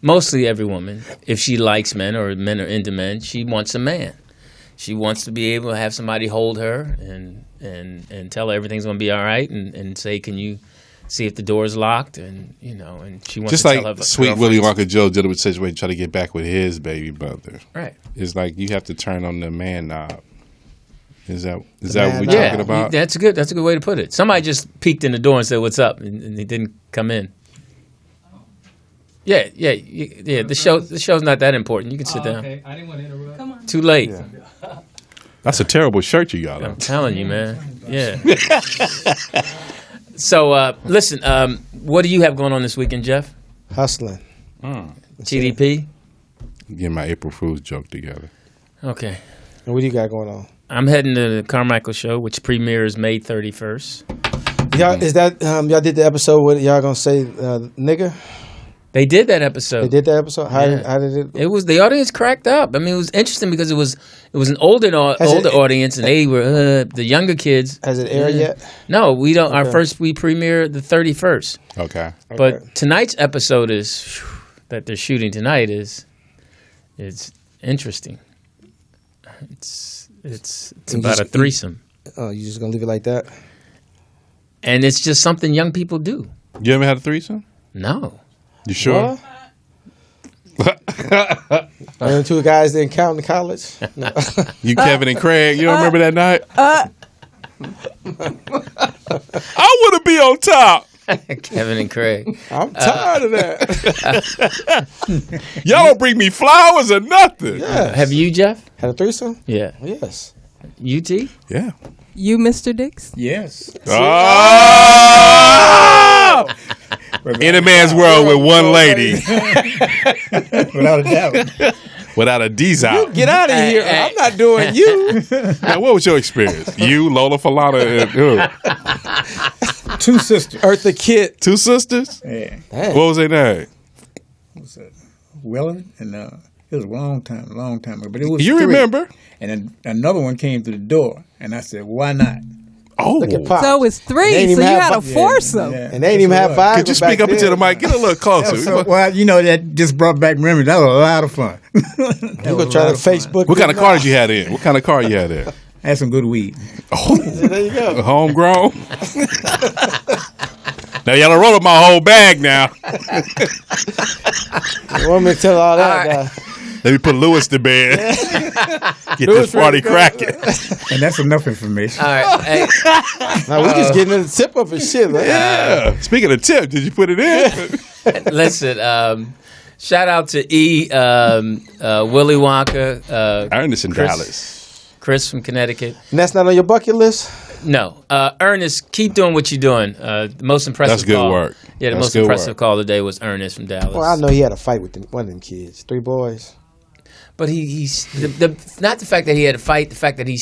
mostly every woman, if she likes men or men are into men, she wants a man. She wants to be able to have somebody hold her and tell her everything's going to be all right and say, can you see if the door's locked? And, and she wants just to like tell her Sweet Willie Wonka Joe did it with situation try to get back with his baby brother. Right. It's like you have to turn on the man knob. Is that what we're talking about? That's a good way to put it. Somebody just peeked in the door and said, "What's up?" and he didn't come in. Yeah. The show's not that important. You can sit down. Okay. I didn't want to interrupt. Come on. Too late. Yeah. That's a terrible shirt you got on. I'm telling you, man. Yeah. So listen, what do you have going on this weekend, Jeff? Hustling. TDP. Get my April Fool's joke together. Okay. And what do you got going on? I'm heading to the Carmichael show, which premieres May 31st. Y'all, is that y'all did the episode where y'all gonna say nigga? They did that episode. They did that episode. How did it? It was the audience cracked up. I mean, it was interesting because it was an older audience, and they were the younger kids. Has it aired yet? No, we don't. Okay. We premiere the 31st. Okay. But tonight's episode that they're shooting tonight is interesting. It's about a threesome. Oh, you just gonna leave it like that? And it's just something young people do. You ever had a threesome? No. You sure? And two guys didn't count in college. No. You, Kevin and Craig. You don't remember that night? I want to be on top. Kevin and Craig. I'm tired of that. Y'all don't bring me flowers or nothing. Yes. Have you, Jeff? Had a threesome? Yeah. Yes. UT? Yeah. You, Mr. Dix? Yes. Oh! In a man's world with one lady. Without a doubt. Without a desire. Get out of here. I'm not doing you. Now, what was your experience? You, Lola Falana, and who? Two sisters. Eartha Kitt. Two sisters? Yeah. What was their name? What's that? Willard and it was a long time ago. But it was you three. Remember? And then another one came through the door, and I said, "Why not?" Oh, look at Pop. So it's three. So you had a foursome. Yeah. And they ain't even have five. Could you speak up into the mic? Get a little closer. Well, that just brought back memories. That was a lot of fun. You gonna try to Facebook? What kind of car did you have in? What kind of car you had there? I had some good weed. Oh, there you go. Homegrown. Now y'all done roll up my whole bag now. You want me to tell all that? Let me put Lewis to bed. Get Lewis this party cracking. And that's enough information. All right. Hey, Now we just getting in the tip of his shit. Like, Yeah. Speaking of tip, did you put it in? listen, shout out to Willy Wonka, Ernest in Dallas. Chris from Connecticut. and that's not on your bucket list? No, Ernest, keep doing what you're doing. The most impressive That's good call. work. Yeah, the That's most good impressive work. call today was Ernest from Dallas. Well, I know he had a fight with one of them kids. 3 boys. But he's not the fact that he had a fight, the fact that he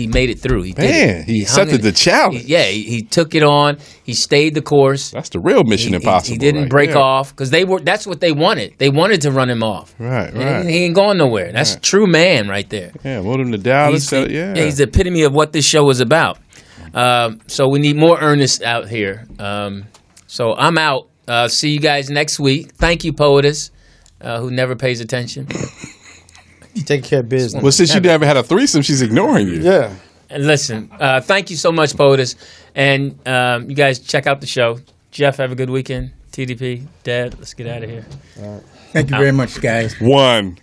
made it through. He did Man, it. he hung accepted in- the challenge. He took it on. He stayed the course. That's the real Mission Impossible. He didn't right break there. off because that's what they wanted. They wanted to run him off. Right, And right. he ain't going nowhere. That's a true man right there. Yeah, moved him to Dallas. He's the epitome of what this show is about. So we need more Ernest out here. So I'm out. See you guys next week. Thank you, Poetess, who never pays attention. You take care of business. Well, since you never had a threesome, she's ignoring you. Yeah. And listen, thank you so much, Poetess. And you guys check out the show. Jeff, have a good weekend. TDP, Dad, let's get out of here. Thank you very much, guys. One.